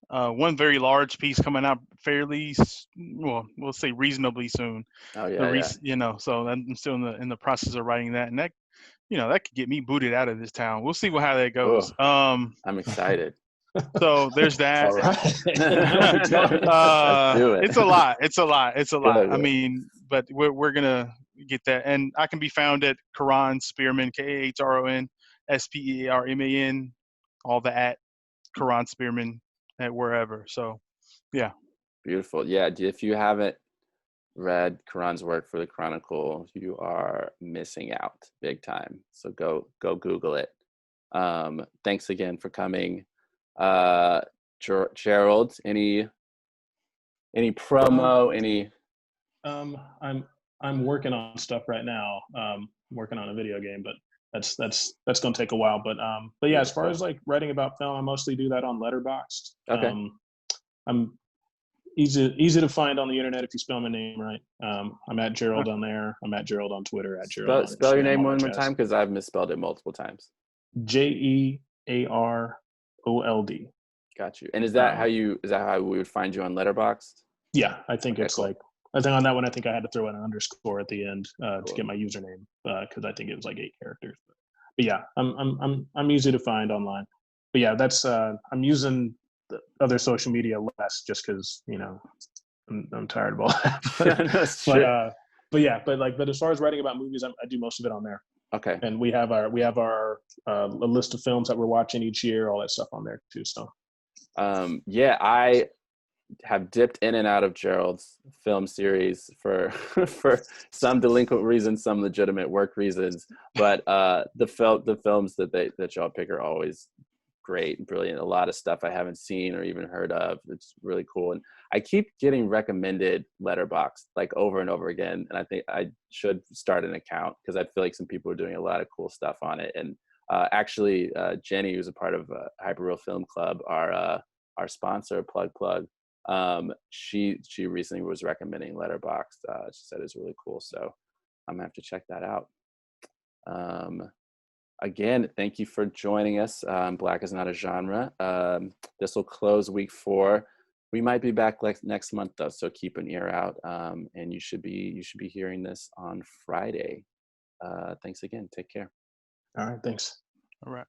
one very large piece coming out fairly well, we'll say reasonably soon. Oh yeah, You know, so I'm still in the process of writing that, and that, you know, that could get me booted out of this town. We'll see how that goes. I'm excited. So there's that. All right. Let's do it. It's a lot. Good. I mean, but we're gonna get that, and I can be found at Karan Spearman, KAHRON SPEARMAN, all the at Karan Spearman at wherever. So, yeah. Beautiful. Yeah. If you haven't read Karan's work for the Chronicle, you are missing out big time. So go Google it. Thanks again for coming. Gerald, any promo, any? I'm working on stuff right now. Working on a video game, but that's going to take a while. But yeah, as far as like writing about film, I mostly do that on Letterboxd. Okay. I'm easy to find on the internet if you spell my name right. I'm at Gerald on there. I'm at Gerald on Twitter. At Gerald. Spell your name one more time, because I've misspelled it multiple times. JEAROLD. Got you. And is that how we would find you on Letterboxd? Yeah, I think it's cool. I think on that one, I think I had to throw in an underscore at the end to get my username, because I think it was like 8 characters. But yeah, I'm easy to find online. But yeah, that's I'm using the other social media less just because, you know, I'm tired of all that. But as far as writing about movies, I do most of it on there. Okay. And we have our a list of films that we're watching each year, all that stuff on there too. So yeah, I have dipped in and out of Gerald's film series for some delinquent reasons, some legitimate work reasons, but the films that y'all pick are always great and brilliant. A lot of stuff I haven't seen or even heard of. It's really cool, and I keep getting recommended Letterboxd like over and over again, and I think I should start an account because I feel like some people are doing a lot of cool stuff on it. And actually, Jenny, who's a part of Hyperreal Film Club, our sponsor, plug. She recently was recommending Letterboxd. She said it's really cool, so I'm gonna have to check that out. Again, thank you for joining us. Black is Not a Genre. This will close week 4. We might be back next month though, so keep an ear out. And you should be hearing this on Friday. Thanks again. Take care. all right, thanks. All right.